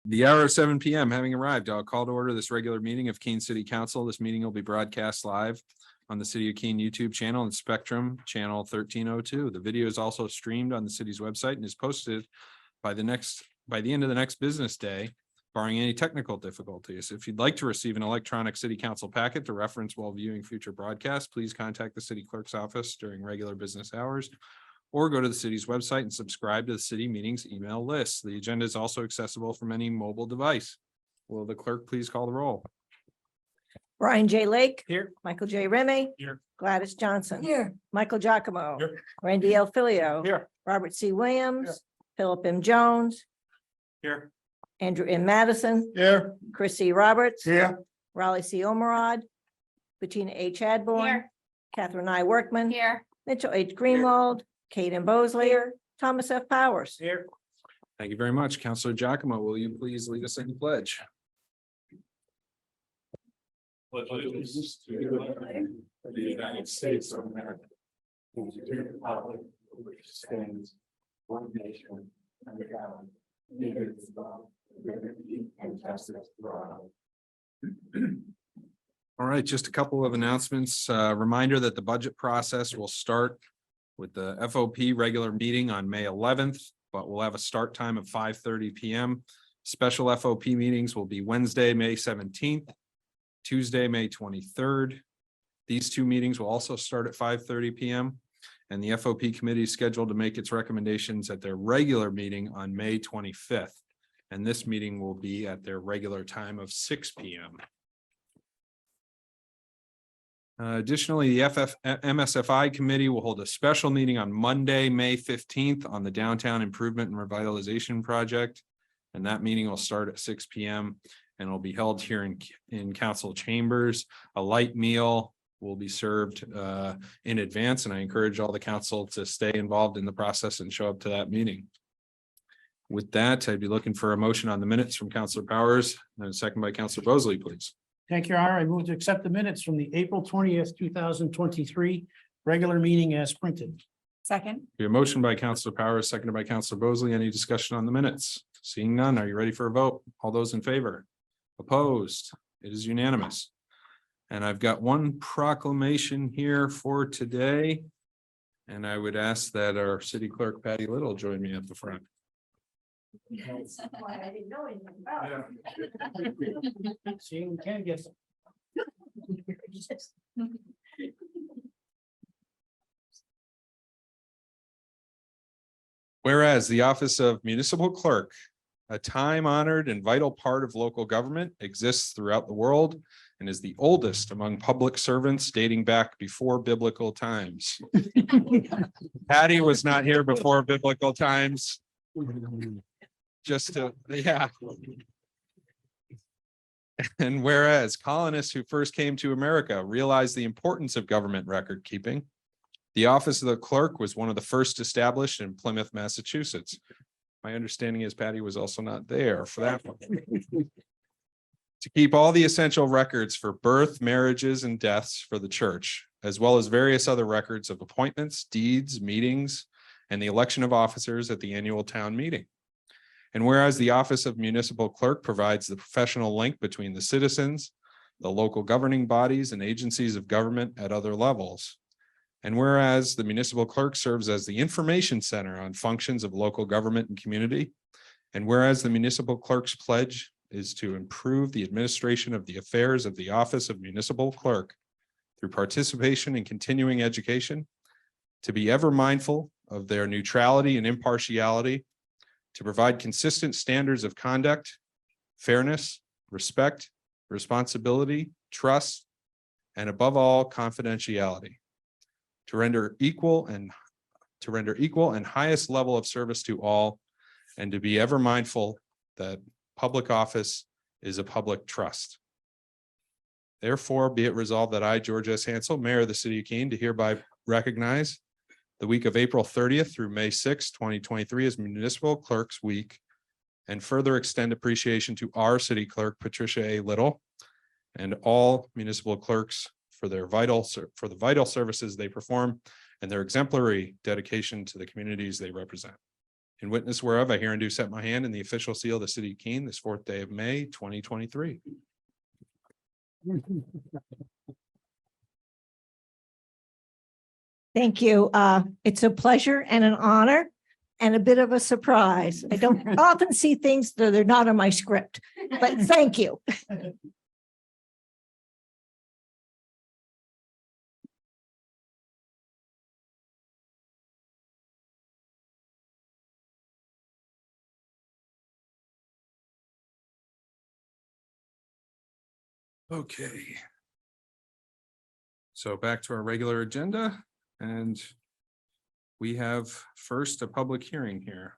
The hour of 7 p.m. having arrived, I'll call to order this regular meeting of Keene City Council. This meeting will be broadcast live on the City of Keene YouTube channel and Spectrum channel 1302. The video is also streamed on the city's website and is posted by the end of the next business day, barring any technical difficulties. If you'd like to receive an electronic city council packet to reference while viewing future broadcasts, please contact the city clerk's office during regular business hours, or go to the city's website and subscribe to the city meetings email list. The agenda is also accessible from any mobile device. Will the clerk please call the roll? Brian J. Lake. Here. Michael J. Remy. Here. Gladys Johnson. Here. Michael Giacomo. Here. Randy L. Filio. Here. Robert C. Williams. Philip M. Jones. Here. Andrew M. Madison. Here. Chris C. Roberts. Here. Raleigh C. Omerod. Bettina A. Chadbourne. Here. Catherine I. Workman. Here. Mitchell H. Greenwald. Kate Bosley. Thomas F. Powers. Here. Thank you very much. Councilor Giacomo, will you please lead us in the pledge? Pledge allegiance to the flag of the United States of America, and to the republic for which it stands, one nation, under God, indivisible, with liberty and justice for all. All right, just a couple of announcements. Reminder that the budget process will start with the FOP regular meeting on May 11th, but we'll have a start time of 5:30 p.m. Special FOP meetings will be Wednesday, May 17th, Tuesday, May 23rd. These two meetings will also start at 5:30 p.m. and the FOP committee is scheduled to make its recommendations at their regular meeting on May 25th. And this meeting will be at their regular time of 6 p.m. Additionally, the MSFI committee will hold a special meeting on Monday, May 15th on the Downtown Improvement and Revitalization Project. And that meeting will start at 6 p.m. and will be held here in council chambers. A light meal will be served in advance, and I encourage all the council to stay involved in the process and show up to that meeting. With that, I'd be looking for a motion on the minutes from Councilor Powers and a second by Councilor Bosley, please. Thank you, Your Honor. I move to accept the minutes from the April 20th, 2023 regular meeting as printed. Second. Your motion by Councilor Powers, seconded by Councilor Bosley. Any discussion on the minutes? Seeing none, are you ready for a vote? All those in favor? Opposed? It is unanimous. And I've got one proclamation here for today. And I would ask that our city clerk, Patty Little, join me at the front. I didn't know anything about it. See, we can get. Whereas the office of municipal clerk, a time-honored and vital part of local government, exists throughout the world and is the oldest among public servants dating back before biblical times. Patty was not here before biblical times. Just to, yeah. And whereas colonists who first came to America realized the importance of government record keeping, the office of the clerk was one of the first established in Plymouth, Massachusetts. My understanding is Patty was also not there for that one. To keep all the essential records for birth, marriages, and deaths for the church, as well as various other records of appointments, deeds, meetings, and the election of officers at the annual town meeting. And whereas the office of municipal clerk provides the professional link between the citizens, the local governing bodies, and agencies of government at other levels. And whereas the municipal clerk serves as the information center on functions of local government and community. And whereas the municipal clerk's pledge is to improve the administration of the affairs of the office of municipal clerk through participation in continuing education, to be ever mindful of their neutrality and impartiality, to provide consistent standards of conduct, fairness, respect, responsibility, trust, and above all, confidentiality, to render equal and highest level of service to all, and to be ever mindful that public office is a public trust. Therefore, be it resolved that I, George S. Hansel, Mayor of the City of Keene, do hereby recognize the week of April 30th through May 6th, 2023 as Municipal Clerks Week, and further extend appreciation to our city clerk, Patricia A. Little, and all municipal clerks for the vital services they perform and their exemplary dedication to the communities they represent. In witness whereof, I herein do set my hand in the official seal of the city of Keene this 4th day of May, 2023. Thank you. It's a pleasure and an honor and a bit of a surprise. I don't often see things that are not on my script, but thank you. Okay. So back to our regular agenda, and we have first a public hearing here.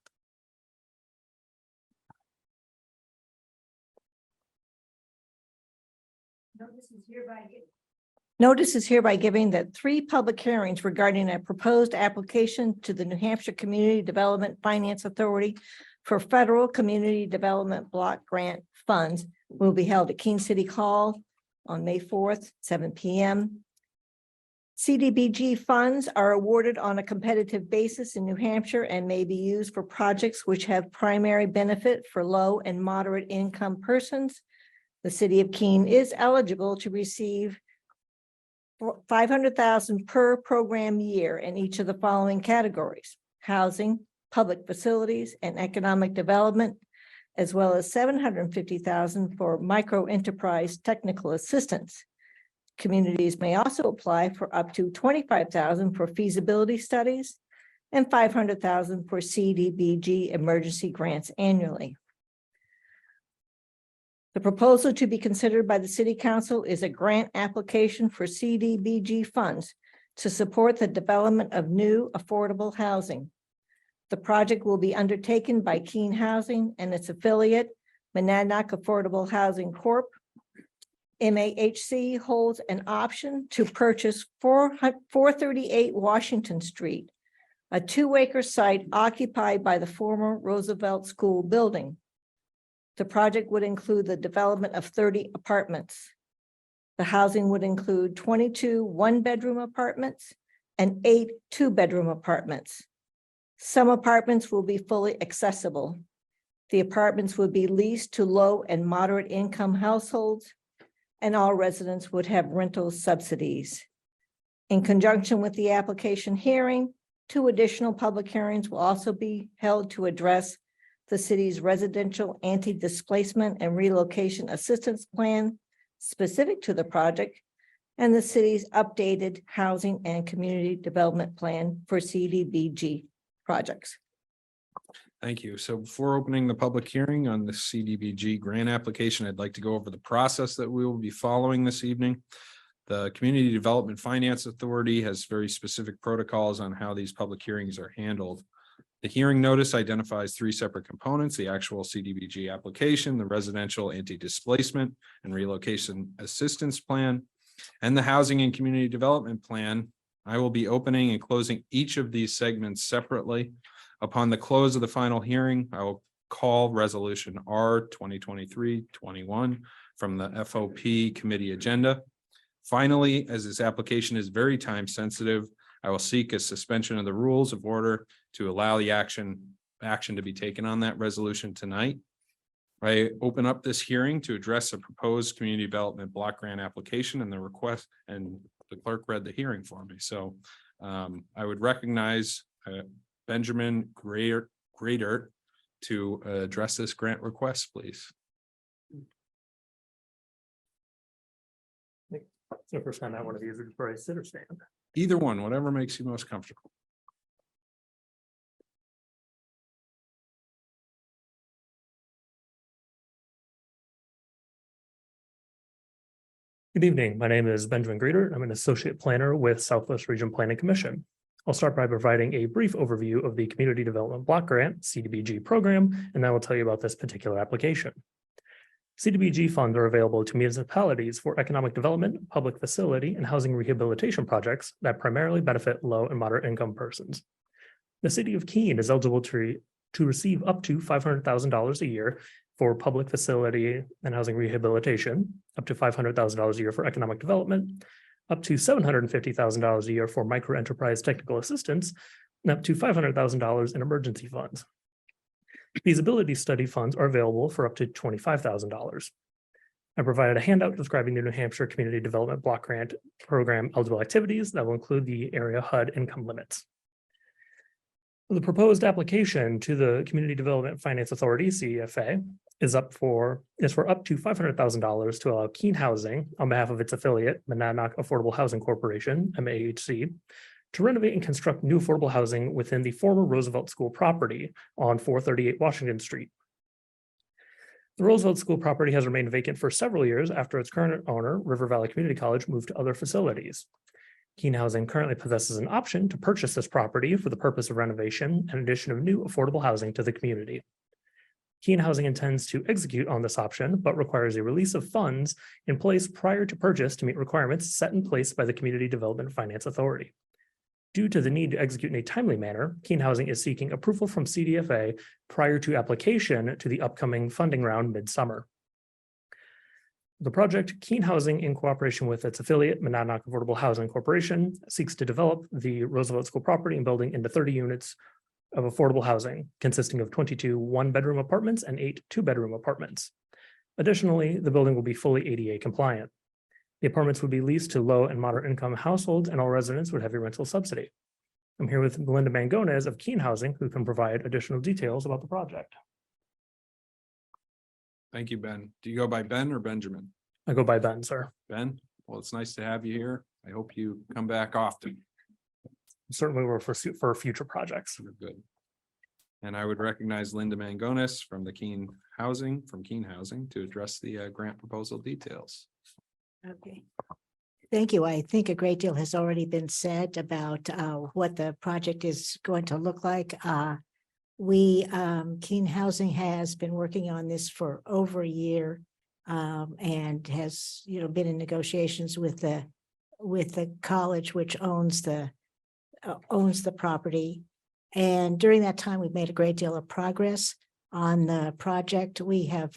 Notice is hereby giving that 3 public hearings regarding a proposed application to the New Hampshire Community Development Finance Authority for federal community development block grant funds will be held at Keene City Hall on May 4th, 7 p.m. CDBG funds are awarded on a competitive basis in New Hampshire and may be used for projects which have primary benefit for low and moderate income persons. The city of Keene is eligible to receive $500,000 per program year in each of the following categories: housing, public facilities, and economic development, as well as $750,000 for micro enterprise technical assistance. Communities may also apply for up to $25,000 for feasibility studies and $500,000 for CDBG emergency grants annually. The proposal to be considered by the City Council is a grant application for CDBG funds to support the development of new affordable housing. The project will be undertaken by Keene Housing and its affiliate, Monadnock Affordable Housing Corp. MAHC holds an option to purchase 438 Washington Street, a 2-acre site occupied by the former Roosevelt School building. The project would include the development of 30 apartments. The housing would include 22 one-bedroom apartments and 8 two-bedroom apartments. Some apartments will be fully accessible. The apartments would be leased to low and moderate income households, and all residents would have rental subsidies. In conjunction with the application hearing, 2 additional public hearings will also be held to address the city's residential anti-displacement and relocation assistance plan specific to the project, and the city's updated housing and community development plan for CDBG projects. Thank you. So before opening the public hearing on the CDBG grant application, I'd like to go over the process that we will be following this evening. The Community Development Finance Authority has very specific protocols on how these public hearings are handled. The hearing notice identifies 3 separate components: the actual CDBG application, the residential anti-displacement and relocation assistance plan, and the housing and community development plan. I will be opening and closing each of these segments separately. Upon the close of the final hearing, I will call resolution R 2023-21 from the FOP committee agenda. Finally, as this application is very time sensitive, I will seek a suspension of the rules of order to allow the action to be taken on that resolution tonight. I open up this hearing to address a proposed community development block grant application and the request, and the clerk read the hearing for me. So I would recognize Benjamin Greater to address this grant request, please. It's the first time I want to use it for a sit or stand. Either one, whatever makes you most comfortable. Good evening. My name is Benjamin Greeter. I'm an associate planner with Southwest Region Planning Commission. I'll start by providing a brief overview of the Community Development Block Grant CDBG program, and then I will tell you about this particular application. CDBG funds are available to municipalities for economic development, public facility, and housing rehabilitation projects that primarily benefit low and moderate income persons. The city of Keene is eligible to receive up to $500,000 a year for public facility and housing rehabilitation, up to $500,000 a year for economic development, up to $750,000 a year for micro enterprise technical assistance, and up to $500,000 in emergency funds. Feasibility study funds are available for up to $25,000. I provided a handout describing the New Hampshire Community Development Block Grant Program eligible activities that will include the area HUD income limits. The proposed application to the Community Development Finance Authority, CDFA, is for up to $500,000 to allow Keene Housing, on behalf of its affiliate, Monadnock Affordable Housing Corporation, MAHC, to renovate and construct new affordable housing within the former Roosevelt School property on 438 Washington Street. The Roosevelt School property has remained vacant for several years after its current owner, River Valley Community College, moved to other facilities. Keene Housing currently possesses an option to purchase this property for the purpose of renovation and addition of new affordable housing to the community. Keene Housing intends to execute on this option, but requires a release of funds in place prior to purchase to meet requirements set in place by the Community Development Finance Authority. Due to the need to execute in a timely manner, Keene Housing is seeking approval from CDFA prior to application to the upcoming funding round midsummer. The project, Keene Housing, in cooperation with its affiliate, Monadnock Affordable Housing Corporation, seeks to develop the Roosevelt School property and building into 30 units of affordable housing, consisting of 22 one-bedroom apartments and 8 two-bedroom apartments. Additionally, the building will be fully ADA compliant. The apartments would be leased to low and moderate income households, and all residents would have a rental subsidy. I'm here with Melinda Mangones of Keene Housing, who can provide additional details about the project. Thank you, Ben. Do you go by Ben or Benjamin? I go by Ben, sir. Ben, well, it's nice to have you here. I hope you come back often. Certainly we're for future projects. Good. And I would recognize Linda Mangones from Keene Housing to address the grant proposal details. Okay. Thank you. I think a great deal has already been said about what the project is going to look like. Keene Housing has been working on this for over a year and has, been in negotiations with the college, which owns the property. And during that time, we've made a great deal of progress on the project. We have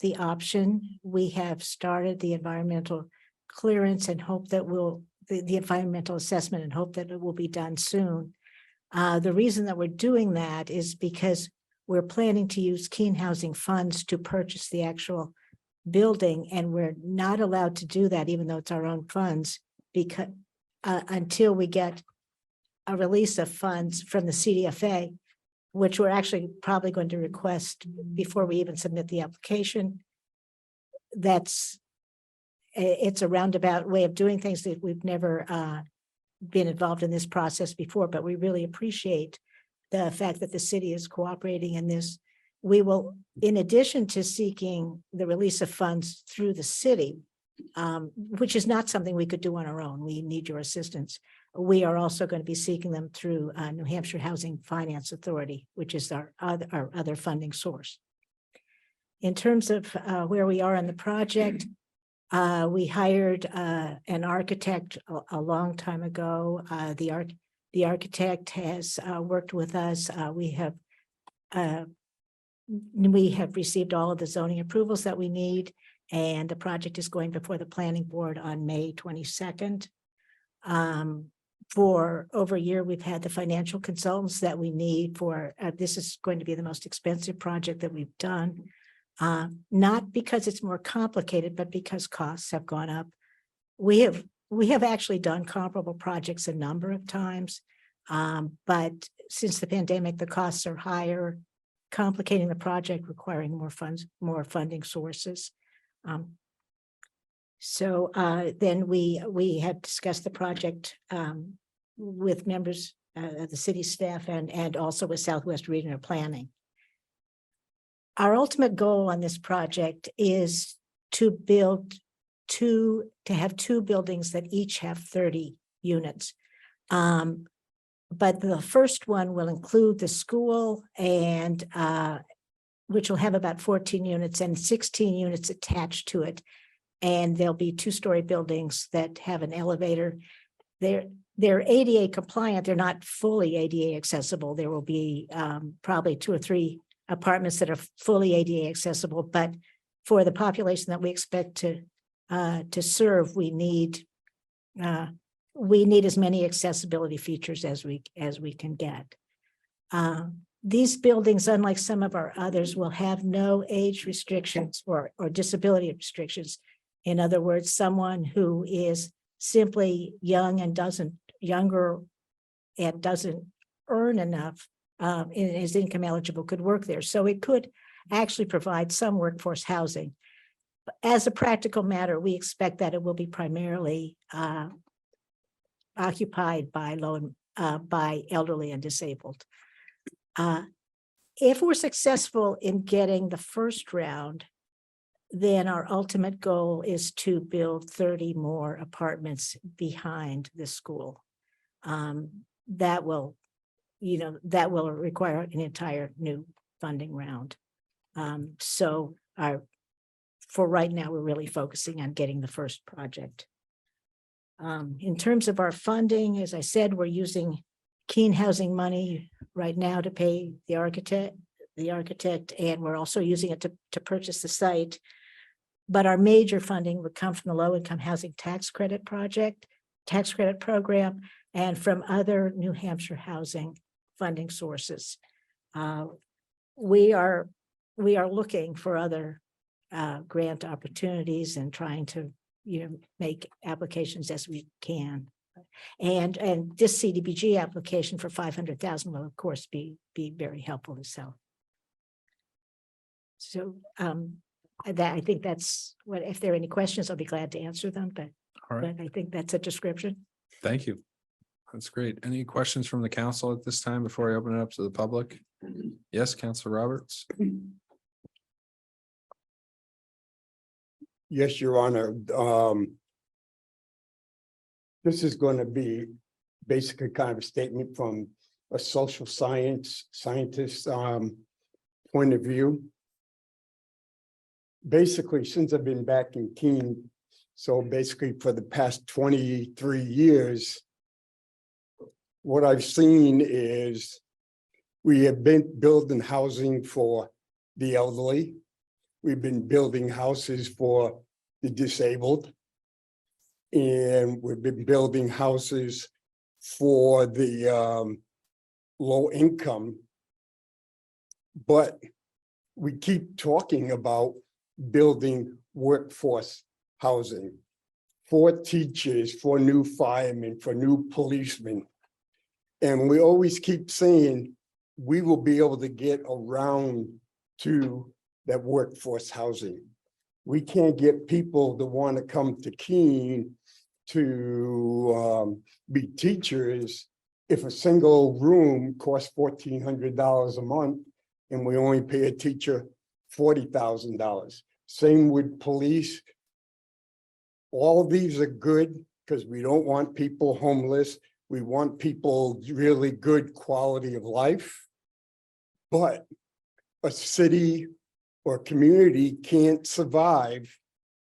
the option. We have started the environmental clearance and hope that the environmental assessment and hope that it will be done soon. The reason that we're doing that is because we're planning to use Keene Housing funds to purchase the actual building, and we're not allowed to do that, even though it's our own funds, because until we get a release of funds from the CDFA, which we're actually probably going to request before we even submit the application. It's a roundabout way of doing things that we've never been involved in this process before, but we really appreciate the fact that the city is cooperating in this. We will, in addition to seeking the release of funds through the city, which is not something we could do on our own. We need your assistance. We are also going to be seeking them through New Hampshire Housing Finance Authority, which is our other funding source. In terms of where we are on the project, we hired an architect a long time ago. The architect has worked with us. We have received all of the zoning approvals that we need, and the project is going before the planning board on May 22nd. For over a year, we've had the financial consultants that we need for, this is going to be the most expensive project that we've done. Not because it's more complicated, but because costs have gone up. We have actually done comparable projects a number of times. But since the pandemic, the costs are higher, complicating the project, requiring more funds, more funding sources. So then we had discussed the project with members of the city staff and also with Southwest Regional Planning. Our ultimate goal on this project is to have two buildings that each have 30 units. But the first one will include the school and which will have about 14 units and 16 units attached to it. And there'll be two-story buildings that have an elevator. They're ADA compliant. They're not fully ADA accessible. There will be probably 2 or 3 apartments that are fully ADA accessible, but for the population that we expect to serve, we need as many accessibility features as we can get. these buildings, unlike some of our others, will have no age restrictions or disability restrictions. In other words, someone who is simply young and younger and doesn't earn enough and is income eligible could work there. So it could actually provide some workforce housing. As a practical matter, we expect that it will be primarily occupied by by elderly and disabled. If we're successful in getting the first round, then our ultimate goal is to build 30 more apartments behind the school. That will require an entire new funding round. For right now, we're really focusing on getting the first project. In terms of our funding, as I said, we're using Keene Housing money right now to pay the architect, and we're also using it to purchase the site. But our major funding would come from the Low Income Housing Tax Credit Program, and from other New Hampshire housing funding sources. We are looking for other grant opportunities and trying to, make applications as we can. And this CDBG application for 500,000 will of course be very helpful as well. So I think that's what, if there are any questions, I'll be glad to answer them, but All right, I think that's a description. thank you. That's great. Any questions from the council at this time before I open it up to the public? Yes, Councilor Roberts. Yes, Your Honor. This is going to be basically kind of a statement from a social scientist point of view. Basically, since I've been back in Keene, so basically for the past 23 years, what I've seen is we have been building housing for the elderly. We've been building houses for the disabled. And we've been building houses for the low income. But we keep talking about building workforce housing for teachers, for new firemen, for new policemen. And we always keep saying we will be able to get around to that workforce housing. We can't get people to want to come to Keene to be teachers if a single room costs $1,400 a month and we only pay a teacher $40,000. Same with police. All of these are good because we don't want people homeless. We want people really good quality of life. But a city or community can't survive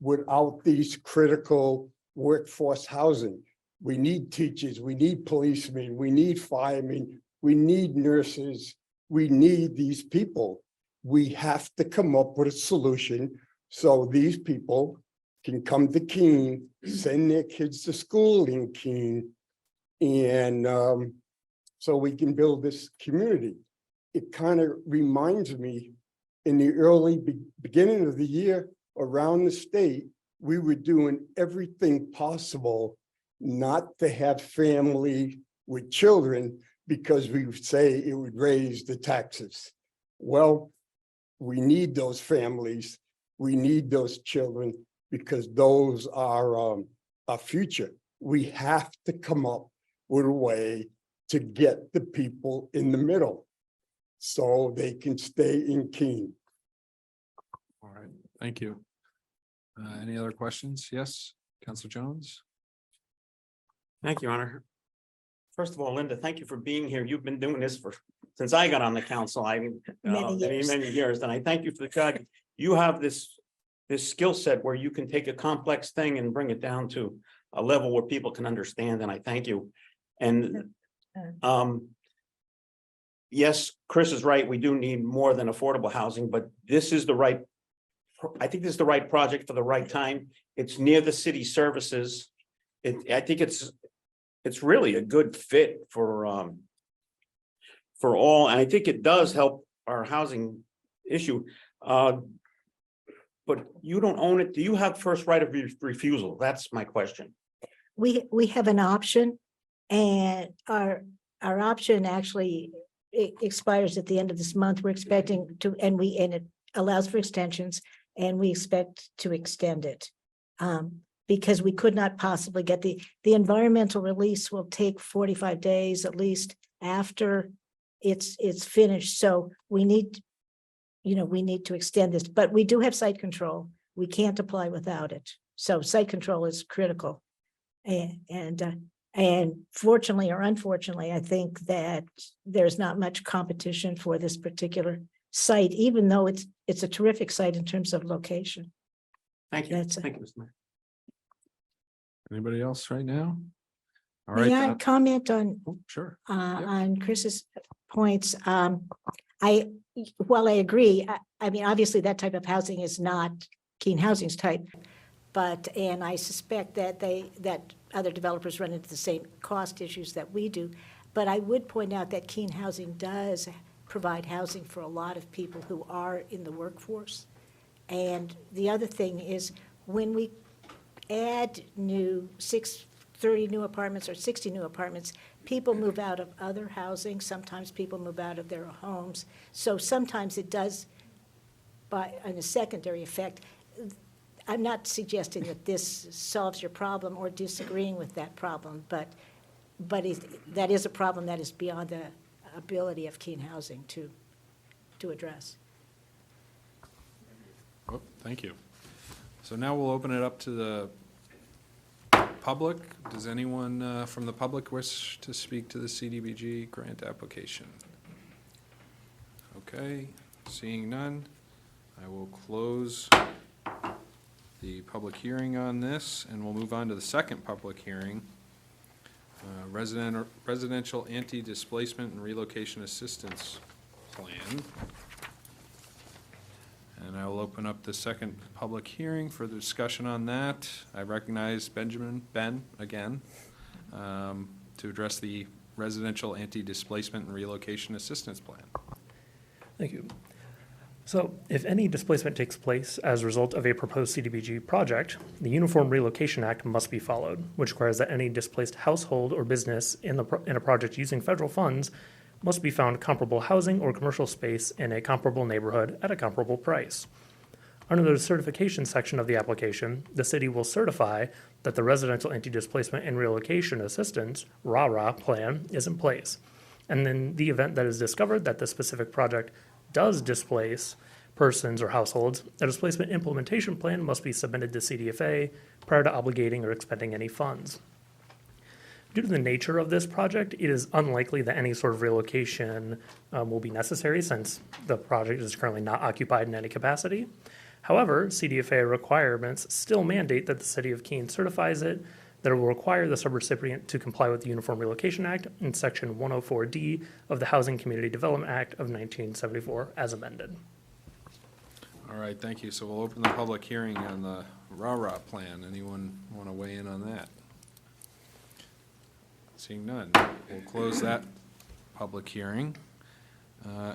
without these critical workforce housing. We need teachers, we need policemen, we need firemen, we need nurses, we need these people. We have to come up with a solution so these people can come to Keene, send their kids to school in Keene, and so we can build this community. It kind of reminds me in the early beginning of the year around the state, we were doing everything possible not to have family with children because we would say it would raise the taxes. Well, we need those families. We need those children because those are our future. We have to come up with a way to get the people in the middle so they can stay in Keene. All right, thank you. Any other questions? Yes, Councilor Jones? Thank you, Your Honor. First of all, Linda, thank you for being here. You've been doing this since I got on the council. Many years, and I thank you for the fact you have this skill set where you can take a complex thing and bring it down to a level where people can understand, and I thank you. And yes, Chris is right. We do need more than affordable housing, but this is the right, I think this is the right project for the right time. It's near the city services. I think it's really a good fit for for all, and I think it does help our housing issue. But you don't own it. Do you have first right of refusal? That's my question. We have an option and our option actually expires at the end of this month. We're expecting to, and it allows for extensions and we expect to extend it. Because we could not possibly get the environmental release will take 45 days at least after it's finished. So we need, we need to extend this, but we do have site control. We can't apply without it. So site control is critical. And fortunately or unfortunately, I think that there's not much competition for this particular site, even though it's a terrific site in terms of location. Thank you. That's it. Thank you, Mr. Mayor. Anybody else right now? All right. May I then. comment on Oh, sure. on Chris's points? While I agree, I mean, obviously that type of housing is not Keene Housing's type. And I suspect that that other developers run into the same cost issues that we do. But I would point out that Keene Housing does provide housing for a lot of people who are in the workforce. And the other thing is when we add 30 new apartments or 60 new apartments, people move out of other housing. Sometimes people move out of their homes. So sometimes it does, in a secondary effect. I'm not suggesting that this solves your problem or disagreeing with that problem, but that is a problem that is beyond the ability of Keene Housing to address. Oh, thank you. So now we'll open it up to the public. Does anyone from the public wish to speak to the CDBG grant application? Okay, seeing none, I will close the public hearing on this, and we'll move on to the second public hearing. Residential anti-displacement and relocation assistance plan. And I will open up the second public hearing for the discussion on that. I recognize Ben again, to address the residential anti-displacement and relocation assistance plan. Thank you. So if any displacement takes place as a result of a proposed CDBG project, the Uniform Relocation Act must be followed, which requires that any displaced household or business in a project using federal funds must be found comparable housing or commercial space in a comparable neighborhood at a comparable price. Under the certification section of the application, the city will certify that the Residential Anti-Displacement and Relocation Assistance, RARA, plan is in place. And in the event that it is discovered that the specific project does displace persons or households, a displacement implementation plan must be submitted to CDFA prior to obligating or expending any funds. Due to the nature of this project, it is unlikely that any sort of relocation will be necessary since the project is currently not occupied in any capacity. However, CDFA requirements still mandate that the City of Keene certifies it, that it will require the subrecipient to comply with the Uniform Relocation Act in Section 104D of the Housing Community Development Act of 1974 as amended. All right, thank you. So we'll open the public hearing on the RARA plan. Anyone want to weigh in on that? Seeing none, we'll close that public hearing.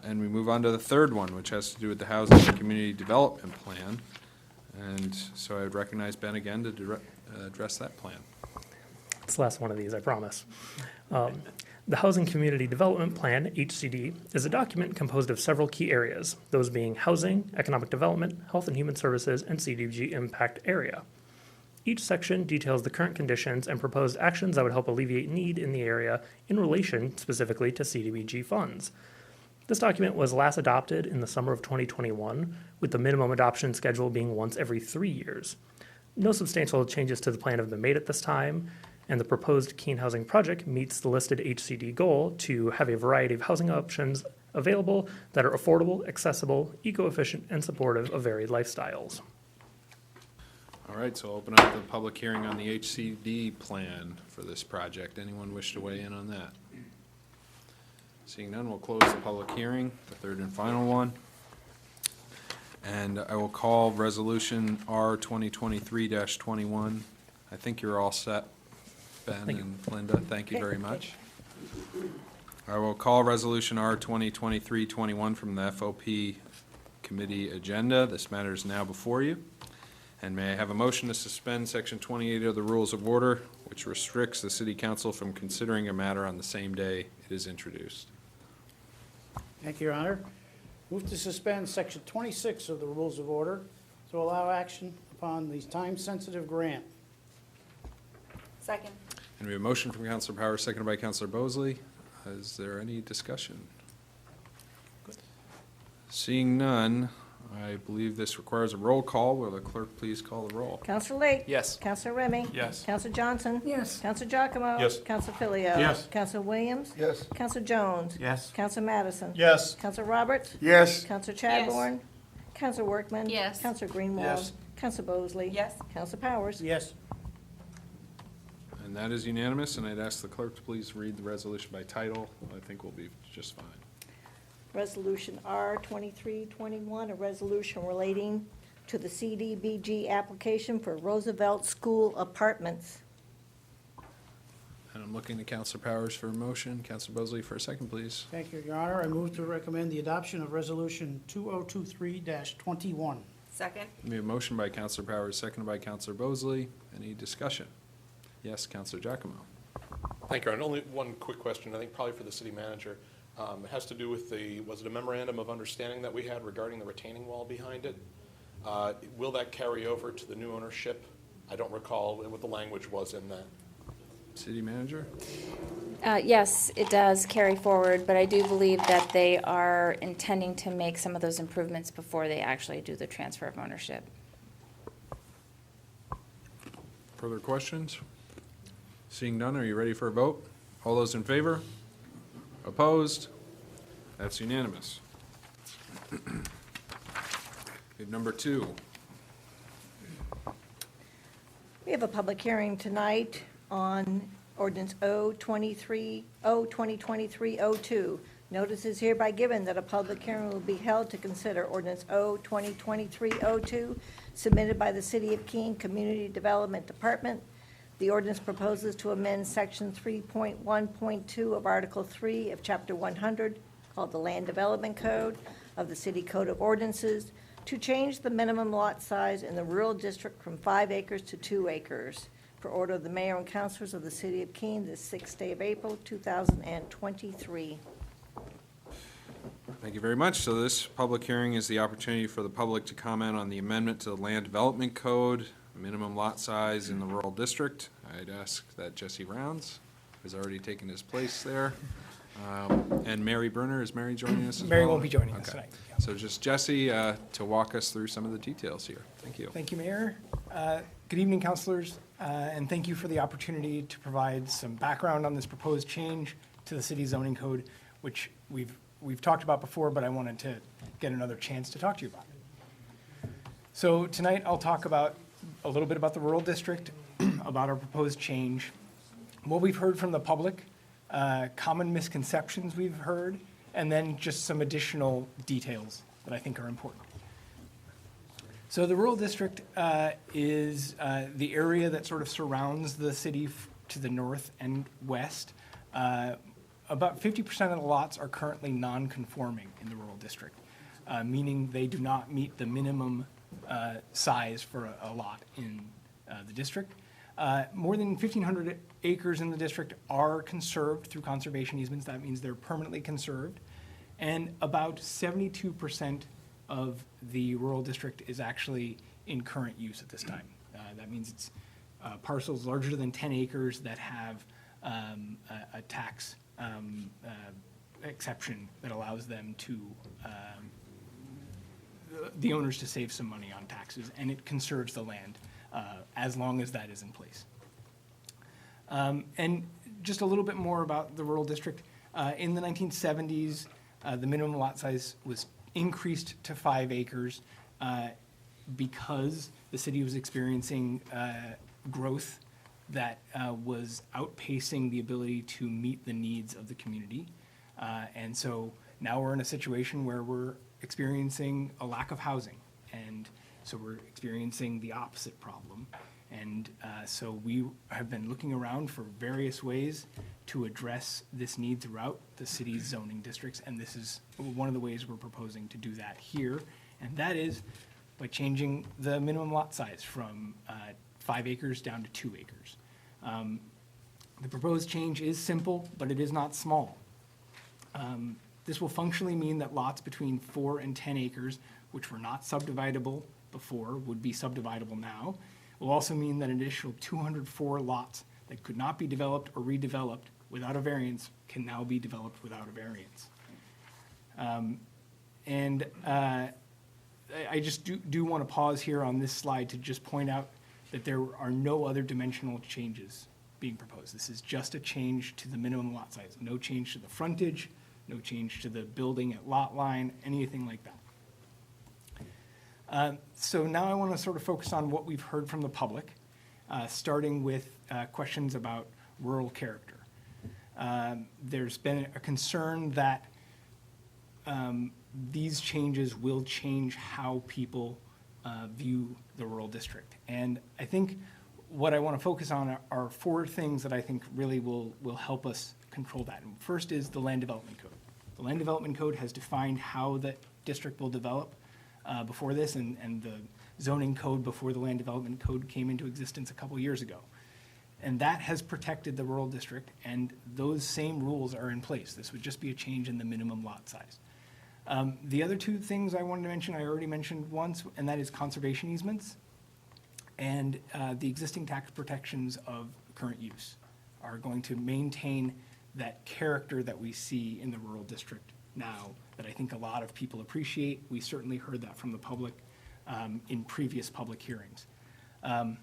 And we move on to the third one, which has to do with the Housing and Community Development Plan. And so I would recognize Ben again to address that plan. It's the last one of these, I promise. The Housing Community Development Plan, HCD, is a document composed of several key areas, those being housing, economic development, health and human services, and CDBG impact area. Each section details the current conditions and proposed actions that would help alleviate need in the area in relation specifically to CDBG funds. This document was last adopted in the summer of 2021, with the minimum adoption schedule being once every 3 years. No substantial changes to the plan have been made at this time, and the proposed Keene Housing project meets the listed HCD goal to have a variety of housing options available that are affordable, accessible, eco-efficient, and supportive of varied lifestyles. All right, so I'll open up the public hearing on the HCD plan for this project. Anyone wish to weigh in on that? Seeing none, we'll close the public hearing, the third and final one. And I will call Resolution R 2023-21. I think you're all set, Ben Thank you. and Linda. Thank you very much. I will call Resolution R 2023-21 from the FOP Committee agenda. This matter is now before you. And may I have a motion to suspend Section 28 of the Rules of Order, which restricts the City Council from considering a matter on the same day it is introduced? Thank you, Your Honor. Move to suspend Section 26 of the Rules of Order to allow action upon the time-sensitive grant. Second. And we have a motion from Counselor Powers, seconded by Counselor Bosley. Is there any discussion? Seeing none, I believe this requires a roll call. Will the clerk please call the roll? Counselor Lake. Yes. Counselor Remy. Yes. Counselor Johnson. Yes. Counselor Giacomo. Yes. Counselor Filio. Yes. Counselor Williams. Yes. Counselor Jones. Yes. Counselor Madison. Yes. Counselor Roberts. Yes. Counselor Chadbourne. Counselor Workman. Yes. Counselor Greenwald. Yes. Counselor Bosley. Yes. Counselor Powers. Yes. And that is unanimous, and I'd ask the clerk to please read the resolution by title. I think we'll be just fine. Resolution R 2321, a resolution relating to the CDBG application for Roosevelt School Apartments. And I'm looking to Counselor Powers for a motion. Counselor Bosley for a second, please. Thank you, Your Honor. I move to recommend the adoption of Resolution 2023-21. Second. We have a motion by Counselor Powers, seconded by Counselor Bosley. Any discussion? Yes, Counselor Giacomo. Thank you, and only one quick question, I think probably for the city manager. It has to do with was it a memorandum of understanding that we had regarding the retaining wall behind it? Will that carry over to the new ownership? I don't recall what the language was in that. City manager? Yes, it does carry forward, but I do believe that they are intending to make some of those improvements before they actually do the transfer of ownership. Further questions? Seeing none, are you ready for a vote? All those in favor? Opposed? That's unanimous. We have number 2. We have a public hearing tonight on ordinance O-2023-02. Notice is hereby given that a public hearing will be held to consider ordinance O-2023-02 submitted by the City of Keene Community Development Department. The ordinance proposes to amend section 3.1.2 of Article 3 of Chapter 100, called the Land Development Code of the City Code of Ordinances, to change the minimum lot size in the rural district from 5 acres to 2 acres. Per order of the mayor and councilors of the City of Keene, this 6th day of April, 2023. Thank you very much. So this public hearing is the opportunity for the public to comment on the amendment to the Land Development Code, minimum lot size in the rural district. I'd ask that Jesse Rounds has already taken his place there. And Mary Brunner, is Mary joining us as well? Mary won't be joining us Okay. tonight. Yeah. So just Jesse to walk us through some of the details here. Thank you. Thank you, Mayor. Good evening, councilors, and thank you for the opportunity to provide some background on this proposed change to the city zoning code, which we've talked about before, but I wanted to get another chance to talk to you about it. So tonight, I'll talk about a little bit about the rural district, about our proposed change, what we've heard from the public, common misconceptions we've heard, and then just some additional details that I think are important. So the rural district is the area that sort of surrounds the city to the north and west. About 50% of the lots are currently non-conforming in the rural district, meaning they do not meet the minimum size for a lot in the district. More than 1,500 acres in the district are conserved through conservation easements. That means they're permanently conserved. And about 72% of the rural district is actually in current use at this time. That means it's parcels larger than 10 acres that have a tax exception that allows them to the owners to save some money on taxes, and it conserves the land as long as that is in place. And just a little bit more about the rural district. In the 1970s, the minimum lot size was increased to 5 acres because the city was experiencing growth that was outpacing the ability to meet the needs of the community. And so now we're in a situation where we're experiencing a lack of housing. And so we're experiencing the opposite problem. And so we have been looking around for various ways to address this need throughout the city's zoning districts, and this is one of the ways we're proposing to do that here. And that is by changing the minimum lot size from 5 acres down to 2 acres. The proposed change is simple, but it is not small. This will functionally mean that lots between 4 and 10 acres, which were not subdividable before, would be subdividable now. It will also mean that an additional 204 lots that could not be developed or redeveloped without a variance can now be developed without a variance. I just do want to pause here on this slide to just point out that there are no other dimensional changes being proposed. This is just a change to the minimum lot size, no change to the frontage, no change to the building at lot line, anything like that. So now I want to sort of focus on what we've heard from the public, starting with questions about rural character. There's been a concern that these changes will change how people view the rural district. And I think what I want to focus on are 4 things that I think really will help us control that. And first is the Land Development Code. The Land Development Code has defined how the district will develop before this, and the zoning code before the Land Development Code came into existence a couple years ago. And that has protected the rural district, and those same rules are in place. This would just be a change in the minimum lot size. The other 2 things I wanted to mention, I already mentioned once, and that is conservation easements and the existing tax protections of current use are going to maintain that character that we see in the rural district now that I think a lot of people appreciate. We certainly heard that from the public in previous public hearings. And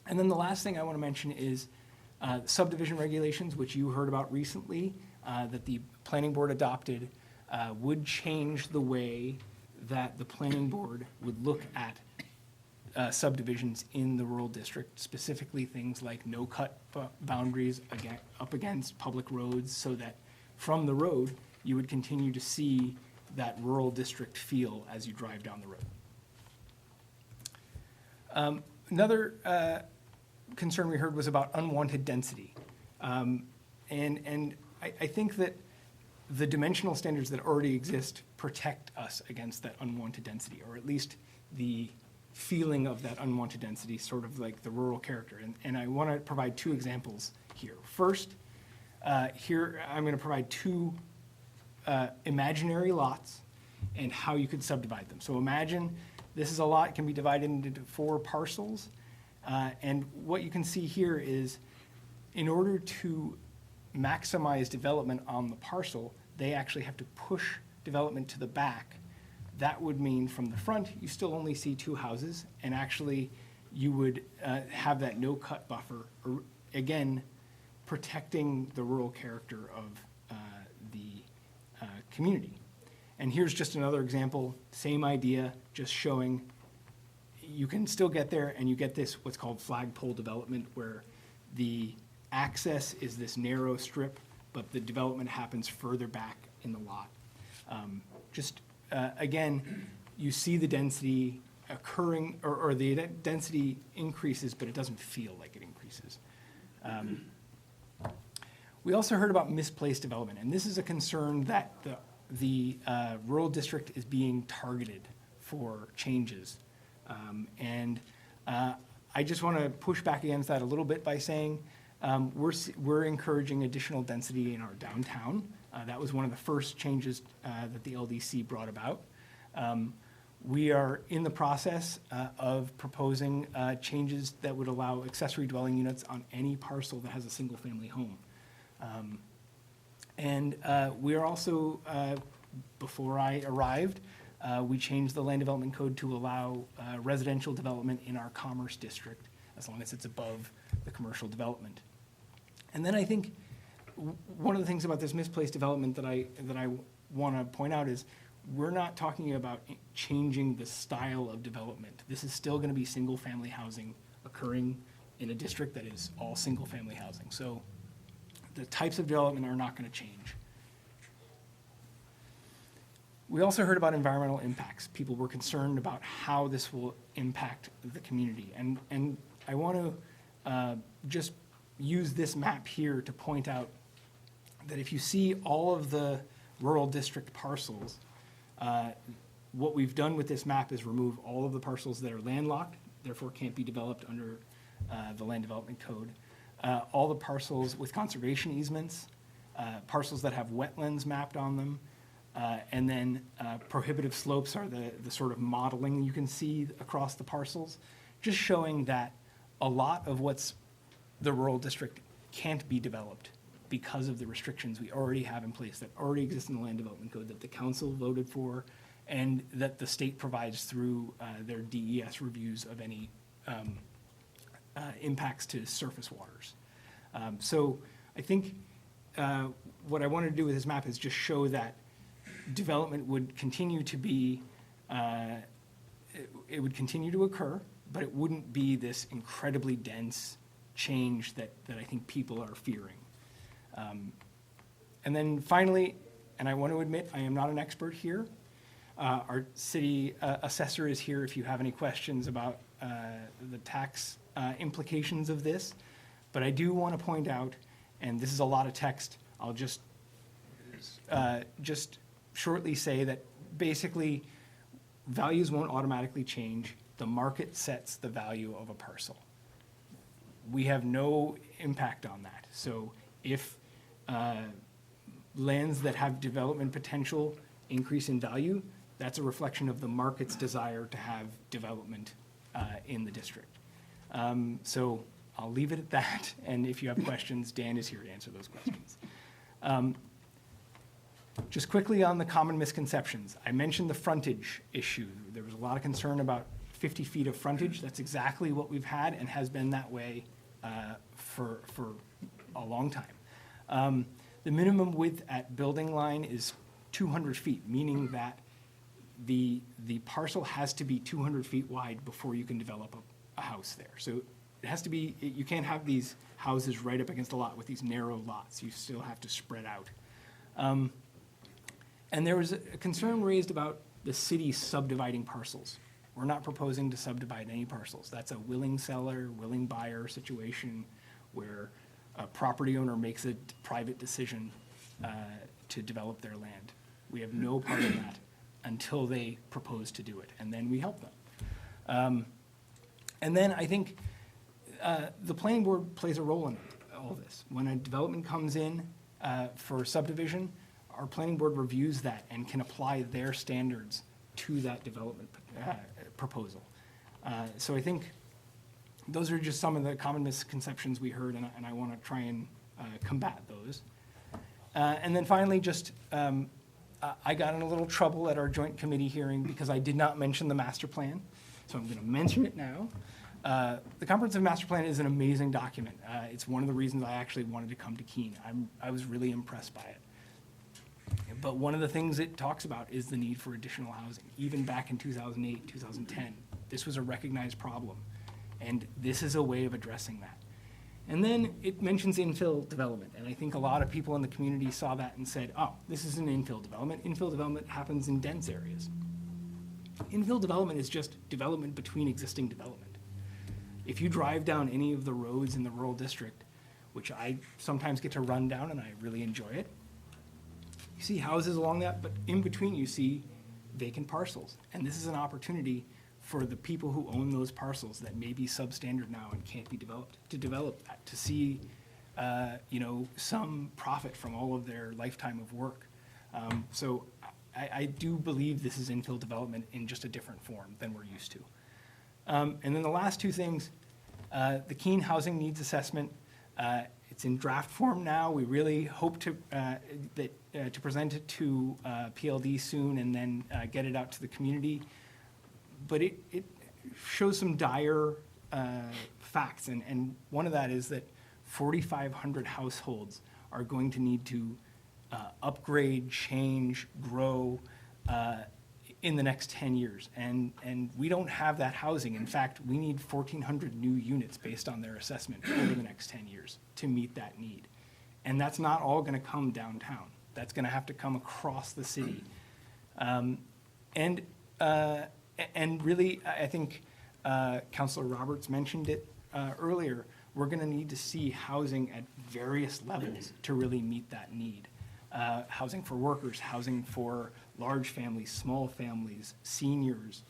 then the last thing I want to mention is subdivision regulations, which you heard about recently, that the planning board adopted, would change the way that the planning board would look at subdivisions in the rural district, specifically things like no-cut boundaries up against public roads, so that from the road, you would continue to see that rural district feel as you drive down the road. Another concern we heard was about unwanted density. And I think that the dimensional standards that already exist protect us against that unwanted density, or at least the feeling of that unwanted density, sort of like the rural character. And I want to provide 2 examples here. First, here I'm going to provide 2 imaginary lots and how you could subdivide them. So imagine this is a lot, can be divided into 4 parcels. And what you can see here is in order to maximize development on the parcel, they actually have to push development to the back. That would mean from the front, you still only see 2 houses, and actually you would have that no-cut buffer, again, protecting the rural character of the community. And here's just another example, same idea, just showing you can still get there, and you get this, what's called flagpole development, where the access is this narrow strip, but the development happens further back in the lot. Again, you see the density occurring, or the density increases, but it doesn't feel like it increases. We also heard about misplaced development, and this is a concern that the rural district is being targeted for changes. I just want to push back against that a little bit by saying we're encouraging additional density in our downtown. That was one of the first changes that the LDC brought about. We are in the process of proposing changes that would allow accessory dwelling units on any parcel that has a single-family home. We are also, before I arrived, we changed the land development code to allow residential development in our commerce district, as long as it's above the commercial development. And then I think one of the things about this misplaced development that I want to point out is we're not talking about changing the style of development. This is still going to be single-family housing occurring in a district that is all single-family housing. So the types of development are not going to change. We also heard about environmental impacts. People were concerned about how this will impact the community. And I want to just use this map here to point out that if you see all of the rural district parcels, what we've done with this map is remove all of the parcels that are landlocked, therefore can't be developed under the Land Development Code. All the parcels with conservation easements, parcels that have wetlands mapped on them, and then prohibitive slopes are the sort of modeling you can see across the parcels, just showing that a lot of what's the rural district can't be developed because of the restrictions we already have in place that already exist in the Land Development Code that the council voted for and that the state provides through their DES reviews of any impacts to surface waters. So I think what I wanted to do with this map is just show that development would continue to be, it would continue to occur, but it wouldn't be this incredibly dense change that I think people are fearing. And then finally, and I want to admit, I am not an expert here. Our city assessor is here if you have any questions about the tax implications of this. But I do want to point out, and this is a lot of text, I'll just shortly say that basically values won't automatically change. The market sets the value of a parcel. We have no impact on that. So if lands that have development potential increase in value, that's a reflection of the market's desire to have development in the district. So I'll leave it at that, and if you have questions, Dan is here to answer those questions. Just quickly on the common misconceptions. I mentioned the frontage issue. There was a lot of concern about 50 feet of frontage. That's exactly what we've had and has been that way for a long time. The minimum width at building line is 200 feet, meaning that the parcel has to be 200 feet wide before you can develop a house there. So it has to be, you can't have these houses right up against a lot with these narrow lots. You still have to spread out. And there was a concern raised about the city subdividing parcels. We're not proposing to subdivide any parcels. That's a willing seller, willing buyer situation where a property owner makes a private decision to develop their land. We have no part of that until they propose to do it, and then we help them. And then I think the planning board plays a role in all this. When a development comes in for subdivision, our planning board reviews that and can apply their standards to that development proposal. So I think those are just some of the common misconceptions we heard, and I want to try and combat those. And then finally, just I got in a little trouble at our joint committee hearing because I did not mention the master plan, so I'm going to mention it now. The comprehensive master plan is an amazing document. It's one of the reasons I actually wanted to come to Keene. I was really impressed by it. But one of the things it talks about is the need for additional housing. Even back in 2008, 2010, this was a recognized problem. And this is a way of addressing that. And then it mentions infill development. And I think a lot of people in the community saw that and said, oh, this is an infill development. Infill development happens in dense areas. Infill development is just development between existing development. If you drive down any of the roads in the rural district, which I sometimes get to run down and I really enjoy it, you see houses along that, but in between you see vacant parcels. And this is an opportunity for the people who own those parcels that may be substandard now and can't be developed, to develop that, to see, some profit from all of their lifetime of work. So I do believe this is infill development in just a different form than we're used to. And then the last two things, the Keene Housing Needs Assessment, it's in draft form now. We really hope to present it to PLD soon and then get it out to the community. But it shows some dire facts, and one of that is that 4,500 households are going to need to upgrade, change, grow in the next 10 years. And we don't have that housing. In fact, we need 1,400 new units based on their assessment over the next 10 years to meet that need. And that's not all going to come downtown. That's going to have to come across the city. And really, I think Councilor Roberts mentioned it earlier, we're going to need to see housing at various levels to really meet that need. Housing for workers, housing for large families, small families, seniors.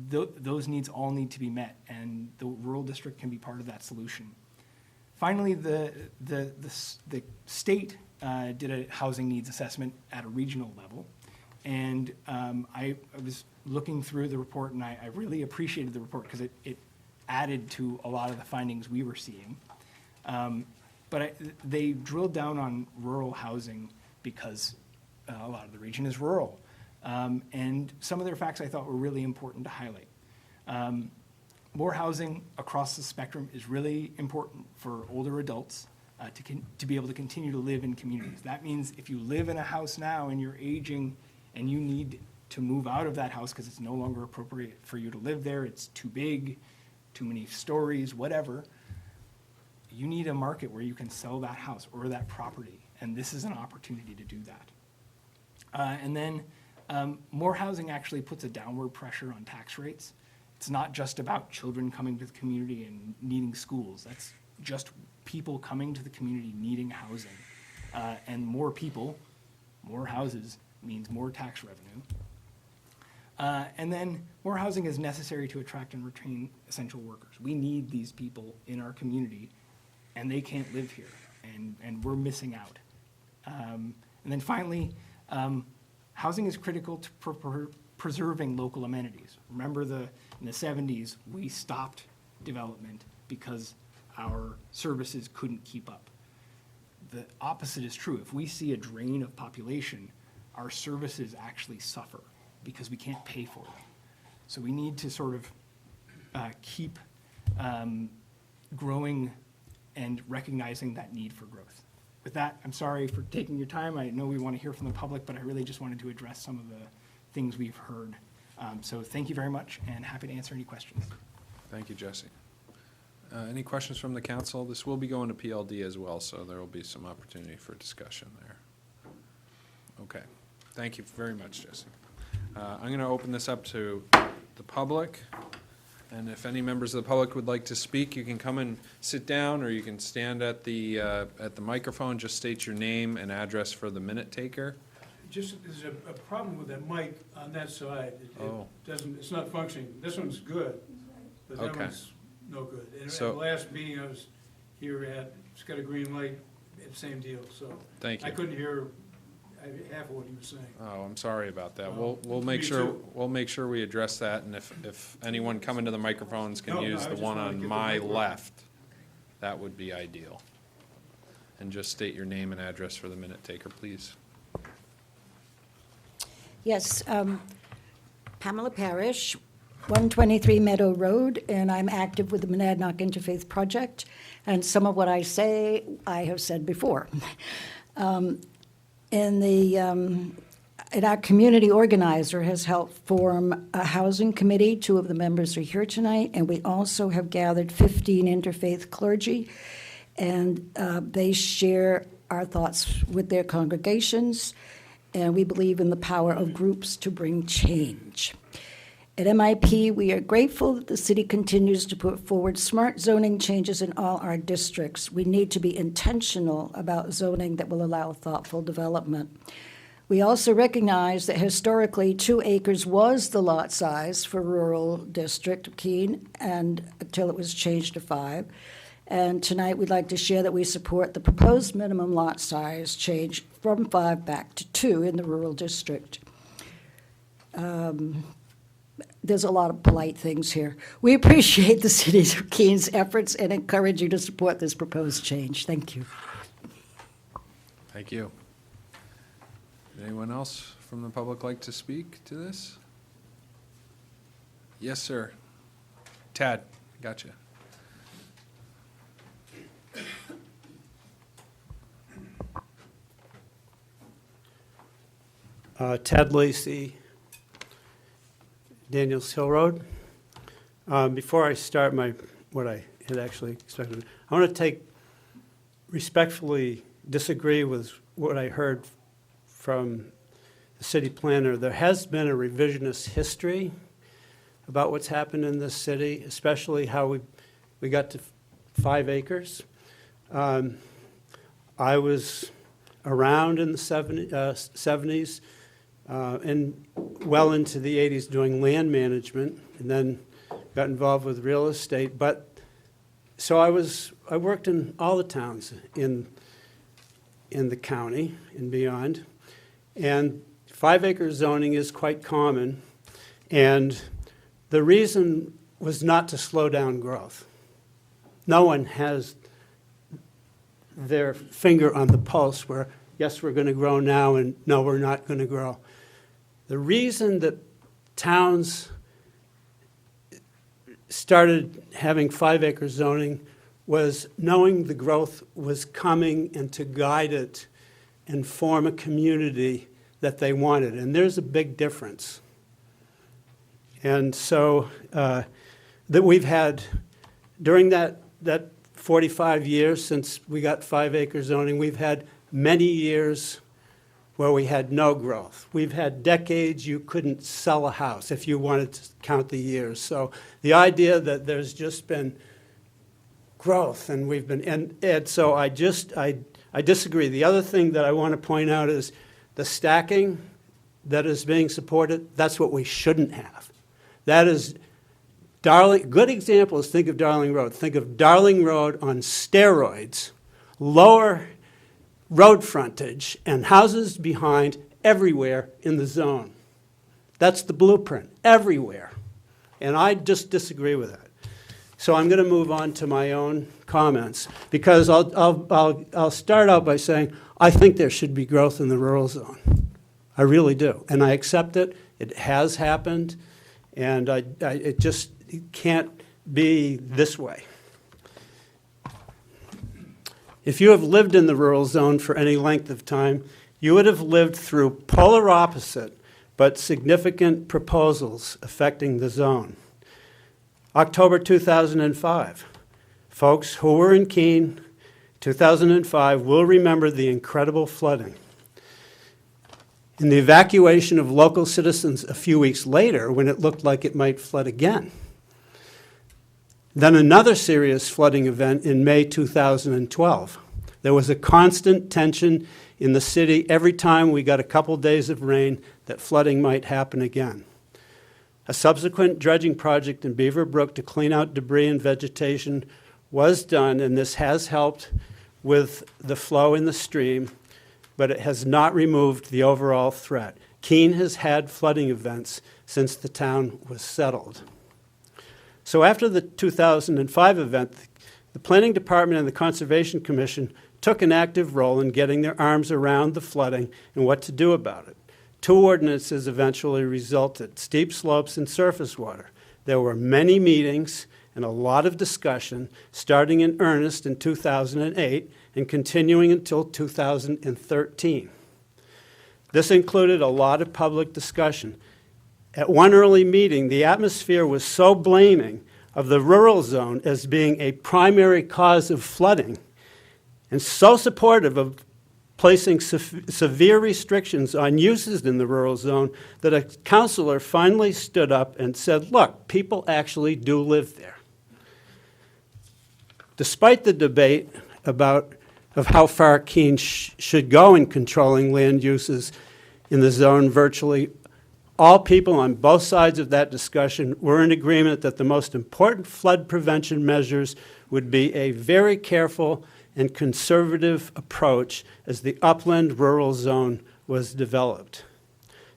Those needs all need to be met, and the rural district can be part of that solution. Finally, the state did a housing needs assessment at a regional level. And I was looking through the report, and I really appreciated the report because it added to a lot of the findings we were seeing. But they drilled down on rural housing because a lot of the region is rural. And some of their facts I thought were really important to highlight. More housing across the spectrum is really important for older adults to be able to continue to live in communities. That means if you live in a house now and you're aging and you need to move out of that house because it's no longer appropriate for you to live there, it's too big, too many stories, whatever, you need a market where you can sell that house or that property, and this is an opportunity to do that. And then more housing actually puts a downward pressure on tax rates. It's not just about children coming to the community and needing schools. That's just people coming to the community needing housing. And more people, more houses means more tax revenue. And then more housing is necessary to attract and retain essential workers. We need these people in our community, and they can't live here, and we're missing out. And then finally, housing is critical to preserving local amenities. Remember in the 70s, we stopped development because our services couldn't keep up. The opposite is true. If we see a drain of population, our services actually suffer because we can't pay for them. So we need to sort of keep growing and recognizing that need for growth. With that, I'm sorry for taking your time. I know we want to hear from the public, but I really just wanted to address some of the things we've heard. So thank you very much, and happy to answer any questions. Thank you, Jesse. Any questions from the council? This will be going to PLD as well, so there will be some opportunity for discussion there. Okay, thank you very much, Jesse. I'm going to open this up to the public, and if any members of the public would like to speak, you can come and sit down, or you can stand at the microphone. Just state your name and address for the minute taker. Just, there's a problem with that mic on that side. Oh. It doesn't, it's not functioning. This one's good, but that Okay. one's no good. And at So- the last meeting I was here at, it's got a green light, it's same deal, so. Thank you. I couldn't hear half of what he was saying. Oh, I'm sorry about that. Oh, We'll me make sure, too. we'll make sure we address that, and if anyone coming to the microphones can No, use I the just one wanna on get the my mic working. left, that would be ideal. And just state your name and address for the minute taker, please. Yes, Pamela Parrish, 123 Meadow Road, and I'm active with the Monadnock Interfaith Project. And some of what I say, I have said before. And our community organizer has helped form a housing committee. 2 of the members are here tonight, and we also have gathered 15 interfaith clergy, and they share our thoughts with their congregations, and we believe in the power of groups to bring change. At MIP, we are grateful that the city continues to put forward smart zoning changes in all our districts. We need to be intentional about zoning that will allow thoughtful development. We also recognize that historically 2 acres was the lot size for rural district Keene, and until it was changed to 5. And tonight we'd like to share that we support the proposed minimum lot size change from 5 back to 2 in the rural district. There's a lot of polite things here. We appreciate the city of Keene's efforts and encourage you to support this proposed change. Thank you. Thank you. Anyone else from the public like to speak to this? Yes, sir. Tad, gotcha. Ted Lacy, Daniels Hill Road. Before I start what I had actually expected, I want to respectfully disagree with what I heard from the city planner. There has been a revisionist history about what's happened in this city, especially how we got to 5 acres. I was around in the 70s and well into the 80s doing land management, and then got involved with real estate. But so I worked in all the towns in the county and beyond. And 5-acre zoning is quite common. And the reason was not to slow down growth. No one has their finger on the pulse where, yes, we're going to grow now, and no, we're not going to grow. The reason that towns started having 5-acre zoning was knowing the growth was coming and to guide it and form a community that they wanted. And there's a big difference. And so that we've had, during that 45 years since we got 5-acre zoning, we've had many years where we had no growth. We've had decades you couldn't sell a house if you wanted to count the years. So the idea that there's just been growth and we've been, and so I disagree. The other thing that I want to point out is the stacking that is being supported, that's what we shouldn't have. That is good examples, think of Darling Road. Think of Darling Road on steroids, lower road frontage, and houses behind everywhere in the zone. That's the blueprint, everywhere. And I just disagree with that. So I'm going to move on to my own comments, because I'll start out by saying I think there should be growth in the rural zone. I really do. And I accept it. It has happened. And it can't be this way. If you have lived in the rural zone for any length of time, you would have lived through polar opposite but significant proposals affecting the zone. October 2005. Folks who were in Keene, 2005, will remember the incredible flooding. In the evacuation of local citizens a few weeks later, when it looked like it might flood again. Then another serious flooding event in May 2012. There was a constant tension in the city every time we got a couple days of rain that flooding might happen again. A subsequent dredging project in Beaver Brook to clean out debris and vegetation was done, and this has helped with the flow in the stream, but it has not removed the overall threat. Keene has had flooding events since the town was settled. So after the 2005 event, the Planning Department and the Conservation Commission took an active role in getting their arms around the flooding and what to do about it. 2 ordinances eventually resulted: steep slopes and surface water. There were many meetings and a lot of discussion, starting in earnest in 2008 and continuing until 2013. This included a lot of public discussion. At one early meeting, the atmosphere was so blaming of the rural zone as being a primary cause of flooding and so supportive of placing severe restrictions on uses in the rural zone that a councilor finally stood up and said, look, people actually do live there. Despite the debate of how far Keene should go in controlling land uses in the zone, virtually all people on both sides of that discussion were in agreement that the most important flood prevention measures would be a very careful and conservative approach as the upland rural zone was developed.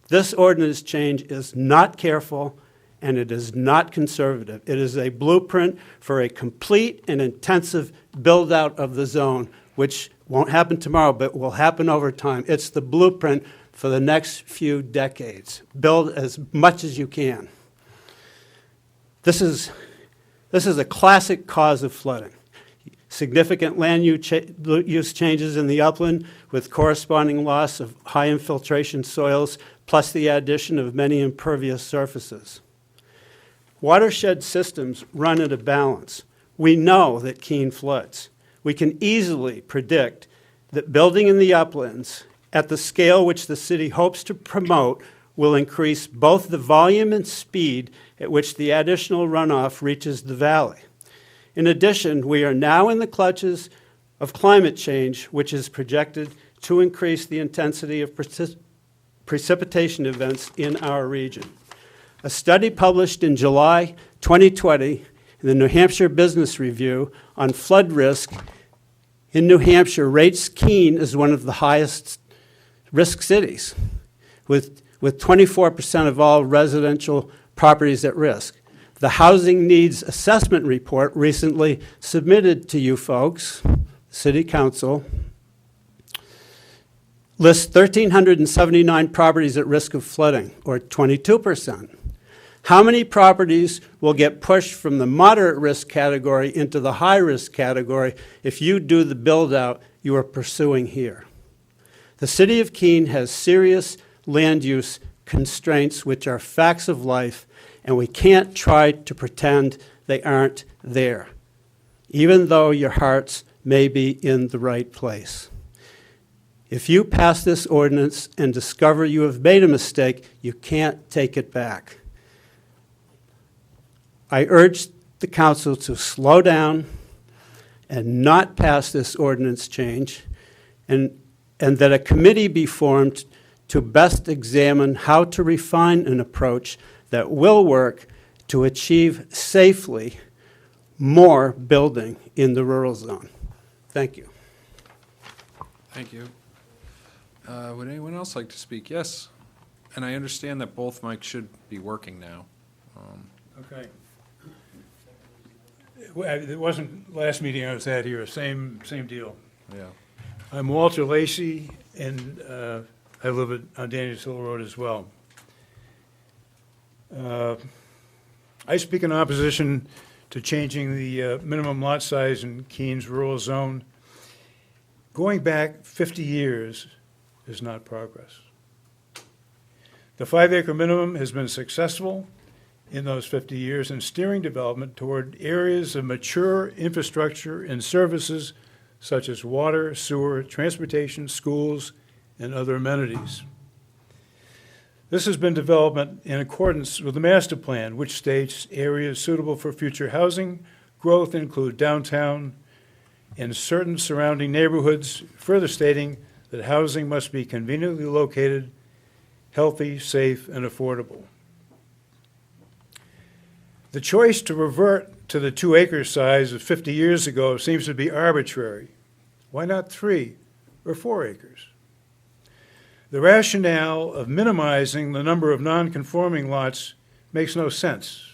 This ordinance change is not careful and it is not conservative. It is a blueprint for a complete and intensive build-out of the zone, which won't happen tomorrow, but will happen over time. It's the blueprint for the next few decades. Build as much as you can. This is a classic cause of flooding. Significant land use changes in the upland with corresponding loss of high infiltration soils, plus the addition of many impervious surfaces. Watershed systems run at a balance. We know that Keene floods. We can easily predict that building in the uplands at the scale which the city hopes to promote will increase both the volume and speed at which the additional runoff reaches the valley. In addition, we are now in the clutches of climate change, which is projected to increase the intensity of precipitation events in our region. A study published in July 2020 in the New Hampshire Business Review on flood risk in New Hampshire rates Keene as one of the highest risk cities, with 24% of all residential properties at risk. The Housing Needs Assessment Report recently submitted to you folks, City Council, lists 1,379 properties at risk of flooding, or 22%. How many properties will get pushed from the moderate risk category into the high risk category if you do the build out you are pursuing here? The City of Keene has serious land use constraints which are facts of life, and we can't try to pretend they aren't there, even though your hearts may be in the right place. If you pass this ordinance and discover you have made a mistake, you can't take it back. I urge the council to slow down and not pass this ordinance change, and that a committee be formed to best examine how to refine an approach that will work to achieve safely more building in the rural zone. Thank you. Thank you. Would anyone else like to speak? Yes. And I understand that both mics should be working now. Okay. It wasn't last meeting I was at here, same deal. Yeah. I'm Walter Lacey, and I live on Daniels Hill Road as well. I speak in opposition to changing the minimum lot size in Keene's rural zone. Going back 50 years is not progress. The 5-acre minimum has been successful in those 50 years in steering development toward areas of mature infrastructure and services such as water, sewer, transportation, schools, and other amenities. This has been development in accordance with the master plan, which states areas suitable for future housing growth include downtown and certain surrounding neighborhoods, further stating that housing must be conveniently located, healthy, safe, and affordable. The choice to revert to the 2-acre size of 50 years ago seems to be arbitrary. Why not 3 or 4 acres? The rationale of minimizing the number of non-conforming lots makes no sense.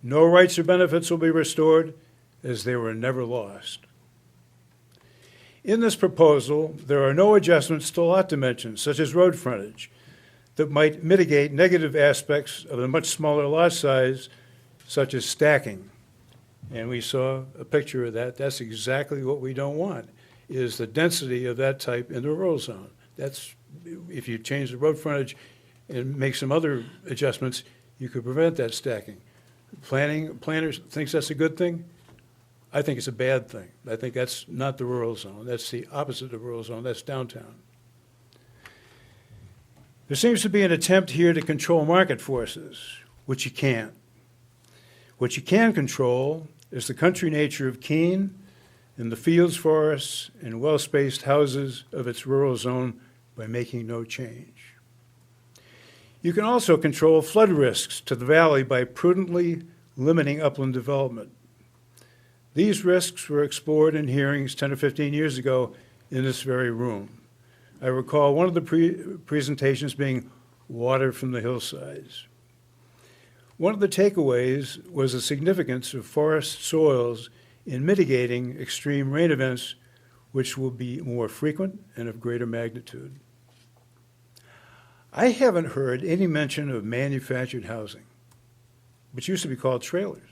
No rights or benefits will be restored, as they were never lost. In this proposal, there are no adjustments to lot dimensions, such as road frontage, that might mitigate negative aspects of a much smaller lot size, such as stacking. And we saw a picture of that. That's exactly what we don't want, is the density of that type in the rural zone. That's, if you change the road frontage and make some other adjustments, you could prevent that stacking. Planners thinks that's a good thing. I think it's a bad thing. I think that's not the rural zone. That's the opposite of rural zone. That's downtown. There seems to be an attempt here to control market forces, which you can't. What you can control is the country nature of Keene and the fields, forests, and well-spaced houses of its rural zone by making no change. You can also control flood risks to the valley by prudently limiting upland development. These risks were explored in hearings 10 or 15 years ago in this very room. I recall one of the presentations being water from the hillsides. One of the takeaways was the significance of forest soils in mitigating extreme rain events, which will be more frequent and of greater magnitude. I haven't heard any mention of manufactured housing, which used to be called trailers,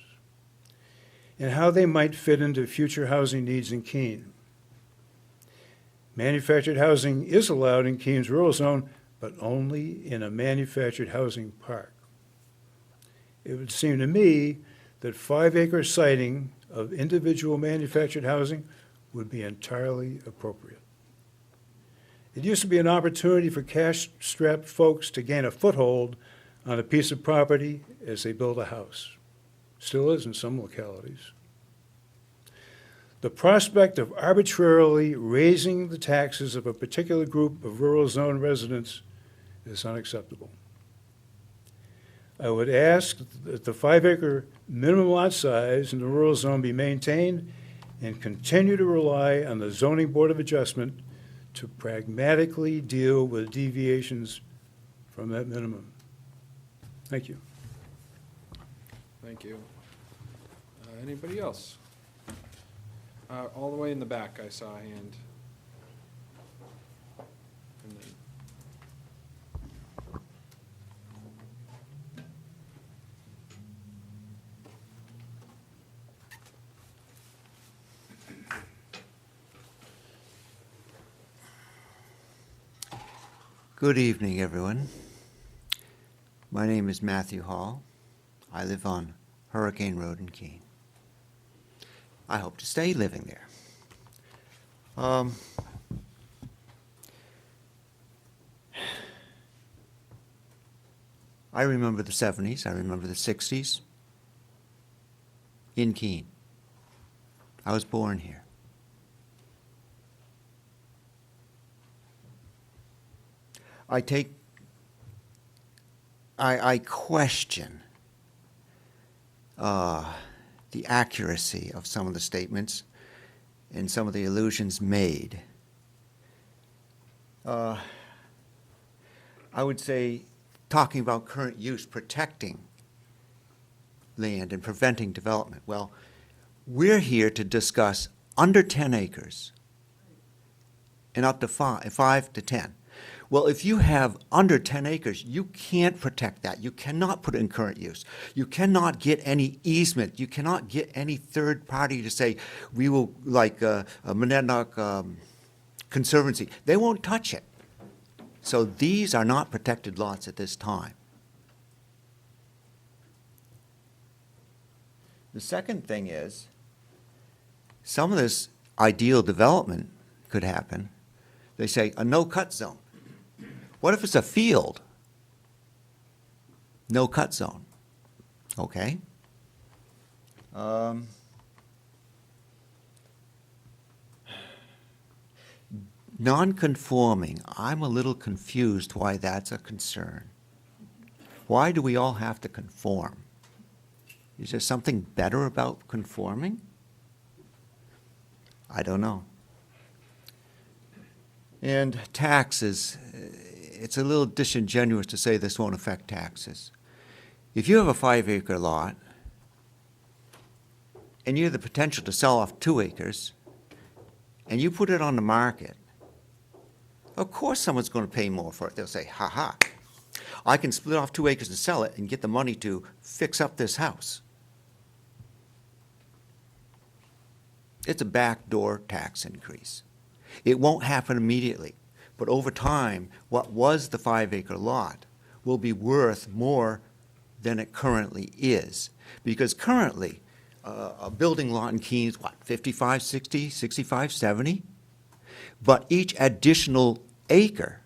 and how they might fit into future housing needs in Keene. Manufactured housing is allowed in Keene's rural zone, but only in a manufactured housing park. It would seem to me that 5-acre siting of individual manufactured housing would be entirely appropriate. It used to be an opportunity for cash-strapped folks to gain a foothold on a piece of property as they build a house. Still is in some localities. The prospect of arbitrarily raising the taxes of a particular group of rural zone residents is unacceptable. I would ask that the 5-acre minimum lot size in the rural zone be maintained and continue to rely on the Zoning Board of Adjustment to pragmatically deal with deviations from that minimum. Thank you. Thank you. Anybody else? All the way in the back, I saw a hand. And then- Good evening, everyone. My name is Matthew Hall. I live on Hurricane Road in Keene. I hope to stay living there. I remember the 70s. I remember the 60s in Keene. I was born here. I question the accuracy of some of the statements and some of the allusions made. I would say, talking about current use, protecting land and preventing development. Well, we're here to discuss under 10 acres and up to 5 to 10. Well, if you have under 10 acres, you can't protect that. You cannot put it in current use. You cannot get any easement. You cannot get any third party to say, we will, like a Monadnock Conservancy. They won't touch it. So these are not protected lots at this time. The second thing is, some of this ideal development could happen. They say a no-cut zone. What if it's a field? No cut zone. Okay. Non-conforming, I'm a little confused why that's a concern. Why do we all have to conform? Is there something better about conforming? I don't know. And taxes, it's a little disingenuous to say this won't affect taxes. If you have a 5-acre lot and you have the potential to sell off 2 acres and you put it on the market, of course someone's going to pay more for it. They'll say, ha ha, I can split off 2 acres and sell it and get the money to fix up this house. It's a backdoor tax increase. It won't happen immediately, but over time, what was the 5-acre lot will be worth more than it currently is. Because currently, a building lot in Keene is what, 55, 60, 65, 70? But each additional acre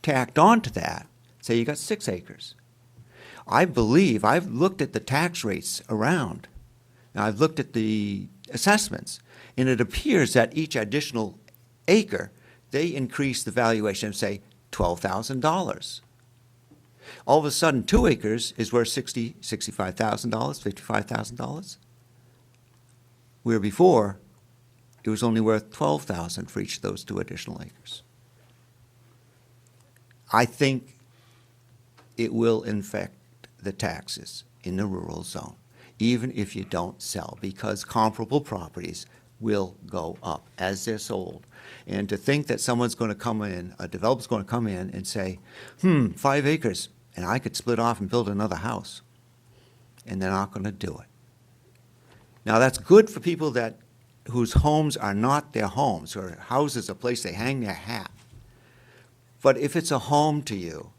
tacked onto that, say you got 6 acres. I believe, I've looked at the tax rates around, and I've looked at the assessments, and it appears that each additional acre, they increase the valuation of, say, $12,000. All of a sudden, 2 acres is worth $60,000, $65,000, $55,000. Where before, it was only worth $12,000 for each of those 2 additional acres. I think it will infect the taxes in the rural zone, even if you don't sell, because comparable properties will go up as they're sold. And to think that someone's going to come in, a developer's going to come in and say, 5 acres, and I could split off and build another house. And they're not going to do it. Now, that's good for people whose homes are not their homes, or houses, a place they hang their hat. But if it's a home to you,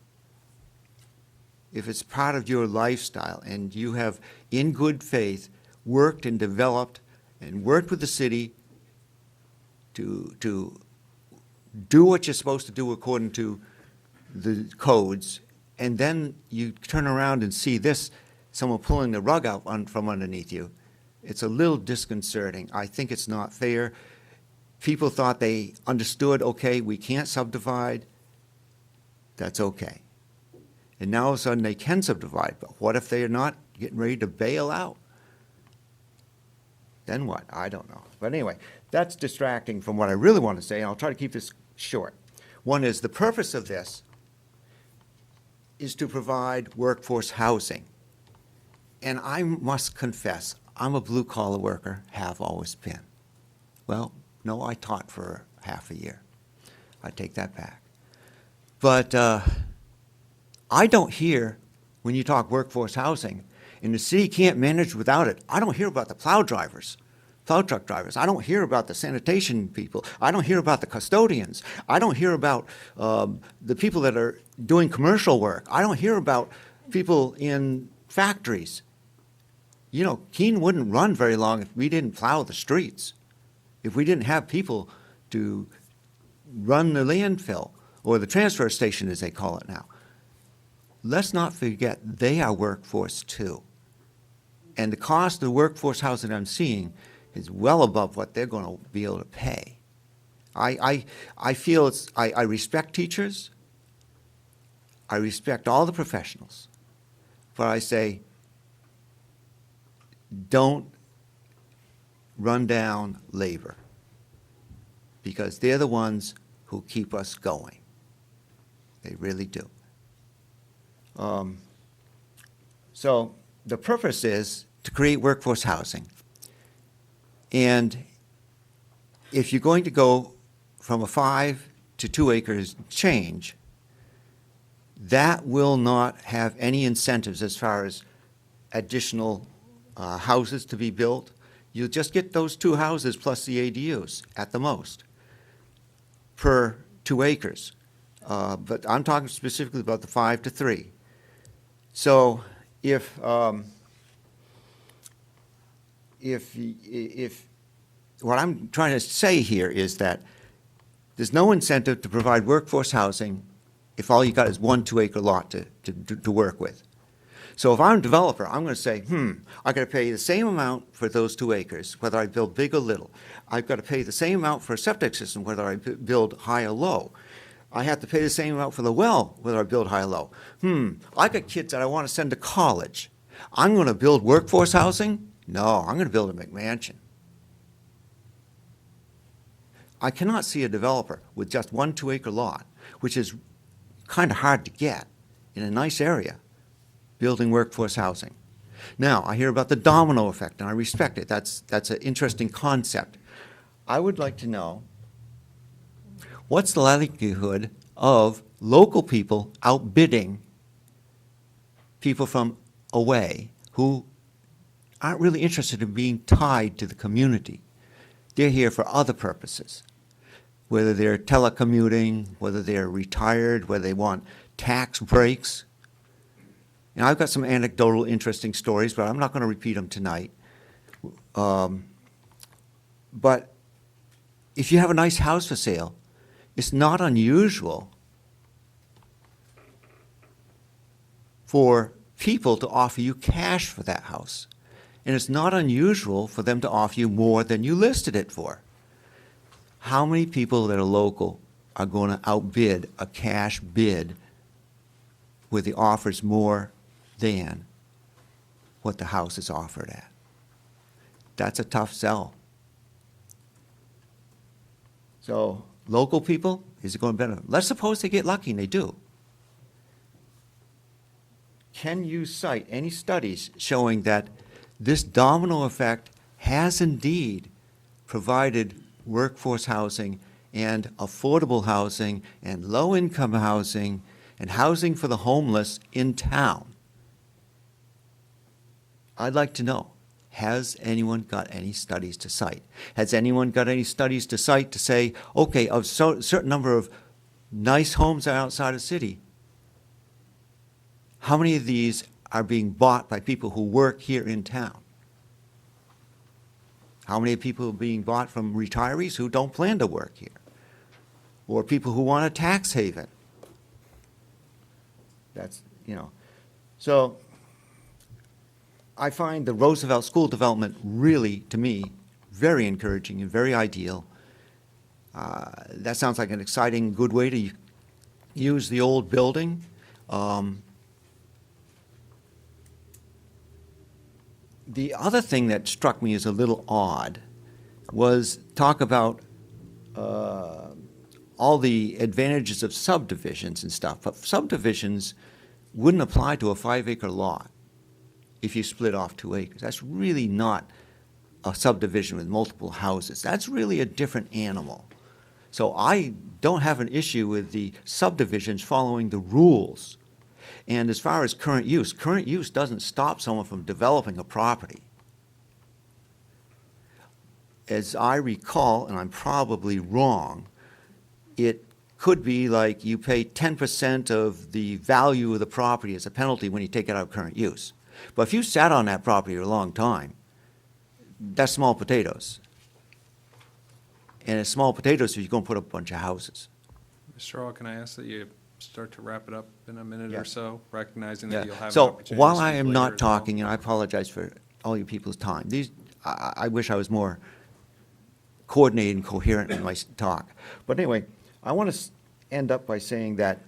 if it's part of your lifestyle, and you have, in good faith, worked and developed and worked with the city to do what you're supposed to do according to the codes, and then you turn around and see this, someone pulling the rug out from underneath you. It's a little disconcerting. I think it's not fair. People thought they understood, okay, we can't subdivide. That's okay. And now all of a sudden they can subdivide, but what if they are not getting ready to bail out? Then what? I don't know. But anyway, that's distracting from what I really want to say, and I'll try to keep this short. One is the purpose of this is to provide workforce housing. And I must confess, I'm a blue-collar worker, have always been. Well, no, I taught for half a year. I take that back. But I don't hear, when you talk workforce housing, and the city can't manage without it, I don't hear about the plow drivers, plow truck drivers. I don't hear about the sanitation people. I don't hear about the custodians. I don't hear about the people that are doing commercial work. I don't hear about people in factories. You know, Keene wouldn't run very long if we didn't plow the streets, if we didn't have people to run the landfill, or the transfer station as they call it now. Let's not forget they are workforce too. And the cost of the workforce housing I'm seeing is well above what they're going to be able to pay. I feel I respect teachers. I respect all the professionals. But I say, don't run down labor, because they're the ones who keep us going. They really do. So the purpose is to create workforce housing. And if you're going to go from a 5 to 2 acres change, that will not have any incentives as far as additional houses to be built. You'll just get those 2 houses plus the ADUs at the most per 2 acres. But I'm talking specifically about the 5 to 3. So if what I'm trying to say here is that there's no incentive to provide workforce housing if all you got is 1 2-acre lot to work with. So if I'm a developer, I'm going to say, I got to pay the same amount for those 2 acres, whether I build big or little. I've got to pay the same amount for a septic system, whether I build high or low. I have to pay the same amount for the well, whether I build high or low. I got kids that I want to send to college. I'm going to build workforce housing? No, I'm going to build a McMansion. I cannot see a developer with just 1 2-acre lot, which is kind of hard to get in a nice area, building workforce housing. Now, I hear about the domino effect, and I respect it. That's an interesting concept. I would like to know, what's the likelihood of local people outbidding people from away who aren't really interested in being tied to the community? They're here for other purposes, whether they're telecommuting, whether they're retired, whether they want tax breaks. And I've got some anecdotal interesting stories, but I'm not going to repeat them tonight. But if you have a nice house for sale, it's not unusual for people to offer you cash for that house. And it's not unusual for them to offer you more than you listed it for. How many people that are local are going to outbid a cash bid where the offer's more than what the house is offered at? That's a tough sell. So local people, is it going to benefit? Let's suppose they get lucky, and they do. Can you cite any studies showing that this domino effect has indeed provided workforce housing and affordable housing and low-income housing and housing for the homeless in town? I'd like to know, has anyone got any studies to cite? Has anyone got any studies to cite to say, okay, a certain number of nice homes outside of city, how many of these are being bought by people who work here in town? How many people are being bought from retirees who don't plan to work here? or people who want a tax haven. That's, so I find the Roosevelt School development really, to me, very encouraging and very ideal. That sounds like an exciting, good way to use the old building. The other thing that struck me as a little odd was talk about all the advantages of subdivisions and stuff, but subdivisions wouldn't apply to a 5-acre lot if you split off 2 acres. That's really not a subdivision with multiple houses. That's really a different animal. So I don't have an issue with the subdivisions following the rules. And as far as current use doesn't stop someone from developing a property. As I recall, and I'm probably wrong, it could be like you pay 10% of the value of the property as a penalty when you take it out of current use. But if you sat on that property for a long time, that's small potatoes. And it's small potatoes if you're going to put up a bunch of houses. Mr. Earl, can I ask that you start to wrap it up in a minute Yeah. or so, recognizing Yeah. that you'll have an So opportunity to while I speak am later not as well. talking, and I apologize for all you people's time, I wish I was more coordinated and coherent in my talk. But anyway, I want to end up by saying that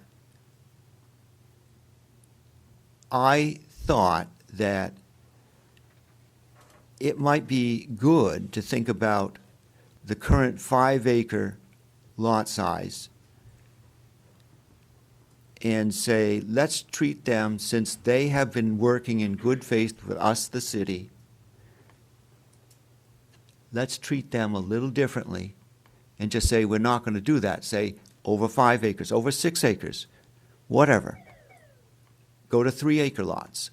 I thought that it might be good to think about the current 5-acre lot size and say, let's treat them, since they have been working in good faith with us, the city, let's treat them a little differently and just say, we're not going to do that. Say, over 5 acres, over 6 acres, whatever. Go to 3-acre lots.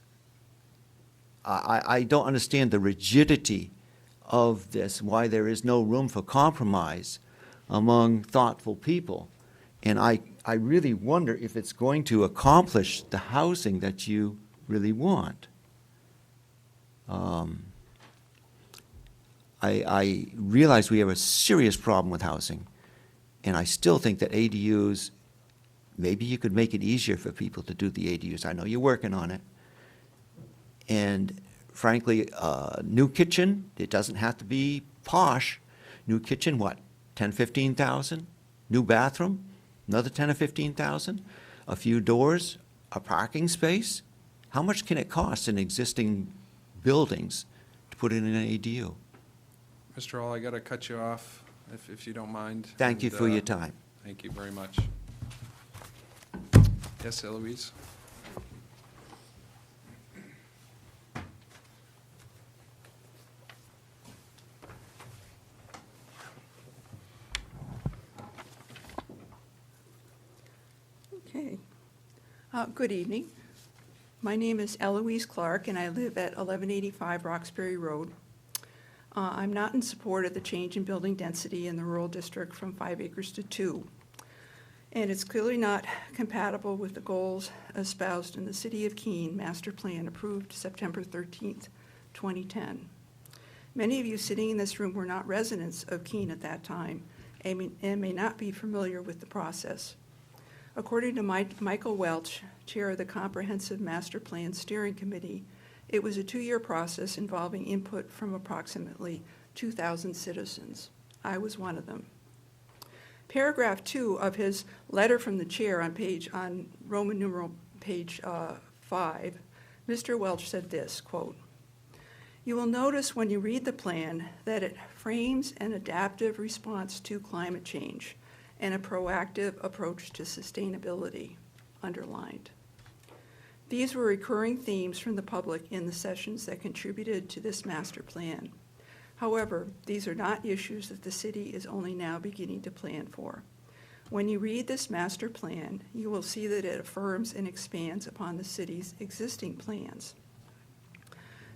I don't understand the rigidity of this, why there is no room for compromise among thoughtful people. And I really wonder if it's going to accomplish the housing that you really want. I realize we have a serious problem with housing, and I still think that ADUs, maybe you could make it easier for people to do the ADUs. I know you're working on it. And frankly, new kitchen, it doesn't have to be posh. New kitchen, what, 10, 15,000? New bathroom, another 10 or 15,000? A few doors, a parking space? How much can it cost in existing buildings to put in an ADU? Mr. Hall, I got to cut you off, if you don't mind. Thank you And, for your time. Thank you very much. Yes, Eloise? Okay. Good evening. My name is Eloise Clark, and I live at 1185 Roxbury Road. I'm not in support of the change in building density in the rural district from 5 acres to 2. And it's clearly not compatible with the goals espoused in the City of Keene Master Plan approved September 13th, 2010. Many of you sitting in this room were not residents of Keene at that time and may not be familiar with the process. According to Michael Welch, chair of the Comprehensive Master Plan Steering Committee, it was a 2-year process involving input from approximately 2,000 citizens. I was one of them. Paragraph 2 of his letter from the chair on Roman numeral page 5, Mr. Welch said this, quote, "You will notice when you read the plan that it frames an adaptive response to climate change and a proactive approach to sustainability," underlined. These were recurring themes from the public in the sessions that contributed to this master plan. However, these are not issues that the city is only now beginning to plan for. When you read this master plan, you will see that it affirms and expands upon the city's existing plans.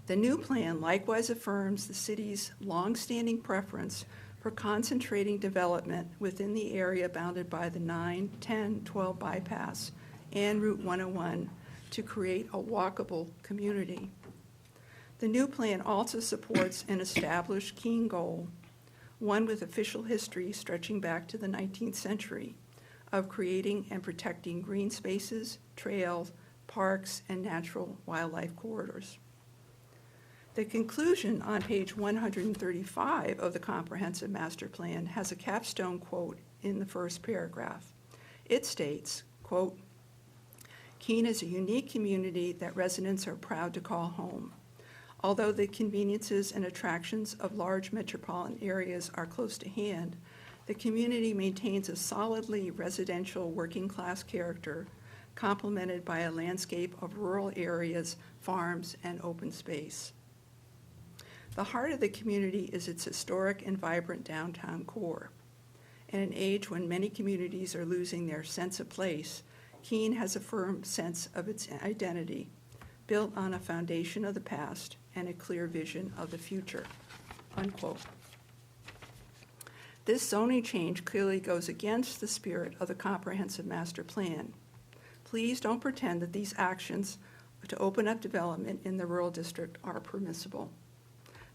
The new plan likewise affirms the city's longstanding preference for concentrating development within the area bounded by the 9, 10, 12 bypass and Route 101 to create a walkable community. The new plan also supports an established Keene goal, one with official history stretching back to the 19th century, of creating and protecting green spaces, trails, parks, and natural wildlife corridors. The conclusion on page 135 of the Comprehensive Master Plan has a capstone quote in the first paragraph. It states, quote, "Keene is a unique community that residents are proud to call home. Although the conveniences and attractions of large metropolitan areas are close to hand, the community maintains a solidly residential working-class character, complemented by a landscape of rural areas, farms, and open space. The heart of the community is its historic and vibrant downtown core. In an age when many communities are losing their sense of place, Keene has a firm sense of its identity, built on a foundation of the past and a clear vision of the future," unquote. This zoning change clearly goes against the spirit of the Comprehensive Master Plan. Please don't pretend that these actions to open up development in the rural district are permissible.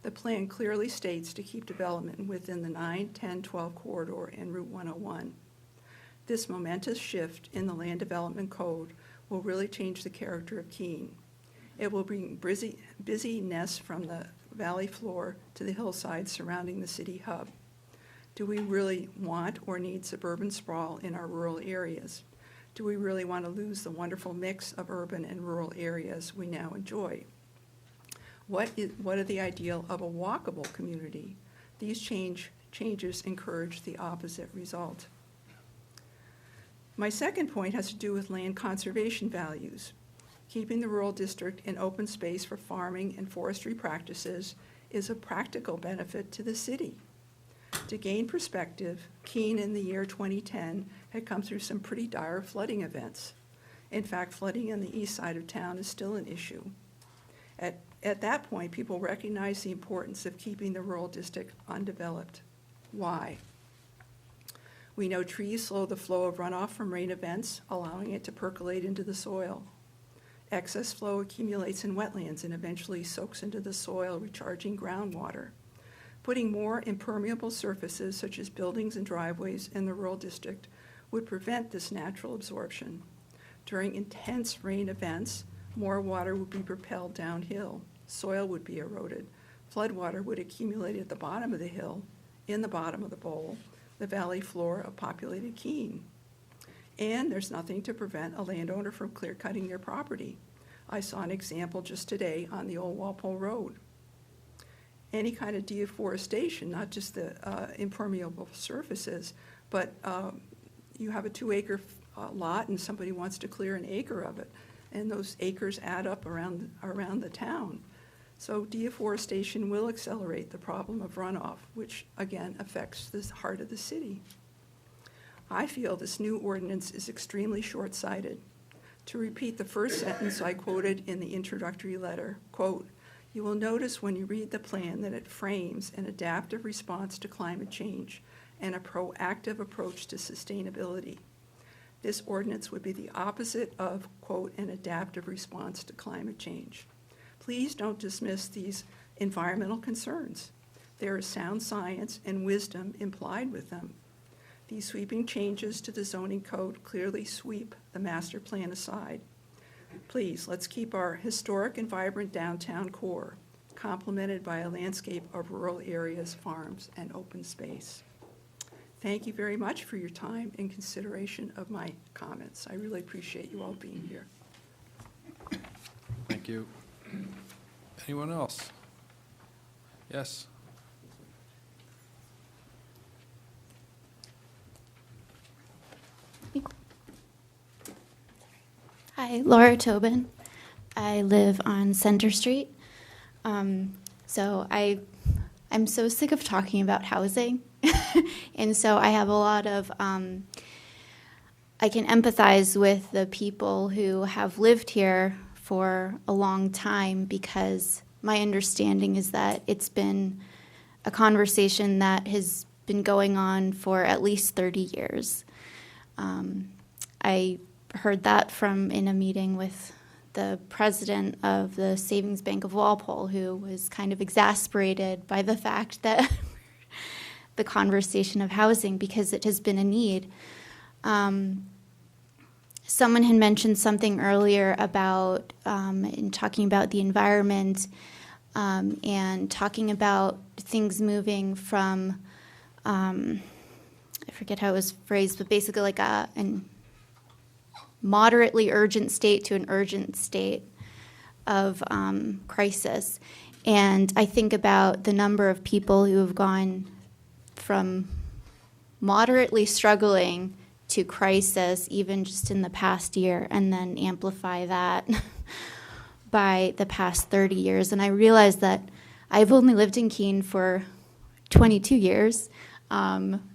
The plan clearly states to keep development within the 9, 10, 12 corridor and Route 101. This momentous shift in the land development code will really change the character of Keene. It will bring busyness from the valley floor to the hillside surrounding the city hub. Do we really want or need suburban sprawl in our rural areas? Do we really want to lose the wonderful mix of urban and rural areas we now enjoy? What are the ideal of a walkable community? These changes encourage the opposite result. My second point has to do with land conservation values. Keeping the rural district in open space for farming and forestry practices is a practical benefit to the city. To gain perspective, Keene in the year 2010 had come through some pretty dire flooding events. In fact, flooding on the east side of town is still an issue. At that point, people recognized the importance of keeping the rural district undeveloped. Why? We know trees slow the flow of runoff from rain events, allowing it to percolate into the soil. Excess flow accumulates in wetlands and eventually soaks into the soil, recharging groundwater. Putting more impermeable surfaces, such as buildings and driveways, in the rural district would prevent this natural absorption. During intense rain events, more water would be propelled downhill. Soil would be eroded. Floodwater would accumulate at the bottom of the hill, in the bottom of the bowl, the valley floor of populated Keene. And there's nothing to prevent a landowner from clear-cutting their property. I saw an example just today on the old Walpole Road. Any kind of deforestation, not just the impermeable surfaces, but you have a 2-acre lot and somebody wants to clear an acre of it, and those acres add up around the town. So deforestation will accelerate the problem of runoff, which again affects the heart of the city. I feel this new ordinance is extremely short-sighted. To repeat the first sentence I quoted in the introductory letter, quote, "You will notice when you read the plan that it frames an adaptive response to climate change and a proactive approach to sustainability. This ordinance would be the opposite of, quote, an adaptive response to climate change. Please don't dismiss these environmental concerns. There is sound science and wisdom implied with them. These sweeping changes to the zoning code clearly sweep the master plan aside. Please, let's keep our historic and vibrant downtown core, complemented by a landscape of rural areas, farms, and open space." Thank you very much for your time and consideration of my comments. I really appreciate you all being here. Thank you. Anyone else? Yes. Hi, Laura Tobin. I live on Center Street. So I'm so sick of talking about housing. And so I have a lot of, I can empathize with the people who have lived here for a long time, because my understanding is that it's been a conversation that has been going on for at least 30 years. I heard that in a meeting with the president of the Savings Bank of Walpole, who was kind of exasperated by the fact that the conversation of housing, because it has been a need. Someone had mentioned something earlier about, in talking about the environment, and talking about things moving from, I forget how it was phrased, but basically like an moderately urgent state to an urgent state of crisis. And I think about the number of people who have gone from moderately struggling to crisis even just in the past year, and then amplify that by the past 30 years. And I realized that I've only lived in Keene for 22 years.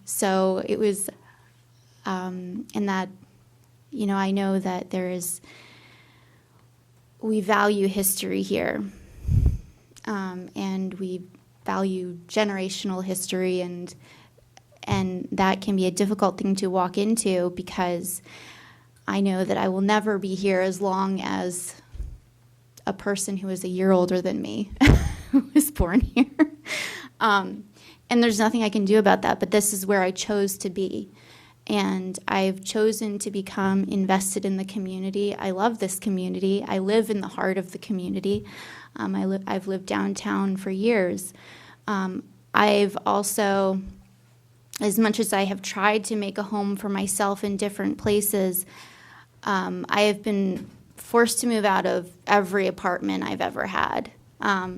So it was, and that, you know, I know that we value history here. And we value generational history, and that can be a difficult thing to walk into, because I know that I will never be here as long as a person who is a year older than me who was born here. And there's nothing I can do about that, but this is where I chose to be. And I've chosen to become invested in the community. I love this community. I live in the heart of the community. I've lived downtown for years. I've also, as much as I have tried to make a home for myself in different places, I have been forced to move out of every apartment I've ever had.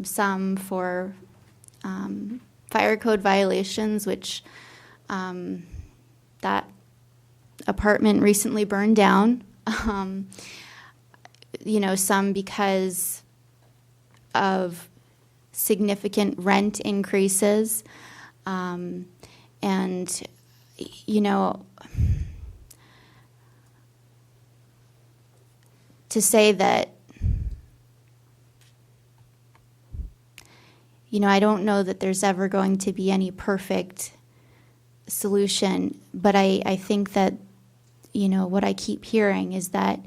Some for fire code violations, which that apartment recently burned down. You know, some because of significant rent increases. And, you know, to say that, you know, I don't know that there's ever going to be any perfect solution, but I think that, you know, what I keep hearing is that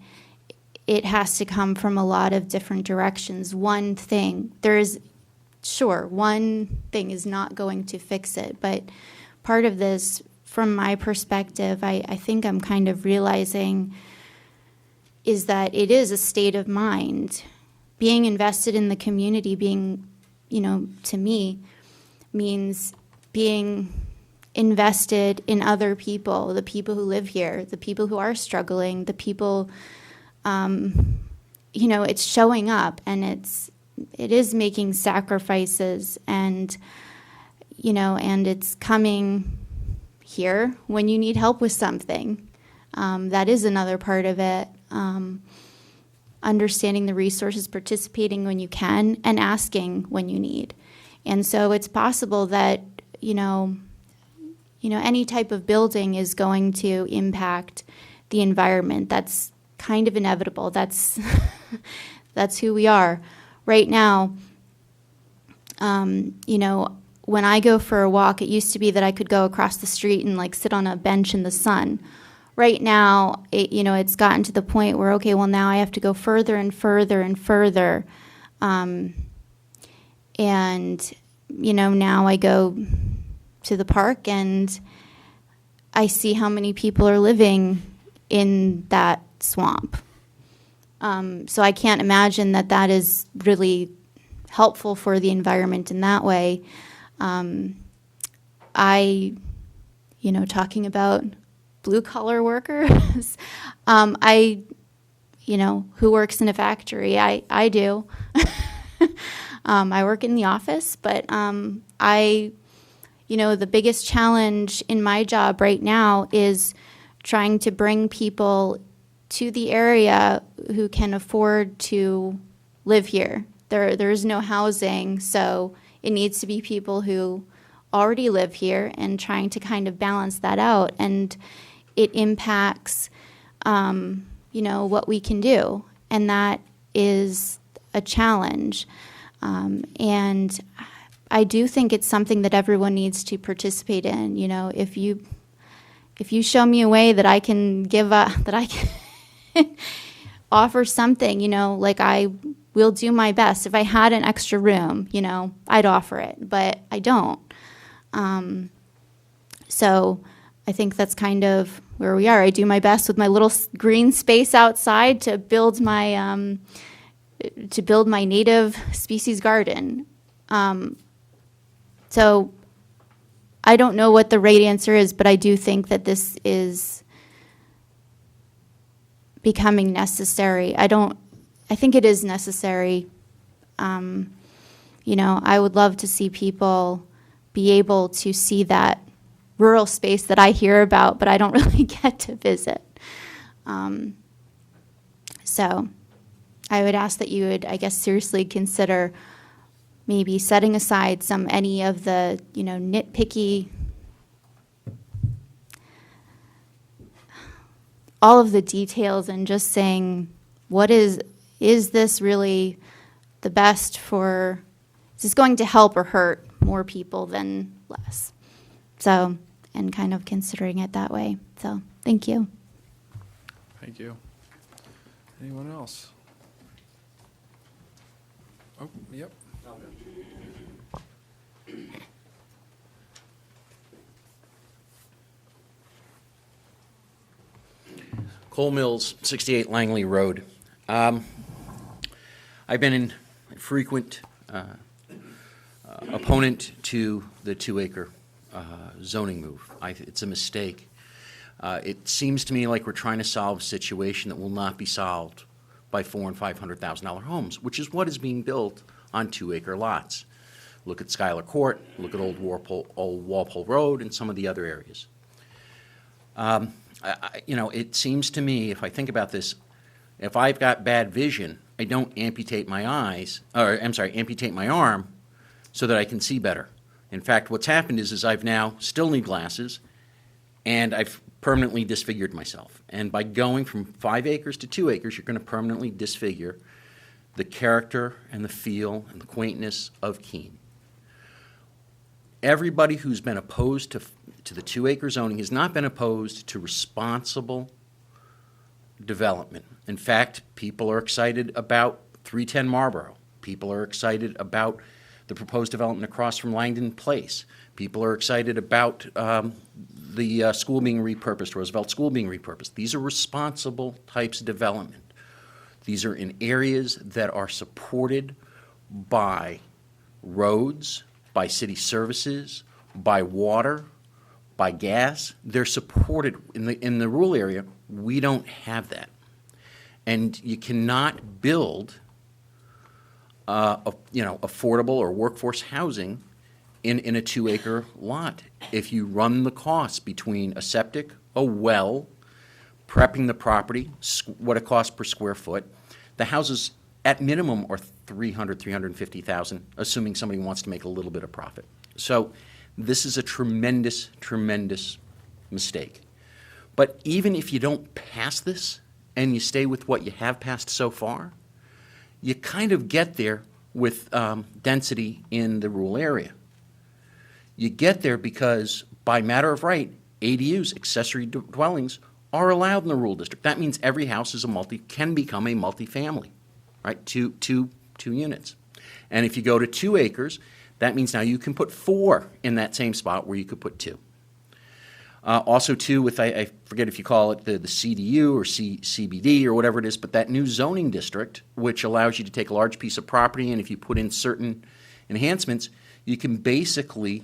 it has to come from a lot of different directions. One thing is not going to fix it, but part of this, from my perspective, I think I'm kind of realizing is that it is a state of mind. Being invested in the community, being, you know, to me, means being invested in other people, the people who live here, the people who are struggling, the people, you know, it's showing up, and it is making sacrifices, and, you know, and it's coming here when you need help with something. That is another part of it. Understanding the resources, participating when you can, and asking when you need. And so it's possible that, you know, any type of building is going to impact the environment. That's kind of inevitable. That's that's who we are. Right now, you know, when I go for a walk, it used to be that I could go across the street and like sit on a bench in the sun. Right now, you know, it's gotten to the point where, okay, well, now I have to go further and further and further. And, you know, now I go to the park and I see how many people are living in that swamp. So I can't imagine that that is really helpful for the environment in that way. You know, talking about blue-collar workers, you know, who works in a factory? I do. I work in the office, but you know, the biggest challenge in my job right now is trying to bring people to the area who can afford to live here. There is no housing, so it needs to be people who already live here, and trying to kind of balance that out. And it impacts, you know, what we can do. And that is a challenge. And I do think it's something that everyone needs to participate in. You know, if you show me a way that I can give that I can offer something, you know, like I will do my best. If I had an extra room, you know, I'd offer it, but I don't. So I think that's kind of where we are. I do my best with my little green space outside to build my native species garden. So I don't know what the right answer is, but I do think that this is becoming necessary. I think it is necessary. You know, I would love to see people be able to see that rural space that I hear about, but I don't really get to visit. So I would ask that you would, I guess, seriously consider maybe setting aside any of the, you know, nitpicky, all of the details, and just saying, is this really the best for, is this going to help or hurt more people than less? So, and kind of considering it that way. So, thank you. Thank you. Anyone else? Oh, yep. Cole Mills, 68 Langley Road. I've been a frequent opponent to the 2-acre zoning move. It's a mistake. It seems to me like we're trying to solve a situation that will not be solved by $400,000 and $500,000 homes, which is what is being built on 2-acre lots. Look at Schuyler Court, look at Old Walpole Road, and some of the other areas. You know, it seems to me, if I think about this, if I've got bad vision, I don't amputate my amputate my arm so that I can see better. In fact, what's happened is I've now still need glasses, and I've permanently disfigured myself. And by going from 5 acres to 2 acres, you're going to permanently disfigure the character and the feel and the quaintness of Keene. Everybody who's been opposed to the 2-acre zoning has not been opposed to responsible development. In fact, people are excited about 310 Marlborough. People are excited about the proposed development across from Langdon Place. People are excited about the school being repurposed, Roosevelt School being repurposed. These are responsible types of development. These are in areas that are supported by roads, by city services, by water, by gas. They're supported. In the rural area, we don't have that. And you cannot build affordable or workforce housing in a 2-acre lot. If you run the costs between a septic, a well, prepping the property, what it costs per square foot, the houses at minimum are $300,000, $350,000, assuming somebody wants to make a little bit of profit. So this is a tremendous, tremendous mistake. But even if you don't pass this and you stay with what you have passed so far, you kind of get there with density in the rural area. You get there because by matter of right, ADUs, accessory dwellings, are allowed in the rural district. That means every house can become a multifamily, right? Two units. And if you go to 2 acres, that means now you can put 4 in that same spot where you could put 2. Also, too, with I forget if you call it the CDU or CBD or whatever it is, but that new zoning district, which allows you to take a large piece of property, and if you put in certain enhancements, you can basically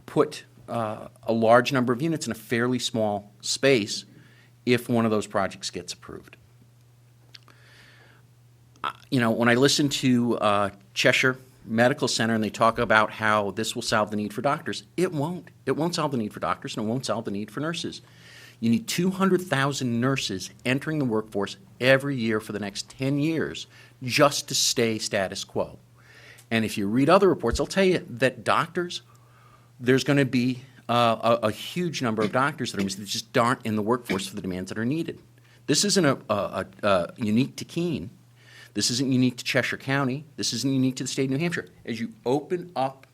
put a large number of units in a fairly small space if one of those projects gets approved. When I listen to Cheshire Medical Center and they talk about how this will solve the need for doctors, it won't. It won't solve the need for doctors, and it won't solve the need for nurses. You need 200,000 nurses entering the workforce every year for the next 10 years just to stay status quo. And if you read other reports, they'll tell you that doctors, there's going to be a huge number of doctors that just aren't in the workforce for the demands that are needed. This isn't unique to Keene. This isn't unique to Cheshire County. This isn't unique to the state of New Hampshire. As you open up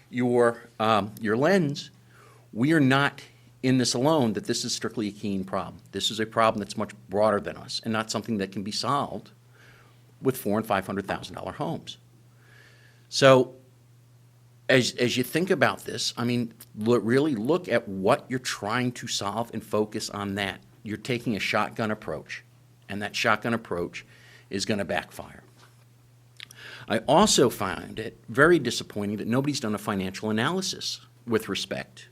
your lens, we are not in this alone that this is strictly a Keene problem. This is a problem that's much broader than us and not something that can be solved with $400,000 and $500,000 homes. So as you think about this, I mean, really look at what you're trying to solve and focus on that. You're taking a shotgun approach, and that shotgun approach is going to backfire. I also find it very disappointing that nobody's done a financial analysis with respect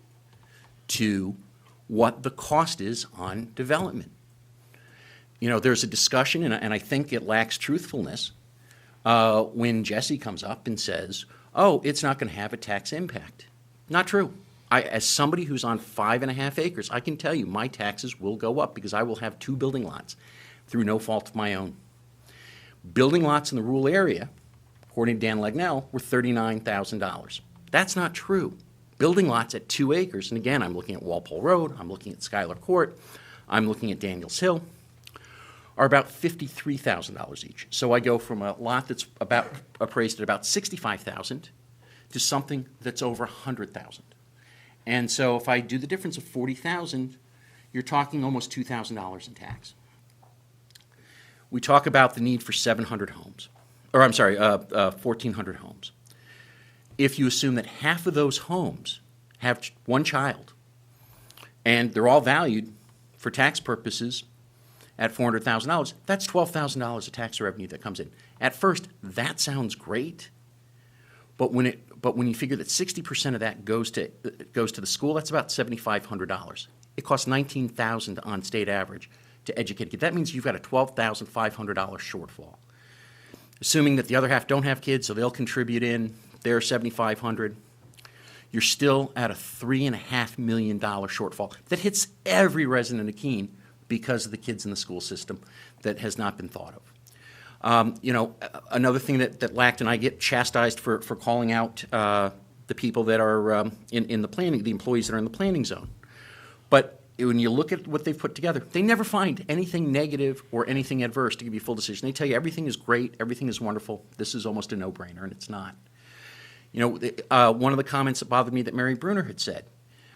to what the cost is on development. You know, there's a discussion, and I think it lacks truthfulness, when Jesse comes up and says, oh, it's not going to have a tax impact. Not true. As somebody who's on 5.5 acres, I can tell you my taxes will go up because I will have 2 building lots through no fault of my own. Building lots in the rural area, according to Dan Legnell, were $39,000. That's not true. Building lots at 2 acres, and again, I'm looking at Walpole Road, I'm looking at Schuyler Court, I'm looking at Daniels Hill, are about $53,000 each. So I go from a lot that's about appraised at about $65,000 to something that's over $100,000. And so if I do the difference of $40,000, you're talking almost $2,000 in tax. We talk about the need for 700 homes, or I'm sorry, 1,400 homes. If you assume that half of those homes have 1 child, and they're all valued for tax purposes at $400,000, that's $12,000 of tax revenue that comes in. At first, that sounds great, but when you figure that 60% of that goes to the school, that's about $7,500. It costs $19,000 on state average to educate kids. That means you've got a $12,500 shortfall. Assuming that the other half don't have kids, so they'll contribute in their $7,500, you're still at a $3.5 million shortfall that hits every resident of Keene because of the kids in the school system that has not been thought of. You know, another thing that lacked, and I get chastised for calling out the people that are in the planning, the employees that are in the planning zone. But when you look at what they've put together, they never find anything negative or anything adverse to give you a full decision. They tell you everything is great, everything is wonderful, this is almost a no-brainer, and it's not. You know, one of the comments that bothered me that Mary Bruner had said,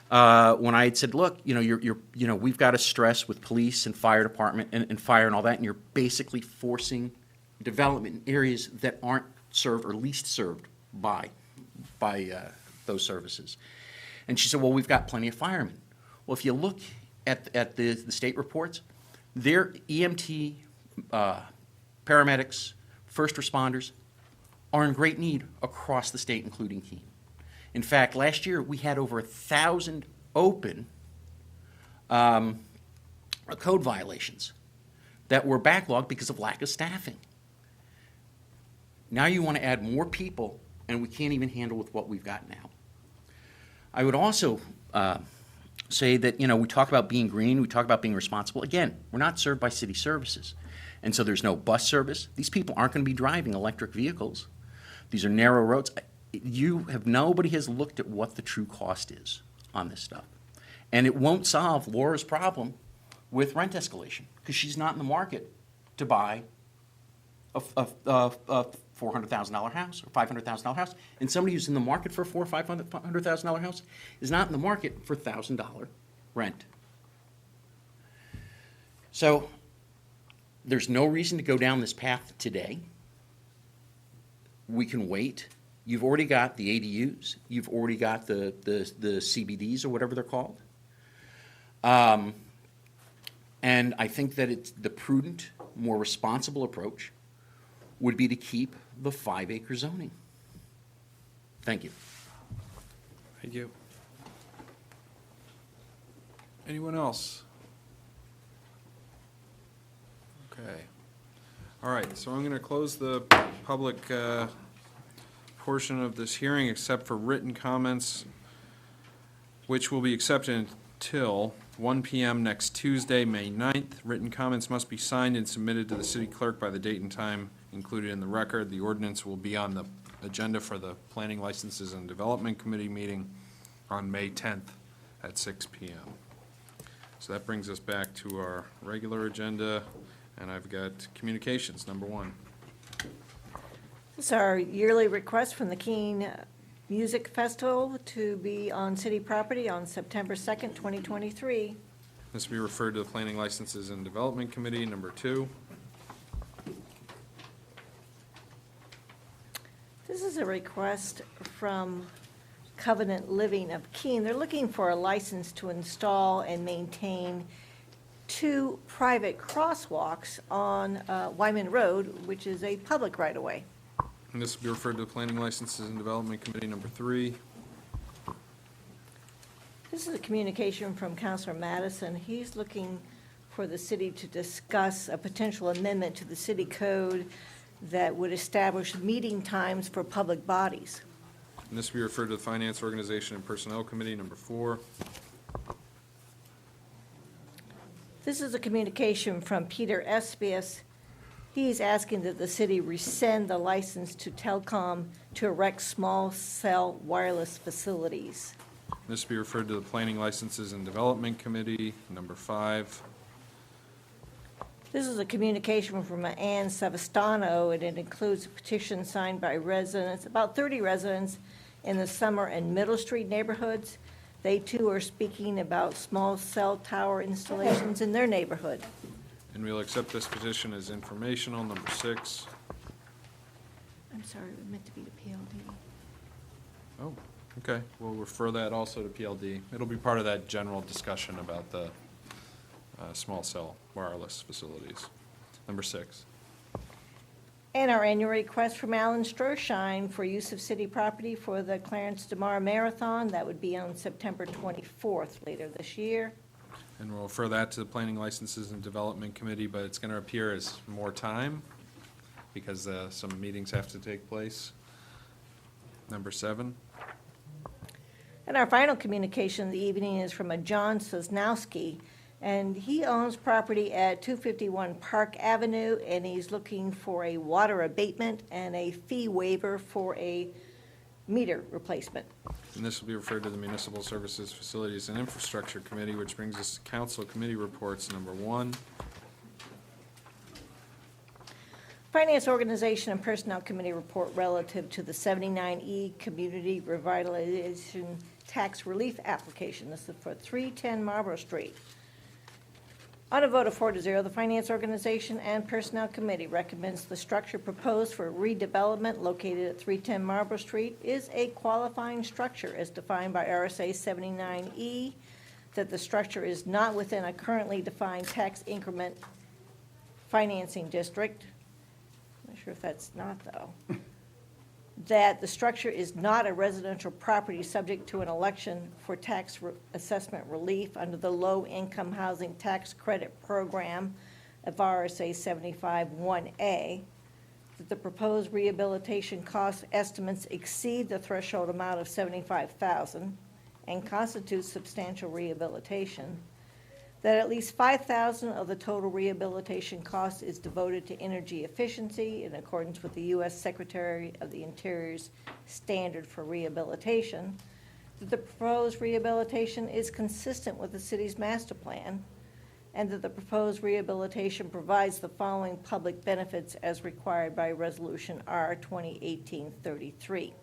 when I had said, look, you know, we've got to stress with police and fire department and fire and all that, and you're basically forcing development in areas that aren't served or least served by those services. And she said, well, we've got plenty of firemen. Well, if you look at the state reports, their EMT, paramedics, first responders are in great need across the state, including Keene. In fact, last year we had over 1,000 open code violations that were backlogged because of lack of staffing. Now you want to add more people, and we can't even handle with what we've got now. I would also say that, you know, we talk about being green, we talk about being responsible. Again, we're not served by city services, and so there's no bus service. These people aren't going to be driving electric vehicles. These are narrow roads. Nobody has looked at what the true cost is on this stuff. And it won't solve Laura's problem with rent escalation because she's not in the market to buy a $400,000 house or $500,000 house. And somebody who's in the market for a $400,000 or $500,000 house is not in the market for $1,000 rent. So there's no reason to go down this path today. We can wait. You've already got the ADUs. You've already got the CBDs or whatever they're called. And I think that it's the prudent, more responsible approach would be to keep the 5-acre zoning. Thank you. Thank you. Anyone else? Okay. All right, so I'm going to close the public portion of this hearing except for written comments, which will be accepted until 1 p.m. next Tuesday, May 9th. Written comments must be signed and submitted to the city clerk by the date and time included in the record. The ordinance will be on the agenda for the Planning Licenses and Development Committee meeting on May 10th at 6 p.m. So that brings us back to our regular agenda, and I've got communications, number 1. This is our yearly request from the Keene Music Festival to be on city property on September 2nd, 2023. This will be referred to the Planning Licenses and Development Committee, number 2. This is a request from Covenant Living of Keene. They're looking for a license to install and maintain 2 private crosswalks on Wyman Road, which is a public right-of-way. And this will be referred to the Planning Licenses and Development Committee number 3. This is a communication from Councilor Madison. He's looking for the city to discuss a potential amendment to the city code that would establish meeting times for public bodies. And this will be referred to the Finance Organization and Personnel Committee number 4. This is a communication from Peter Espius. He's asking that the city rescind the license to Telcom to erect small cell wireless facilities. This will be referred to the Planning Licenses and Development Committee number 5. This is a communication from Ann Savastano, and it includes a petition signed by residents, about 30 residents in the Summer and Middle Street neighborhoods. They too are speaking about small cell tower installations in their neighborhood. And we'll accept this petition as informational, number 6. I'm sorry, it was meant to be the PLD. Oh, okay. We'll refer that also to PLD. It'll be part of that general discussion about the small cell wireless facilities. Number 6. And our annual request from Alan Stroshine for use of city property for the Clarence DeMar Marathon. That would be on September 24th, later this year. And we'll refer that to the Planning Licenses and Development Committee, but it's going to appear as more time because some meetings have to take place. Number 7. And our final communication of the evening is from a John Sosnowski, and he owns property at 251 Park Avenue, and he's looking for a water abatement and a fee waiver for a meter replacement. And this will be referred to the Municipal Services, Facilities, and Infrastructure Committee, which brings us to Council Committee Reports, number 1. Finance Organization and Personnel Committee report relative to the 79E Community Revitalization Tax Relief Application. This is for 310 Marlborough Street. On a vote of 4-0, the Finance Organization and Personnel Committee recommends the structure proposed for redevelopment located at 310 Marlborough Street is a qualifying structure as defined by RSA 79E, that the structure is not within a currently defined tax increment financing district. I'm not sure if that's not, though. That the structure is not a residential property subject to an election for tax assessment relief under the Low-Income Housing Tax Credit Program of RSA 75-1A, that the proposed rehabilitation cost estimates exceed the threshold amount of $75,000 and constitute substantial rehabilitation, that at least $5,000 of the total rehabilitation cost is devoted to energy efficiency in accordance with the U.S. Secretary of the Interior's standard for rehabilitation, that the proposed rehabilitation is consistent with the city's master plan, and that the proposed rehabilitation provides the following public benefits as required by Resolution R 2018-33.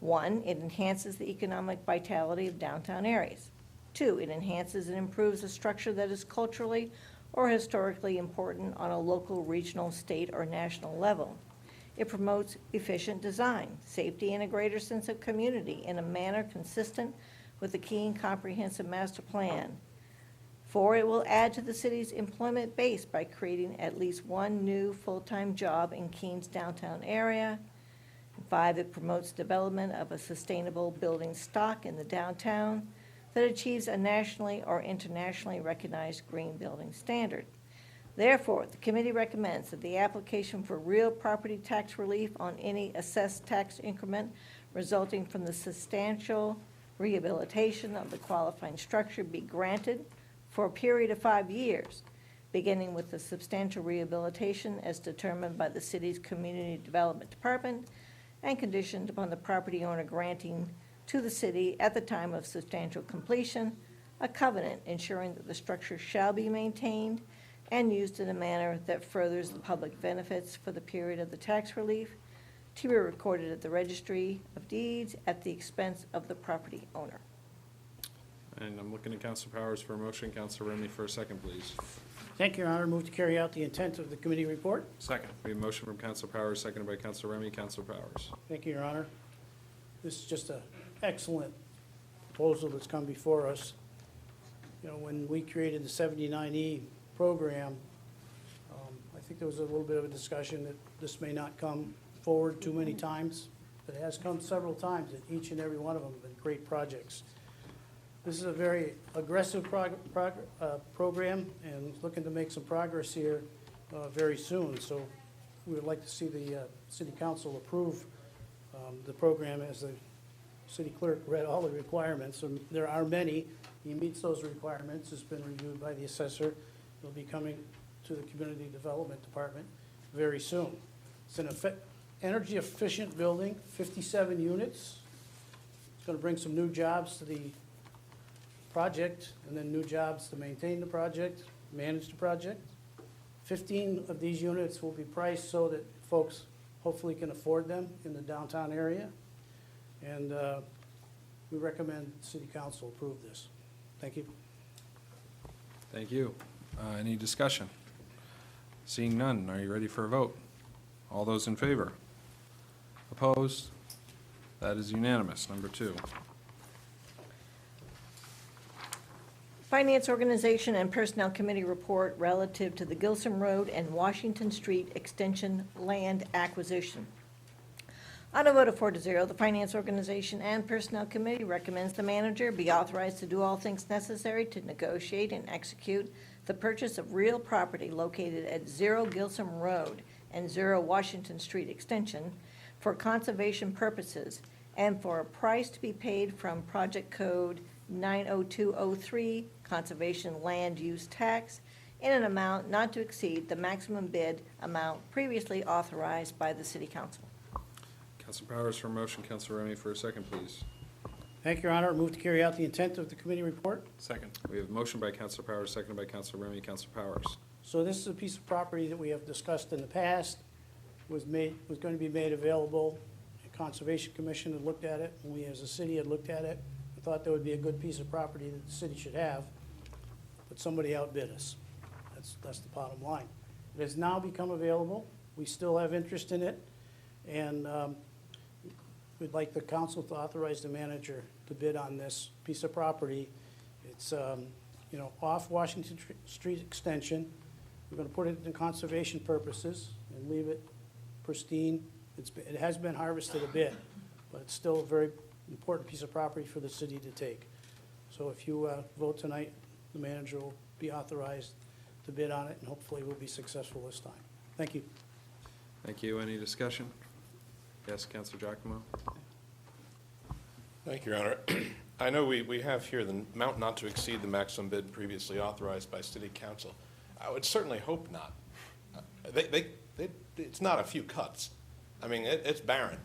1, it enhances the economic vitality of downtown areas. 2, it enhances and improves a structure that is culturally or historically important on a local, regional, state, or national level. It promotes efficient design, safety, and a greater sense of community in a manner consistent with the Keene Comprehensive Master Plan. 4, it will add to the city's employment base by creating at least one new full-time job in Keene's downtown area. 5, it promotes development of a sustainable building stock in the downtown that achieves a nationally or internationally recognized green building standard. Therefore, the committee recommends that the application for real property tax relief on any assessed tax increment resulting from the substantial rehabilitation of the qualifying structure be granted for a period of 5 years, beginning with the substantial rehabilitation as determined by the city's Community Development Department and conditioned upon the property owner granting to the city at the time of substantial completion a covenant ensuring that the structure shall be maintained and used in a manner that furthers the public benefits for the period of the tax relief, to be recorded at the Registry of Deeds at the expense of the property owner. And I'm looking at Council Powers for a motion. Council Remy for a second, please. Thank you, Your Honor. Move to carry out the intent of the committee report. Second. We have a motion from Council Powers, seconded by Council Remy. Council Powers. Thank you, Your Honor. This is just an excellent proposal that's come before us. You know, when we created the 79E program, I think there was a little bit of a discussion that this may not come forward too many times, but it has come several times, and each and every one of them have been great projects. This is a very aggressive program, and looking to make some progress here very soon. So we would like to see the city council approve the program as the city clerk read all the requirements, and there are many. He meets those requirements, it's been reviewed by the assessor. It'll be coming to the Community Development Department very soon. It's an energy efficient building, 57 units. It's gonna bring some new jobs to the project, and then new jobs to maintain the project, manage the project. 15 of these units will be priced so that folks hopefully can afford them in the downtown area. And we recommend City Council approve this. Thank you. Thank you. Any discussion? Seeing none, are you ready for a vote? All those in favor? Opposed? That is unanimous. Number 2. Finance Organization and Personnel Committee report relative to the Gilsum Road and Washington Street Extension land acquisition. On a vote of 4-0, the Finance Organization and Personnel Committee recommends the manager be authorized to do all things necessary to negotiate and execute the purchase of real property located at 0 Gilsum Road and 0 Washington Street Extension for conservation purposes and for a price to be paid from Project Code 90203 Conservation Land Use Tax in an amount not to exceed the maximum bid amount previously authorized by the City Council. Council Powers for a motion, Council Remy for a second, please. Thank you, Your Honor. Move to carry out the intent of the committee report. Second. We have a motion by Council Powers, seconded by Council Remy. Council Powers. So this is a piece of property that we have discussed in the past, was going to be made available. The Conservation Commission had looked at it, and we as a city had looked at it. We thought that would be a good piece of property that the city should have, but somebody outbid us. That's the bottom line. It has now become available. We still have interest in it, and we'd like the council to authorize the manager to bid on this piece of property. It's, off Washington Street Extension. We're gonna put it in conservation purposes and leave it pristine. It has been harvested a bit, but it's still a very important piece of property for the city to take. So if you vote tonight, the manager will be authorized to bid on it, and hopefully we'll be successful this time. Thank you. Thank you. Any discussion? Yes, Councilor Giacomo. Thank you, Your Honor. I know we have here the amount not to exceed the maximum bid previously authorized by City Council. I would certainly hope not. It's not a few cuts. I mean, it's barren.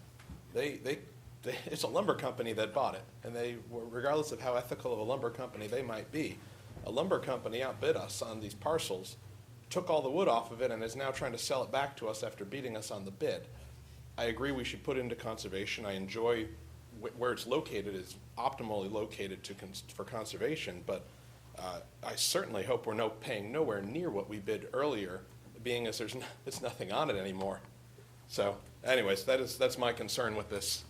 It's a lumber company that bought it, and regardless of how ethical of a lumber company they might be, a lumber company outbid us on these parcels, took all the wood off of it, and is now trying to sell it back to us after beating us on the bid. I agree we should put it into conservation. I enjoy where it's located is optimally located for conservation, but I certainly hope we're paying nowhere near what we bid earlier, being as there's nothing on it anymore. So anyways, that's my concern with this.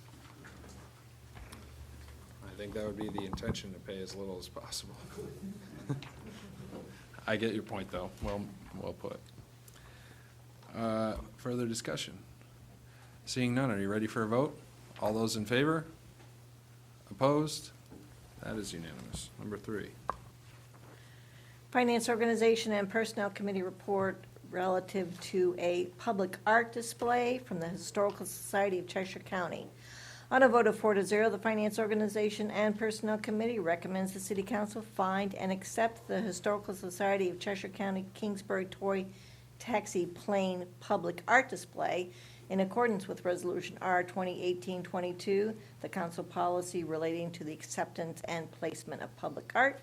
I think that would be the intention, to pay as little as possible. I get your point, though. Well put. Further discussion? Seeing none, are you ready for a vote? All those in favor? Opposed? That is unanimous. Number 3. Finance Organization and Personnel Committee report relative to a public art display from the Historical Society of Cheshire County. On a vote of 4-0, the Finance Organization and Personnel Committee recommends the City Council find and accept the Historical Society of Cheshire County Kingsbury Toy Taxi Plane Public Art Display in accordance with Resolution R 2018-22, the council policy relating to the acceptance and placement of public art,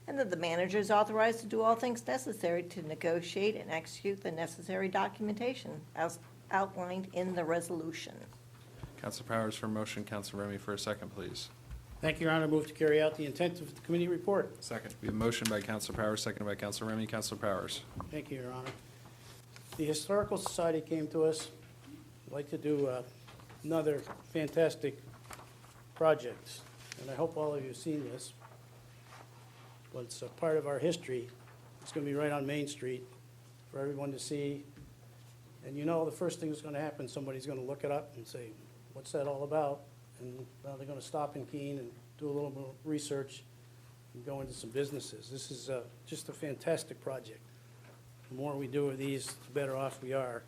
and that the manager is authorized to do all things necessary to negotiate and execute the necessary documentation as outlined in the resolution. Council Powers for a motion, Council Remy for a second, please. Thank you, Your Honor. Move to carry out the intent of the committee report. Second. We have a motion by Council Powers, seconded by Council Remy. Council Powers. Thank you, Your Honor. The Historical Society came to us. I'd like to do another fantastic project, and I hope all of you have seen this. But it's a part of our history. It's gonna be right on Main Street for everyone to see. And you know, the first thing that's gonna happen, somebody's gonna look it up and say, what's that all about? And now they're gonna stop in Keene and do a little bit of research and go into some businesses. This is just a fantastic project. The more we do of these, the better off we are.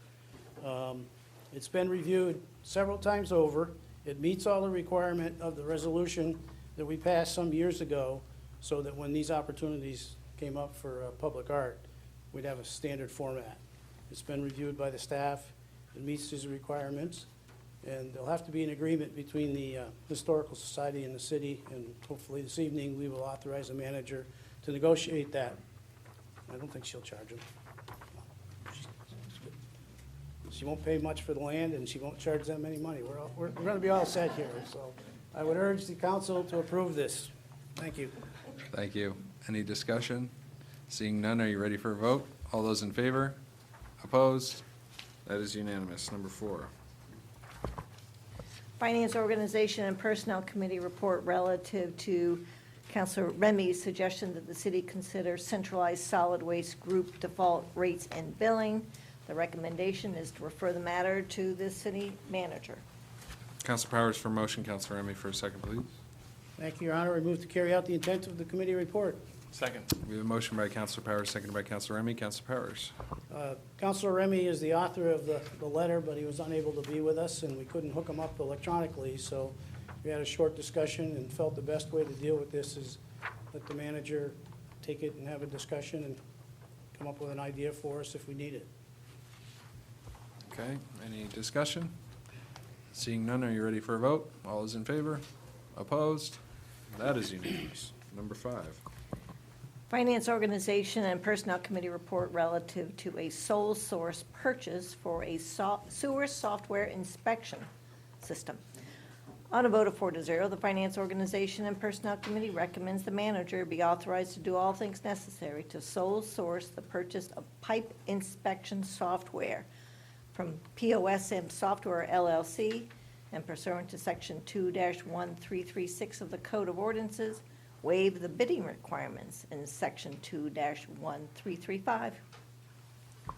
It's been reviewed several times over. It meets all the requirement of the resolution that we passed some years ago, so that when these opportunities came up for public art, we'd have a standard format. It's been reviewed by the staff. It meets these requirements. And there'll have to be an agreement between the Historical Society and the city, and hopefully this evening, we will authorize the manager to negotiate that. I don't think she'll charge him. She won't pay much for the land, and she won't charge them any money. We're gonna be all set here, so I would urge the council to approve this. Thank you. Thank you. Any discussion? Seeing none, are you ready for a vote? All those in favor? Opposed? That is unanimous. Number 4. Finance, Organization, and Personnel Committee report relative to Councilor Remy's suggestion that the city consider centralized solid waste group default rates and billing. The recommendation is to refer the matter to the city manager. Council Powers for motion, Council Remy for a second, please. Thank you, Your Honor. I move to carry out the intent of the committee report. Second. We have a motion by Council Powers, seconded by Council Remy. Council Powers. Councilor Remy is the author of the letter, but he was unable to be with us, and we couldn't hook him up electronically, so we had a short discussion and felt the best way to deal with this is let the manager take it and have a discussion and come up with an idea for us if we need it. Okay, any discussion? Seeing none, are you ready for a vote? All is in favor? Opposed? That is unanimous. Number 5. Finance, Organization, and Personnel Committee report relative to a sole source purchase for a sewer software inspection system. On a vote of 4-0, the Finance, Organization, and Personnel Committee recommends the manager be authorized to do all things necessary to sole source the purchase of pipe inspection software from POSM Software LLC and pursuant to Section 2-1336 of the Code of Ordinances, waive the bidding requirements in Section 2-1335.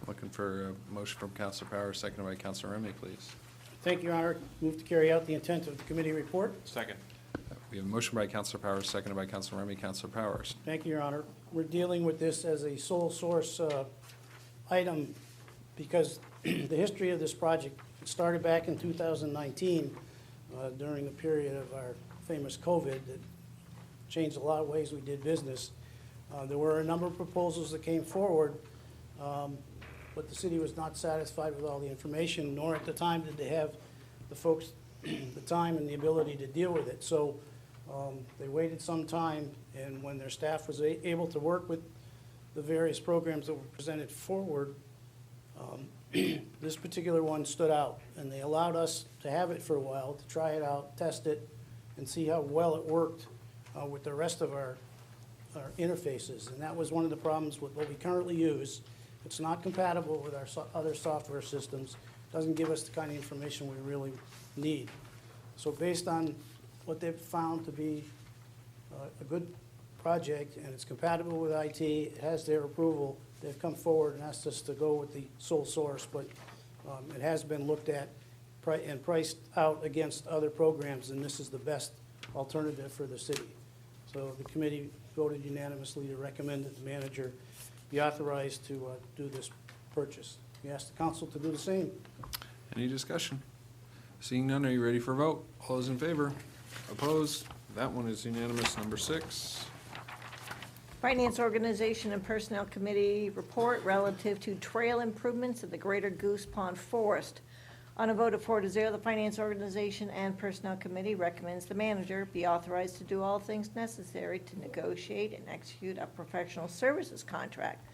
Looking for a motion from Council Powers, seconded by Council Remy, please. Thank you, Your Honor. Move to carry out the intent of the committee report. Second. We have a motion by Council Powers, seconded by Council Remy. Council Powers. Thank you, Your Honor. We're dealing with this as a sole source item because the history of this project started back in 2019 during the period of our famous COVID that changed a lot of ways we did business. There were a number of proposals that came forward, but the city was not satisfied with all the information, nor at the time did they have the folks the time and the ability to deal with it. So they waited some time, and when their staff was able to work with the various programs that were presented forward, this particular one stood out, and they allowed us to have it for a while, to try it out, test it, and see how well it worked with the rest of our interfaces. And that was one of the problems with what we currently use. It's not compatible with our other software systems, doesn't give us the kind of information we really need. So based on what they've found to be a good project, and it's compatible with IT, it has their approval, they've come forward and asked us to go with the sole source, but it has been looked at and priced out against other programs, and this is the best alternative for the city. So the committee voted unanimously to recommend that the manager be authorized to do this purchase. We ask the council to do the same. Any discussion? Seeing none, are you ready for a vote? All those in favor? Opposed? That one is unanimous. Number 6. Finance, Organization, and Personnel Committee report relative to trail improvements of the Greater Goose Pond Forest. On a vote of 4-0, the Finance, Organization, and Personnel Committee recommends the manager be authorized to do all things necessary to negotiate and execute a professional services contract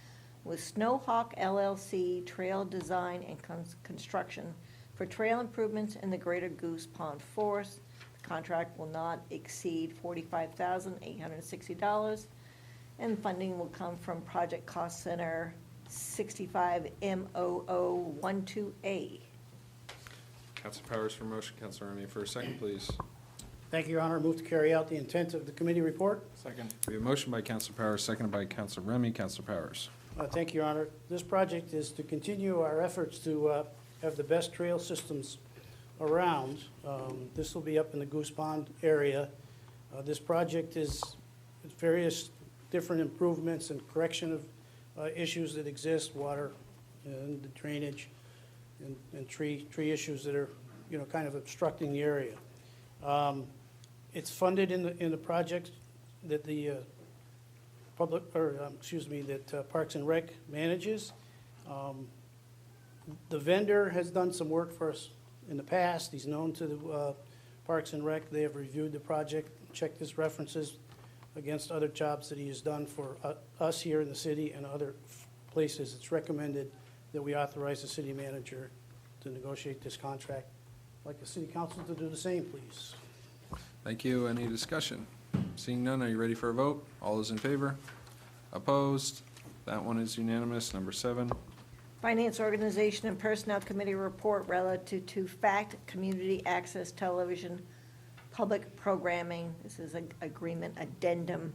with Snowhawk LLC Trail Design and Construction for trail improvements in the Greater Goose Pond Forest. The contract will not exceed $45,860, and funding will come from Project Cost Center 65MOO12A. Council Powers for motion. Council Remy for a second, please. Thank you, Your Honor. Move to carry out the intent of the committee report. Second. We have a motion by Council Powers, seconded by Council Remy. Council Powers. Thank you, Your Honor. This project is to continue our efforts to have the best trail systems around. This will be up in the Goose Pond area. This project is various different improvements and correction of issues that exist, water and the drainage and tree issues that are, you know, kind of obstructing the area. It's funded in the project that the that Parks and Rec manages. The vendor has done some work for us in the past. He's known to the Parks and Rec. They have reviewed the project, checked his references against other jobs that he has done for us here in the city and other places. It's recommended that we authorize the city manager to negotiate this contract. I'd like the city council to do the same, please. Thank you. Any discussion? Seeing none, are you ready for a vote? All those in favor? Opposed? That one is unanimous. Number 7. Finance, Organization, and Personnel Committee report relative to FACT Community Access Television Public Programming. This is an agreement addendum.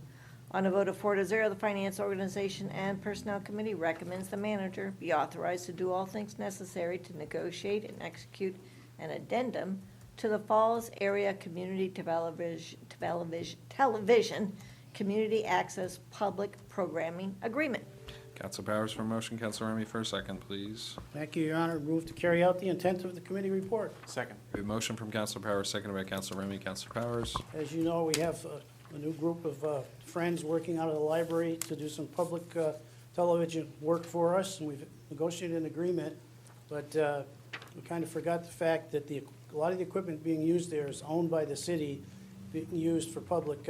On a vote of 4-0, the Finance, Organization, and Personnel Committee recommends the manager be authorized to do all things necessary to negotiate and execute an addendum to the Falls Area Community Television Community Access Public Programming Agreement. Council Powers for motion. Council Remy for a second, please. Thank you, Your Honor. Move to carry out the intent of the committee report. Second. We have a motion from Council Powers, seconded by Council Remy. Council Powers. As you know, we have a new group of friends working out of the library to do some public television work for us, and we've negotiated an agreement, but we kind of forgot the fact that a lot of the equipment being used there is owned by the city, being used for public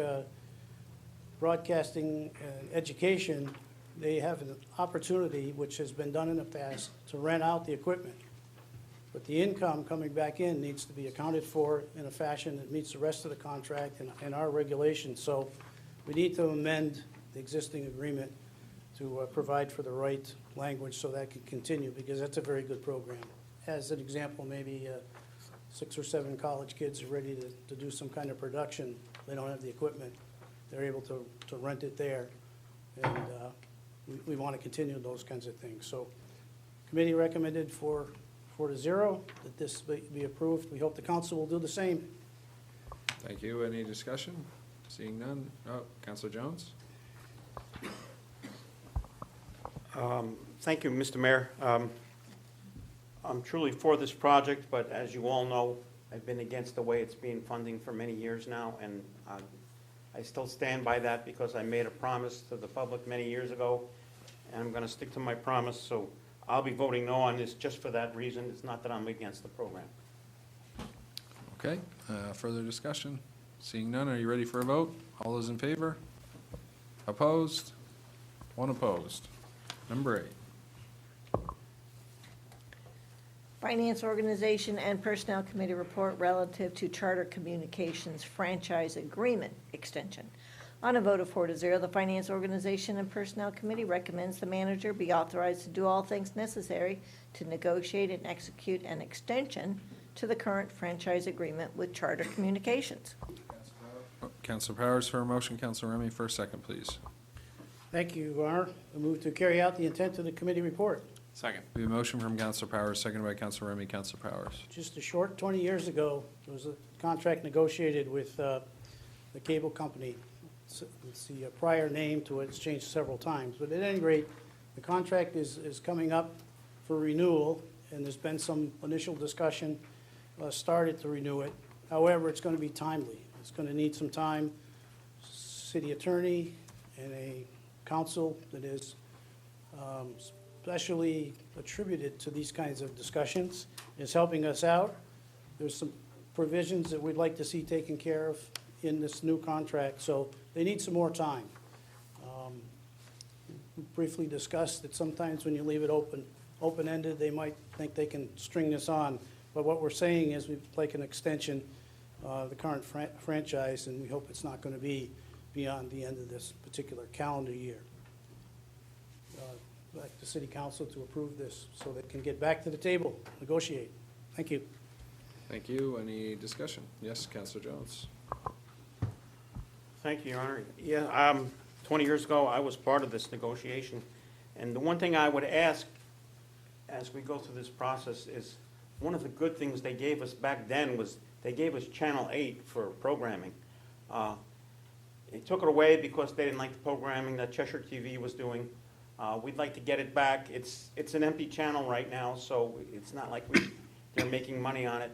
broadcasting and education. They have an opportunity, which has been done in the past, to rent out the equipment. But the income coming back in needs to be accounted for in a fashion that meets the rest of the contract and our regulations. So we need to amend the existing agreement to provide for the right language so that can continue, because that's a very good program. As an example, maybe 6 or 7 college kids are ready to do some kind of production. They don't have the equipment. They're able to rent it there. And we want to continue those kinds of things. So committee recommended 4-0 that this be approved. We hope the council will do the same. Thank you. Any discussion? Seeing none. Oh, Councilor Jones. Thank you, Mr. Mayor. I'm truly for this project, but as you all know, I've been against the way it's being funding for many years now, and I still stand by that because I made a promise to the public many years ago, and I'm going to stick to my promise, so I'll be voting no on this just for that reason. It's not that I'm against the program. Okay, further discussion? Seeing none, are you ready for a vote? All those in favor? Opposed? 1 opposed. Number 8. Finance, Organization, and Personnel Committee report relative to Charter Communications Franchise Agreement Extension. On a vote of 4-0, the Finance, Organization, and Personnel Committee recommends the manager be authorized to do all things necessary to negotiate and execute an extension to the current franchise agreement with Charter Communications. Council Powers for a motion. Council Remy for a second, please. Thank you, Your Honor. I move to carry out the intent of the committee report. Second. We have a motion from Council Powers, seconded by Council Remy. Council Powers. Just a short 20 years ago, there was a contract negotiated with the cable company. It's the prior name to it. It's changed several times. But at any rate, the contract is coming up for renewal, and there's been some initial discussion started to renew it. However, it's going to be timely. It's going to need some time. City attorney and a council that is specially attributed to these kinds of discussions is helping us out. There's some provisions that we'd like to see taken care of in this new contract, so they need some more time. We briefly discussed that sometimes when you leave it open-ended, they might think they can string this on. But what we're saying is we'd like an extension, the current franchise, and we hope it's not going to be beyond the end of this particular calendar year. I'd like the city council to approve this so they can get back to the table, negotiate. Thank you. Thank you. Any discussion? Yes, Counselor Jones. Thank you, Your Honor. Yeah, 20 years ago, I was part of this negotiation. And the one thing I would ask as we go through this process is, one of the good things they gave us back then was they gave us Channel 8 for programming. They took it away because they didn't like the programming that Cheshire TV was doing. We'd like to get it back. It's an empty channel right now, so it's not like they're making money on it.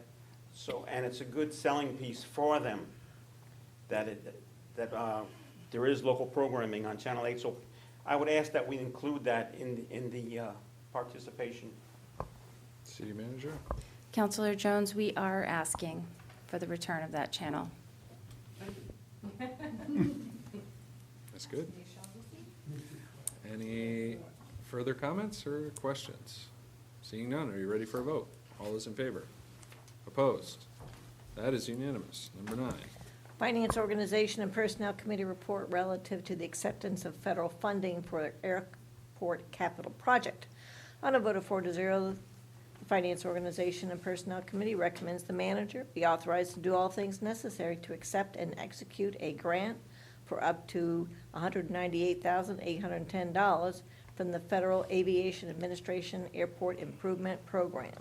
So, and it's a good selling piece for them that there is local programming on Channel 8. So I would ask that we include that in the participation. City Manager? Counselor Jones, we are asking for the return of that channel. That's good. Any further comments or questions? Seeing none, are you ready for a vote? All those in favor? Opposed? That is unanimous. Number 9. Finance Organization and Personnel Committee report relative to the acceptance of federal funding for the airport capital project. On a vote of 4-0, the Finance Organization and Personnel Committee recommends the manager be authorized to do all things necessary to accept and execute a grant for up to $198,810 from the Federal Aviation Administration Airport Improvement Program.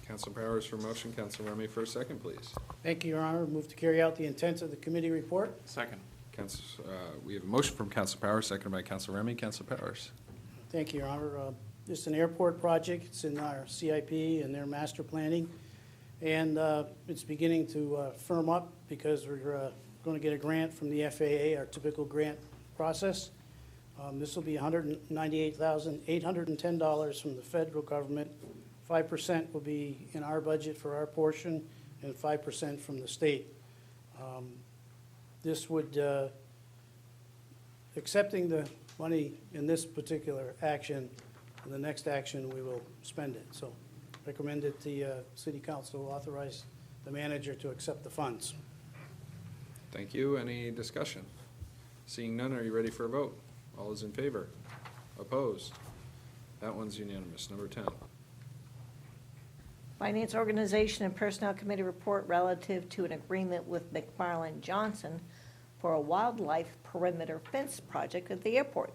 Council Powers for motion. Council Remy for a second, please. Thank you, Your Honor. Move to carry out the intent of the committee report. Second. We have a motion from Council Powers, seconded by Council Remy. Council Powers. Thank you, Your Honor. This is an airport project. It's in our CIP and their master planning. And it's beginning to firm up because we're going to get a grant from the FAA, our typical grant process. This will be $198,810 from the federal government. 5% will be in our budget for our portion and 5% from the state. This would, accepting the money in this particular action, in the next action, we will spend it. So recommend that the City Council authorize the manager to accept the funds. Thank you. Any discussion? Seeing none, are you ready for a vote? All those in favor? Opposed? That one's unanimous. Number 10. Finance Organization and Personnel Committee report relative to an agreement with McFarland Johnson for a wildlife perimeter fence project at the airport.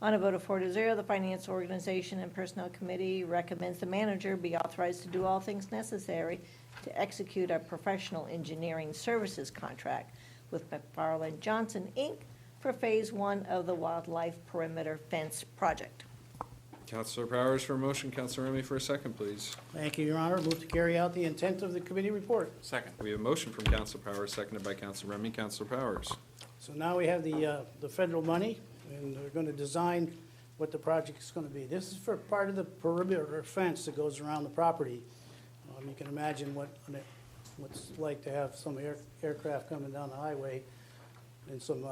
On a vote of 4-0, the Finance Organization and Personnel Committee recommends the manager be authorized to do all things necessary to execute a professional engineering services contract with McFarland Johnson, Inc. for Phase 1 of the wildlife perimeter fence project. Councilor Powers for a motion. Councilor Remy for a second, please. Thank you, Your Honor. Move to carry out the intent of the committee report. Second. We have a motion from Councilor Powers, seconded by Councilor Remy. Councilor Powers. So now we have the federal money, and we're going to design what the project is going to be. This is for part of the perimeter fence that goes around the property. You can imagine what's like to have some aircraft coming down the highway and some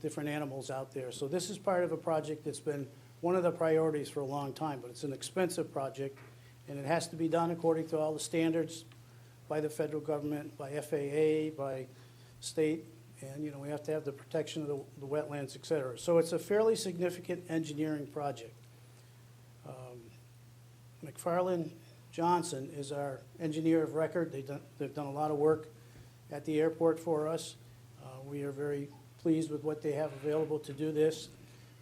different animals out there. So this is part of a project that's been one of the priorities for a long time, but it's an expensive project, and it has to be done according to all the standards by the federal government, by FAA, by state, and, you know, we have to have the protection of the wetlands, et cetera. So it's a fairly significant engineering project. McFarland Johnson is our engineer of record. They've done a lot of work at the airport for us. We are very pleased with what they have available to do this.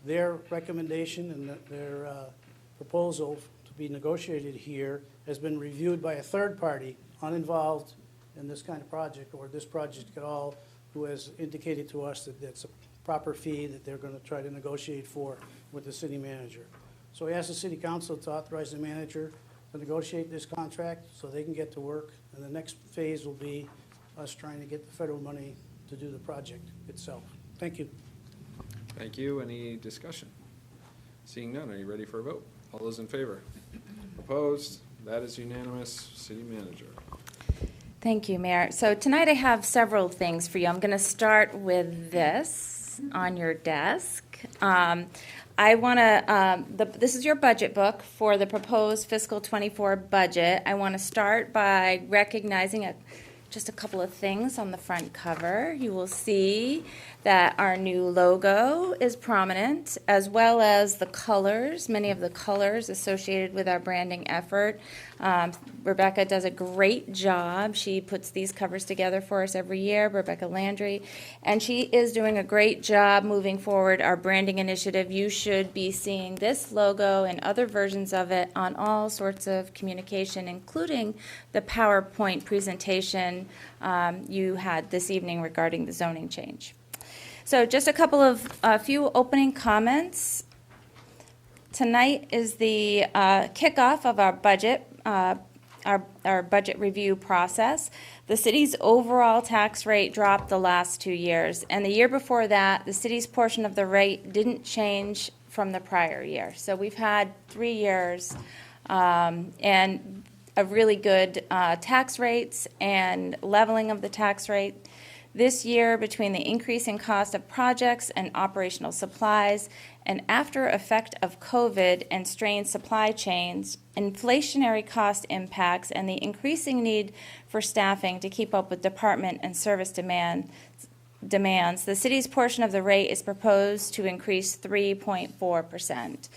Their recommendation and their proposal to be negotiated here has been reviewed by a third party, uninvolved in this kind of project or this project at all, who has indicated to us that that's a proper fee that they're going to try to negotiate for with the city manager. So we asked the city council to authorize the manager to negotiate this contract so they can get to work. And the next phase will be us trying to get the federal money to do the project itself. Thank you. Thank you. Any discussion? Seeing none, are you ready for a vote? All those in favor? Opposed? That is unanimous. City Manager. Thank you, Mayor. So tonight I have several things for you. I'm going to start with this on your desk. I want to, this is your budget book for the proposed fiscal '24 budget. I want to start by recognizing a just a couple of things on the front cover. You will see that our new logo is prominent, as well as the colors, many of the colors associated with our branding effort. Rebecca does a great job. She puts these covers together for us every year, Rebecca Landry, and she is doing a great job moving forward our branding initiative. You should be seeing this logo and other versions of it on all sorts of communication, including the PowerPoint presentation you had this evening regarding the zoning change. So just a few opening comments. Tonight is the kickoff of our budget, our budget review process. The city's overall tax rate dropped the last 2 years, and the year before that, the city's portion of the rate didn't change from the prior year. So we've had 3 years and of really good tax rates and leveling of the tax rate. This year, between the increase in cost of projects and operational supplies, and after effect of COVID and strained supply chains, inflationary cost impacts, and the increasing need for staffing to keep up with department and service demands, the city's portion of the rate is proposed to increase 3.4%.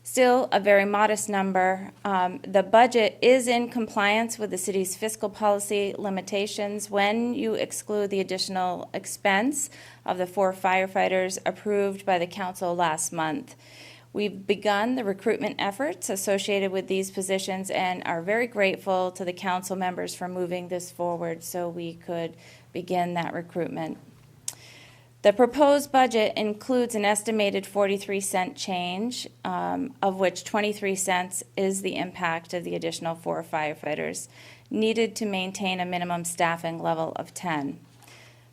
Still a very modest number. The budget is in compliance with the city's fiscal policy limitations when you exclude the additional expense of the 4 firefighters approved by the council last month. We've begun the recruitment efforts associated with these positions and are very grateful to the council members for moving this forward so we could begin that recruitment. The proposed budget includes an estimated 43-cent change, of which 23 cents is the impact of the additional 4 firefighters needed to maintain a minimum staffing level of 10.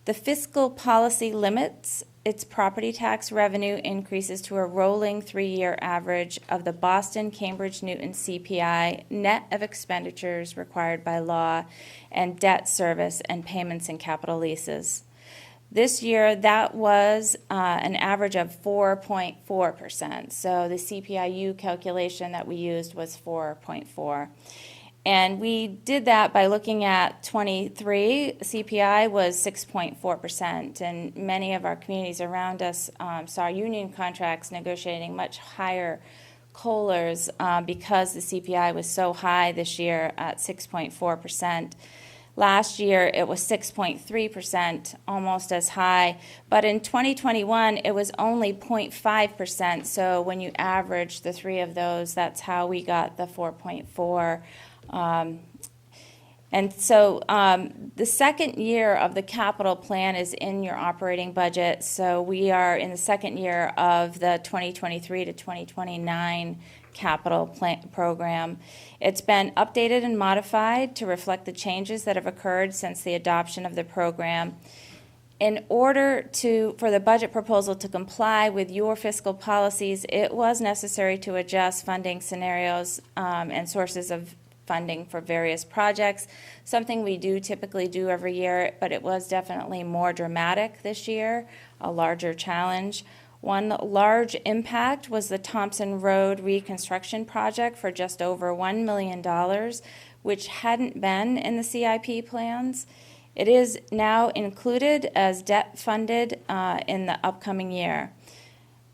The fiscal policy limits its property tax revenue increases to a rolling 3-year average of the Boston, Cambridge, Newton CPI, net of expenditures required by law, and debt service and payments and capital leases. This year, that was an average of 4.4%. So the CPIU calculation that we used was 4.4. And we did that by looking at 23. CPI was 6.4%. And many of our communities around us saw union contracts negotiating much higher COLAs because the CPI was so high this year at 6.4%. Last year, it was 6.3%, almost as high. But in 2021, it was only 0.5%. So when you average the 3 of those, that's how we got the 4.4. And so the second year of the capital plan is in your operating budget. So we are in the second year of the 2023 to 2029 capital plan program. It's been updated and modified to reflect the changes that have occurred since the adoption of the program. In order for the budget proposal to comply with your fiscal policies, it was necessary to adjust funding scenarios and sources of funding for various projects, something we do typically do every year, but it was definitely more dramatic this year, a larger challenge. One large impact was the Thompson Road reconstruction project for just over $1 million, which hadn't been in the CIP plans. It is now included as debt funded in the upcoming year.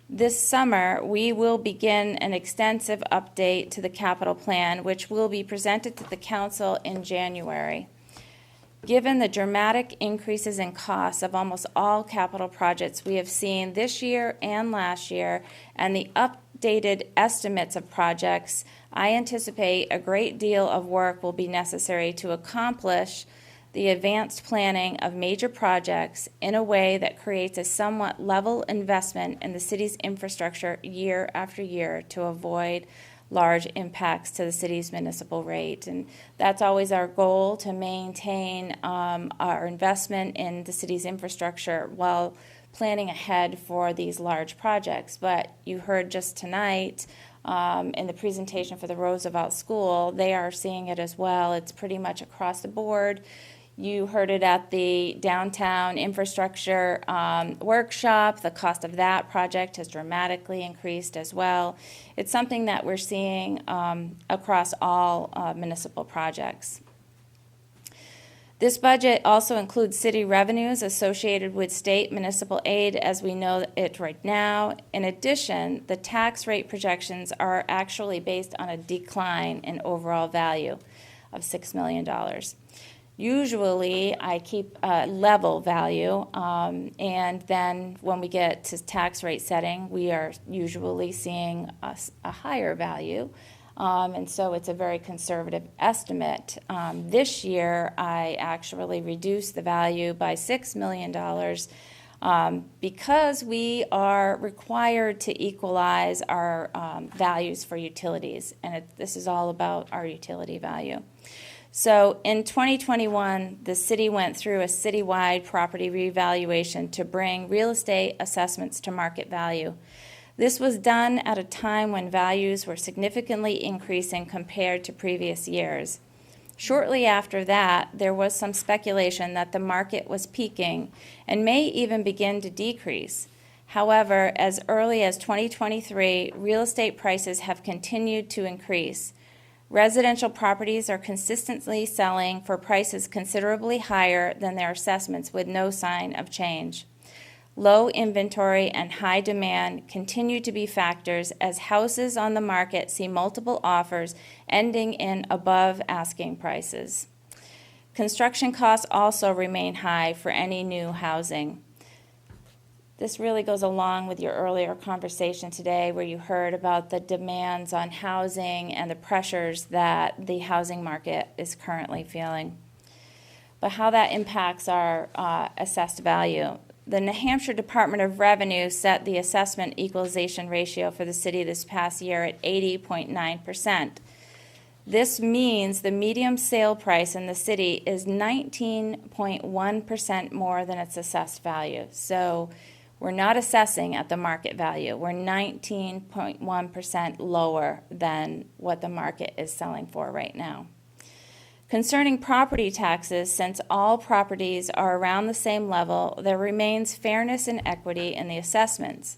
This summer, we will begin an extensive update to the capital plan, which will be presented to the council in January. Given the dramatic increases in costs of almost all capital projects we have seen this year and last year, and the updated estimates of projects, I anticipate a great deal of work will be necessary to accomplish the advanced planning of major projects in a way that creates a somewhat level investment in the city's infrastructure year after year to avoid large impacts to the city's municipal rate. And that's always our goal, to maintain our investment in the city's infrastructure while planning ahead for these large projects. But you heard just tonight in the presentation for the Roosevelt School, they are seeing it as well. It's pretty much across the board. You heard it at the downtown infrastructure workshop. The cost of that project has dramatically increased as well. It's something that we're seeing across all municipal projects. This budget also includes city revenues associated with state municipal aid as we know it right now. In addition, the tax rate projections are actually based on a decline in overall value of $6 million. Usually, I keep a level value, and then when we get to tax rate setting, we are usually seeing a higher value. And so it's a very conservative estimate. This year, I actually reduced the value by $6 million because we are required to equalize our values for utilities. And this is all about our utility value. So in 2021, the city went through a citywide property revaluation to bring real estate assessments to market value. This was done at a time when values were significantly increasing compared to previous years. Shortly after that, there was some speculation that the market was peaking and may even begin to decrease. However, as early as 2023, real estate prices have continued to increase. Residential properties are consistently selling for prices considerably higher than their assessments with no sign of change. Low inventory and high demand continue to be factors as houses on the market see multiple offers ending in above asking prices. Construction costs also remain high for any new housing. This really goes along with your earlier conversation today where you heard about the demands on housing and the pressures that the housing market is currently feeling. But how that impacts our assessed value. The New Hampshire Department of Revenue set the assessment equalization ratio for the city this past year at 80.9%. This means the median sale price in the city is 19.1% more than its assessed value. So we're not assessing at the market value. We're 19.1% lower than what the market is selling for right now. Concerning property taxes, since all properties are around the same level, there remains fairness and equity in the assessments.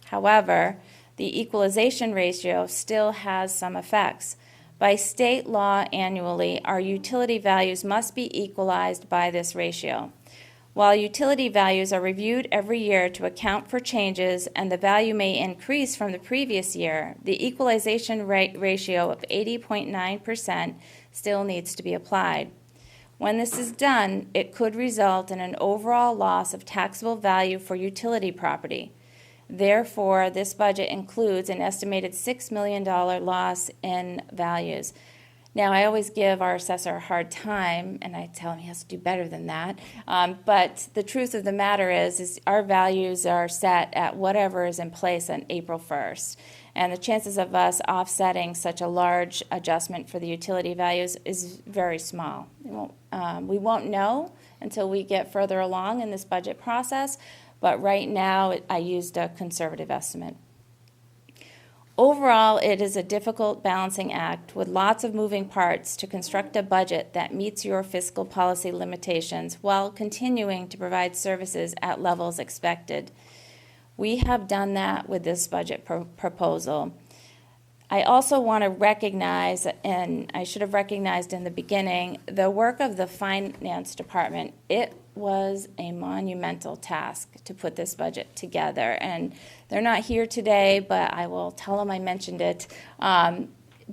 However, the equalization ratio still has some effects. By state law annually, our utility values must be equalized by this ratio. While utility values are reviewed every year to account for changes and the value may increase from the previous year, the equalization ratio of 80.9% still needs to be applied. When this is done, it could result in an overall loss of taxable value for utility property. Therefore, this budget includes an estimated $6 million loss in values. Now, I always give our assessor a hard time, and I tell him he has to do better than that. But the truth of the matter is our values are set at whatever is in place on April 1st. And the chances of us offsetting such a large adjustment for the utility values is very small. We won't know until we get further along in this budget process, but right now I used a conservative estimate. Overall, it is a difficult balancing act with lots of moving parts to construct a budget that meets your fiscal policy limitations while continuing to provide services at levels expected. We have done that with this budget proposal. I also want to recognize, and I should have recognized in the beginning, the work of the finance department. It was a monumental task to put this budget together. And they're not here today, but I will tell them I mentioned it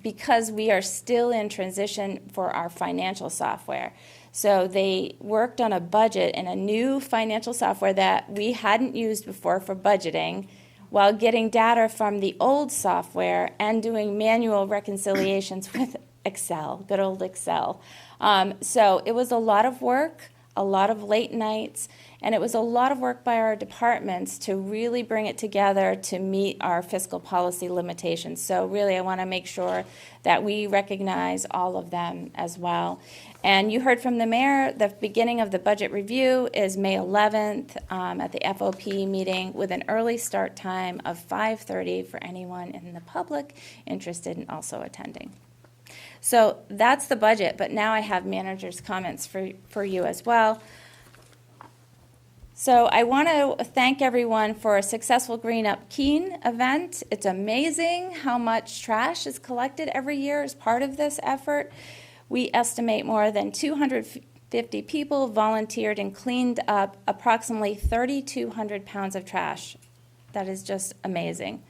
because we are still in transition for our financial software. So they worked on a budget and a new financial software that we hadn't used before for budgeting while getting data from the old software and doing manual reconciliations with Excel, good old Excel. So it was a lot of work, a lot of late nights, and it was a lot of work by our departments to really bring it together to meet our fiscal policy limitations. So really, I want to make sure that we recognize all of them as well. And you heard from the mayor, the beginning of the budget review is May 11th at the FOP meeting with an early start time of 5:30 for anyone in the public interested in also attending. So that's the budget, but now I have manager's comments for you as well. So I want to thank everyone for a successful Green Up Keene event. It's amazing how much trash is collected every year as part of this effort. We estimate more than 200 50 people volunteered and cleaned up approximately 3,200 pounds of trash. That is just amazing.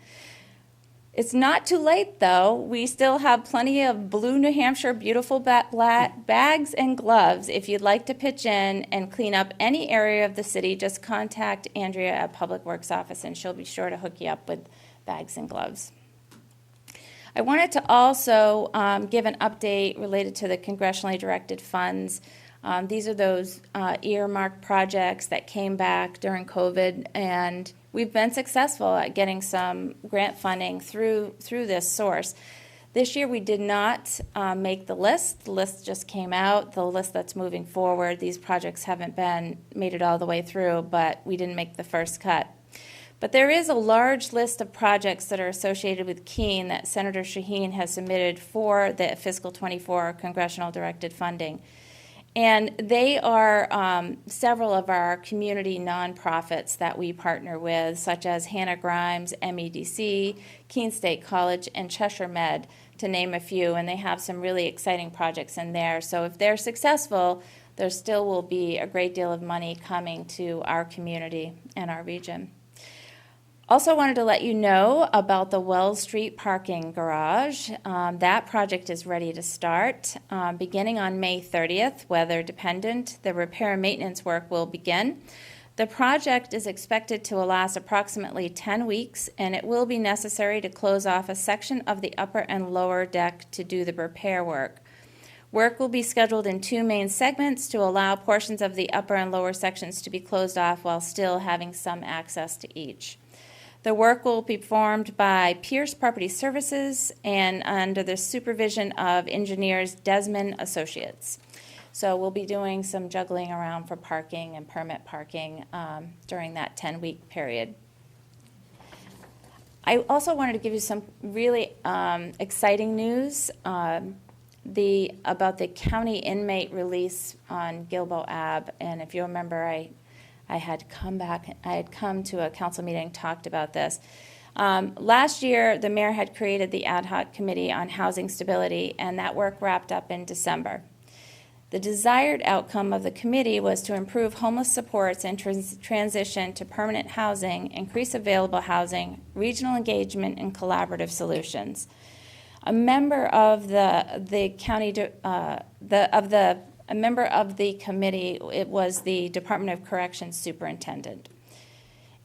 It's not too late, though. We still have plenty of blue New Hampshire beautiful bags and gloves. If you'd like to pitch in and clean up any area of the city, just contact Andrea at Public Works office, and she'll be sure to hook you up with bags and gloves. I wanted to also give an update related to the congressionally directed funds. These are those earmarked projects that came back during COVID, and we've been successful at getting some grant funding through this source. This year we did not make the list. The list just came out, the list that's moving forward. These projects haven't made it all the way through, but we didn't make the first cut. But there is a large list of projects that are associated with Keene that Senator Shaheen has submitted for the fiscal 24 congressional directed funding. And they are several of our community nonprofits that we partner with, such as Hannah Grimes, MEDC, Keene State College, and Cheshire Med, to name a few. And they have some really exciting projects in there. So if they're successful, there still will be a great deal of money coming to our community and our region. Also wanted to let you know about the Wells Street parking garage. That project is ready to start beginning on May 30th, weather dependent. The repair and maintenance work will begin. The project is expected to last approximately 10 weeks, and it will be necessary to close off a section of the upper and lower deck to do the repair work. Work will be scheduled in 2 main segments to allow portions of the upper and lower sections to be closed off while still having some access to each. The work will be performed by Pierce Property Services and under the supervision of engineers Desmond Associates. So we'll be doing some juggling around for parking and permit parking during that 10-week period. I also wanted to give you some really exciting news about the county inmate release on Gilbo Ave. And if you remember, I had come to a council meeting and talked about this. Last year, the mayor had created the ad hoc committee on housing stability, and that work wrapped up in December. The desired outcome of the committee was to improve homeless supports and transition to permanent housing, increase available housing, regional engagement, and collaborative solutions. A member of the committee, it was the Department of Corrections superintendent.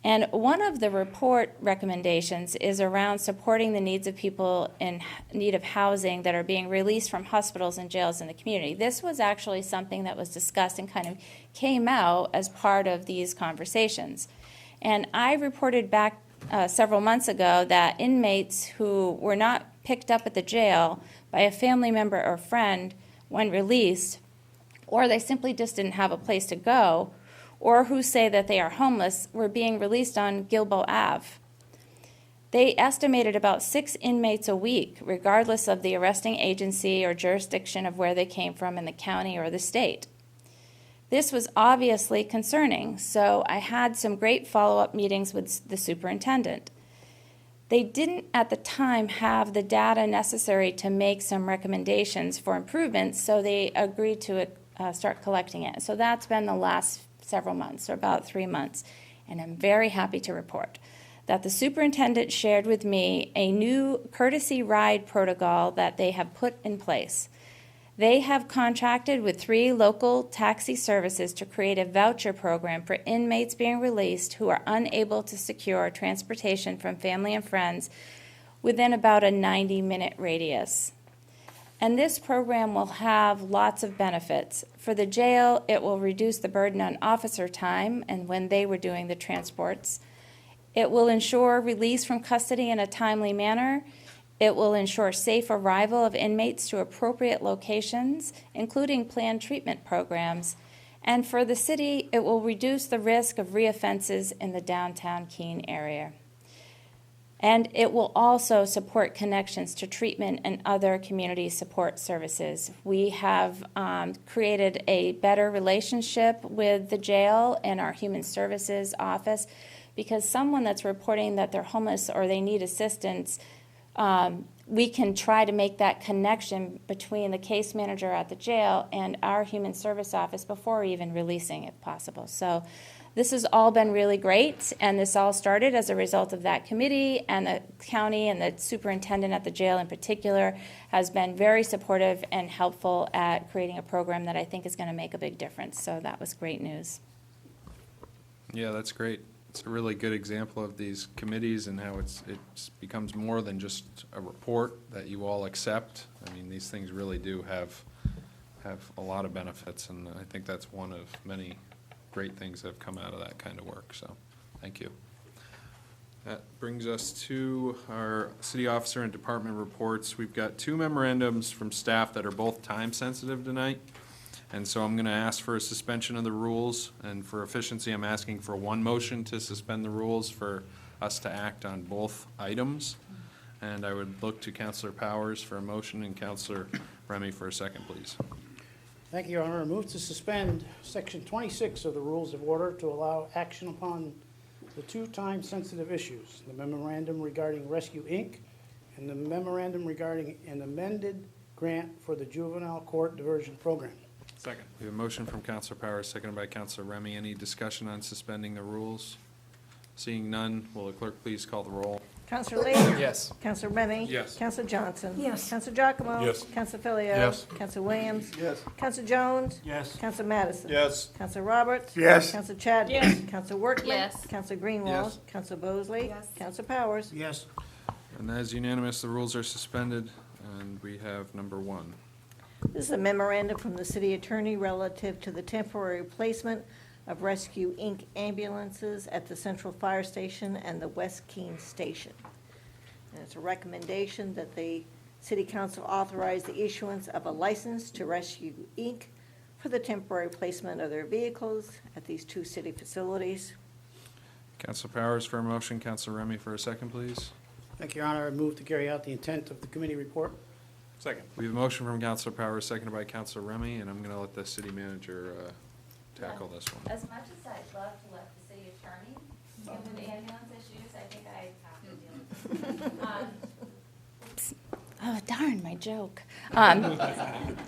And one of the report recommendations is around supporting the needs of people in need of housing that are being released from hospitals and jails in the community. This was actually something that was discussed and kind of came out as part of these conversations. And I reported back several months ago that inmates who were not picked up at the jail by a family member or friend when released, or they simply just didn't have a place to go, or who say that they are homeless, were being released on Gilbo Ave. They estimated about 6 inmates a week, regardless of the arresting agency or jurisdiction of where they came from in the county or the state. This was obviously concerning, so I had some great follow-up meetings with the superintendent. They didn't at the time have the data necessary to make some recommendations for improvements, so they agreed to start collecting it. So that's been the last several months, or about 3 months. And I'm very happy to report that the superintendent shared with me a new courtesy ride protocol that they have put in place. They have contracted with 3 local taxi services to create a voucher program for inmates being released who are unable to secure transportation from family and friends within about a 90-minute radius. And this program will have lots of benefits. For the jail, it will reduce the burden on officer time and when they were doing the transports. It will ensure release from custody in a timely manner. It will ensure safe arrival of inmates to appropriate locations, including planned treatment programs. And for the city, it will reduce the risk of reoffenses in the downtown Keene area. And it will also support connections to treatment and other community support services. We have created a better relationship with the jail and our human services office, because someone that's reporting that they're homeless or they need assistance we can try to make that connection between the case manager at the jail and our human service office before even releasing if possible. So this has all been really great, and this all started as a result of that committee, and the county and the superintendent at the jail in particular has been very supportive and helpful at creating a program that I think is going to make a big difference. So that was great news. Yeah, that's great. It's a really good example of these committees and how it becomes more than just a report that you all accept. I mean, these things really do have a lot of benefits, and I think that's one of many great things that have come out of that kind of work, so thank you. That brings us to our city officer and department reports. We've got 2 memorandums from staff that are both time sensitive tonight. And so I'm going to ask for a suspension of the rules, and for efficiency, I'm asking for 1 motion to suspend the rules for us to act on both items. And I would look to Councilor Powers for a motion and Councilor Remy for a second, please. Thank you, Your Honor. I move to suspend Section 26 of the Rules of Order to allow action upon the 2 time-sensitive issues, the memorandum regarding Rescue, Inc., and the memorandum regarding an amended grant for the Juvenile Court Diversion Program. Second. We have a motion from Councilor Powers, seconded by Councilor Remy. Any discussion on suspending the rules? Seeing none, will the clerk please call the roll? Counselor Lee? Yes. Counselor Remy? Yes. Counselor Johnson? Yes. Counselor Giacomo? Yes. Counselor Filio? Yes. Counselor Williams? Yes. Counselor Jones? Yes. Counselor Madison? Yes. Counselor Roberts? Yes. Counselor Chadwick? Yes. Counselor Workman? Yes. Counselor Greenwald? Yes. Counselor Bosley? Yes. Counselor Powers? Yes. And that is unanimous. The rules are suspended, and we have number 1. This is a memorandum from the city attorney relative to the temporary replacement of Rescue, Inc. ambulances at the Central Fire Station and the West Keene Station. And it's a recommendation that the city council authorize the issuance of a license to Rescue, Inc. for the temporary placement of their vehicles at these 2 city facilities. Councilor Powers for a motion, Councilor Remy for a second, please. Thank you, Your Honor. I move to carry out the intent of the committee report. Second. We have a motion from Councilor Powers, seconded by Councilor Remy, and I'm going to let the city manager tackle this one. As much as I'd love to let the city attorney deal with ambulance issues, I think I have to deal with them. Oh, darn, my joke.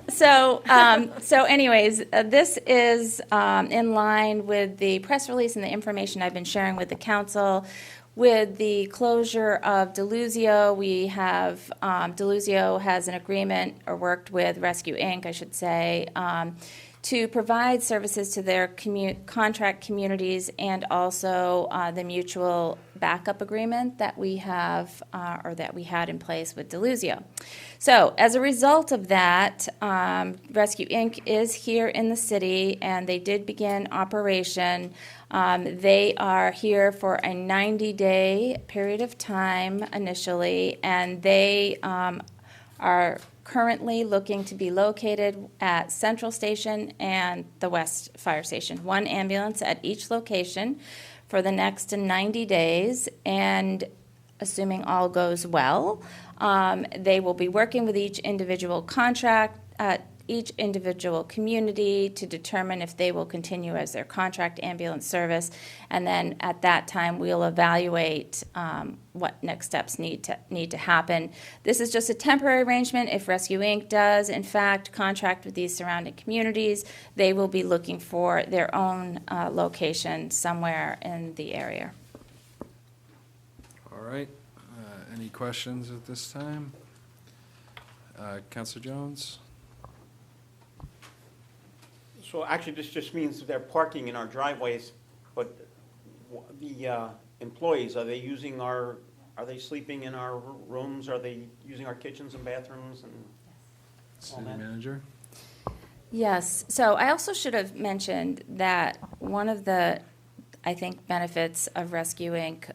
So anyways, this is in line with the press release and the information I've been sharing with the council. With the closure of Deluzio, we have, Deluzio has an agreement, or worked with Rescue, Inc., I should say, to provide services to their contract communities, and also the mutual backup agreement that we have, or that we had in place with Deluzio. So as a result of that, Rescue, Inc. is here in the city, and they did begin operation. They are here for a 90-day period of time initially, and they are currently looking to be located at Central Station and the West Fire Station. 1 ambulance at each location for the next 90 days, and assuming all goes well, they will be working with each individual contract, each individual community to determine if they will continue as their contract ambulance service. And then at that time, we'll evaluate what next steps need to happen. This is just a temporary arrangement. If Rescue, Inc. does, in fact, contract with these surrounding communities, they will be looking for their own location somewhere in the area. All right. Any questions at this time? Councilor Jones? So actually, this just means they're parking in our driveways, but the employees, are they sleeping in our rooms? Are they using our kitchens and bathrooms and all City that? manager? Yes. So I also should have mentioned that one of the, I think, benefits of Rescue, Inc.,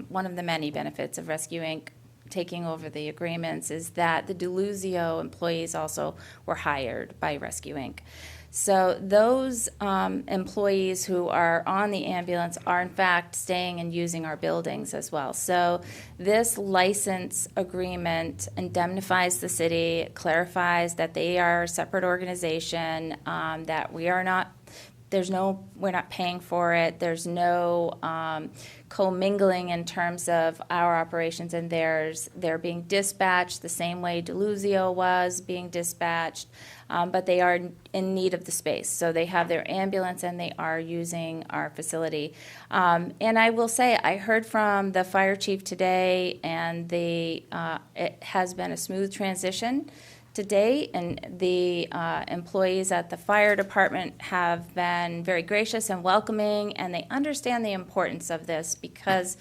one of the many benefits of Rescue, Inc. taking over the agreements is that the Deluzio employees also were hired by Rescue, Inc. So those employees who are on the ambulance are in fact staying and using our buildings as well. So this license agreement indemnifies the city, clarifies that they are a separate organization, that we are not we're not paying for it. There's no commingling in terms of our operations and theirs. They're being dispatched the same way Deluzio was being dispatched, but they are in need of the space. So they have their ambulance and they are using our facility. And I will say, I heard from the fire chief today, and it has been a smooth transition to date, and the employees at the fire department have been very gracious and welcoming, and they understand the importance of this, because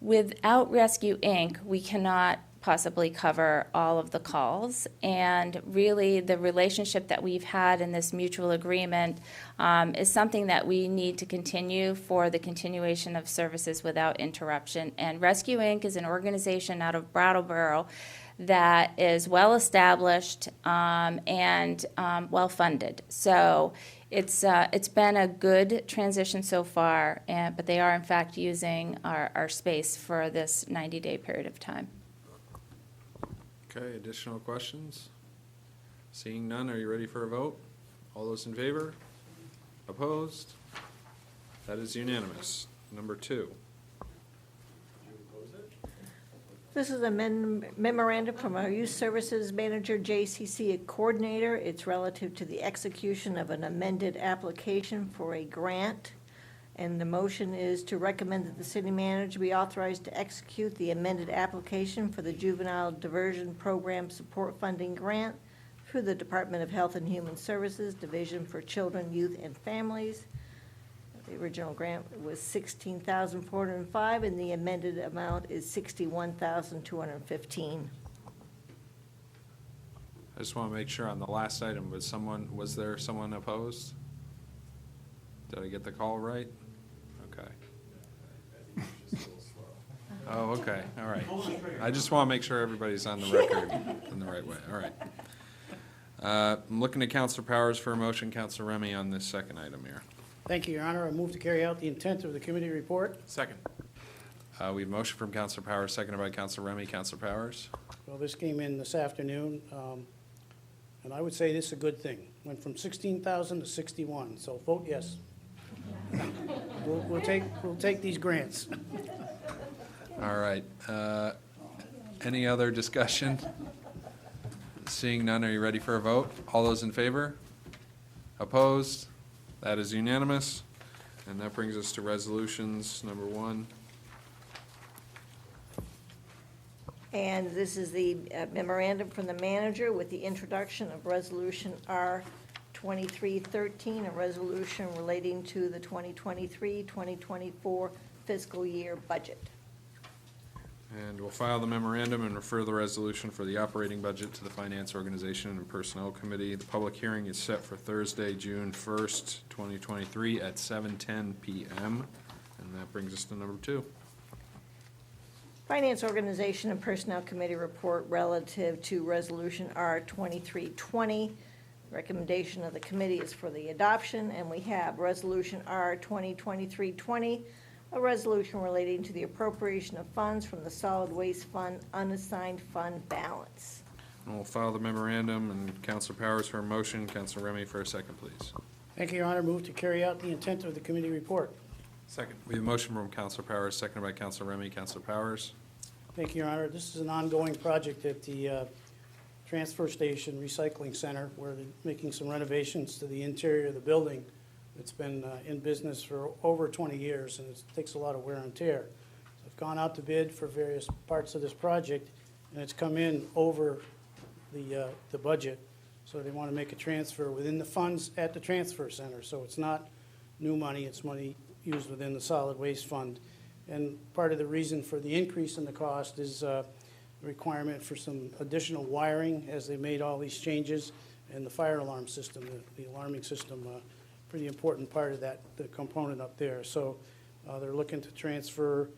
without Rescue Inc., we cannot possibly cover all of the calls. And really, the relationship that we've had in this mutual agreement is something that we need to continue for the continuation of services without interruption. And Rescue Inc. is an organization out of Brattleboro that is well-established and well-funded. So it's been a good transition so far, but they are in fact using our space for this 90-day period of time. Okay, additional questions? Seeing none, are you ready for a vote? All those in favor? Opposed? That is unanimous. Number 2. This is a memorandum from our Youth Services Manager, JCC Coordinator. It's relative to the execution of an amended application for a grant. And the motion is to recommend that the city manager be authorized to execute the amended application for the Juvenile Diversion Program Support Funding Grant through the Department of Health and Human Services, Division for Children, Youth, and Families. The original grant was $16,405, and the amended amount is $61,215. I just want to make sure on the last item, was there someone opposed? Did I get the call right? Okay. Oh, okay, all right. I just want to make sure everybody's on the record in the right way, all right. I'm looking to Counselor Powers for a motion. Counselor Remy on this second item here. Thank you, Your Honor. I move to carry out the intent of the committee report. Second. We have motion from Counselor Powers, seconded by Counselor Remy. Counselor Powers? Well, this came in this afternoon, and I would say this is a good thing. Went from 16,000 to 61, so vote yes. We'll take these grants. All right. Any other discussion? Seeing none, are you ready for a vote? All those in favor? Opposed? That is unanimous. And that brings us to resolutions. Number 1. And this is the memorandum from the manager with the introduction of Resolution R 2313, a resolution relating to the 2023-2024 fiscal year budget. And we'll file the memorandum and refer the resolution for the operating budget to the Finance Organization and Personnel Committee. The public hearing is set for Thursday, June 1st, 2023 at 7:10 p.m. And that brings us to number 2. Finance Organization and Personnel Committee report relative to Resolution R 2320. Recommendation of the committee is for the adoption, and we have Resolution R 2023-20, a resolution relating to the appropriation of funds from the Solid Waste Fund unassigned fund balance. And we'll file the memorandum, and Counselor Powers for a motion. Counselor Remy for a second, please. Thank you, Your Honor. Move to carry out the intent of the committee report. Second. We have a motion from Counselor Powers, seconded by Counselor Remy. Counselor Powers? Thank you, Your Honor. This is an ongoing project at the transfer station recycling center, where they're making some renovations to the interior of the building. It's been in business for over 20 years, and it takes a lot of wear and tear. So I've gone out to bid for various parts of this project, and it's come in over the budget. So they want to make a transfer within the funds at the transfer center. So it's not new money, it's money used within the solid waste fund. And part of the reason for the increase in the cost is requirement for some additional wiring as they made all these changes, and the fire alarm system, the alarming system, pretty important part of that, the component up there. So they're looking to transfer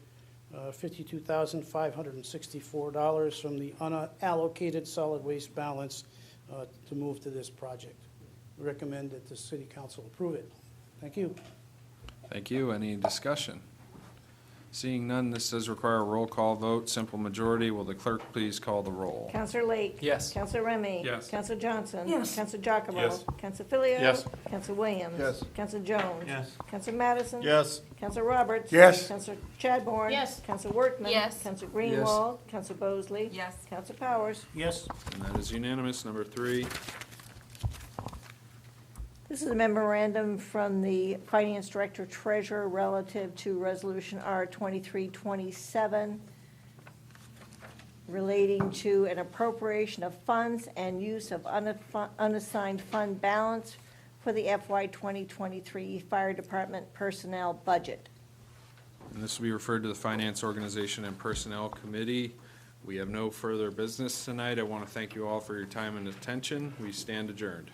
$52,564 from the unallocated solid waste balance to move to this project. We recommend that the city council approve it. Thank you. Thank you. Any discussion? Seeing none, this does require a roll call vote, simple majority. Will the clerk please call the roll? Counselor Lake. Yes. Counselor Remy. Yes. Counselor Johnson. Yes. Counselor Giacomo. Yes. Counselor Filio. Yes. Counselor Williams. Yes. Counselor Jones. Yes. Counselor Madison. Yes. Counselor Roberts. Yes. Counselor Chadbourne. Yes. Counselor Workman. Yes. Counselor Greenwald. Counselor Bosley. Yes. Counselor Powers. Yes. And that is unanimous. Number 3. This is a memorandum from the Finance Director Treasurer relative to Resolution R 2327 relating to an appropriation of funds and use of unassigned fund balance for the FY 2023 Fire Department personnel budget. And this will be referred to the Finance Organization and Personnel Committee. We have no further business tonight. I want to thank you all for your time and attention. We stand adjourned.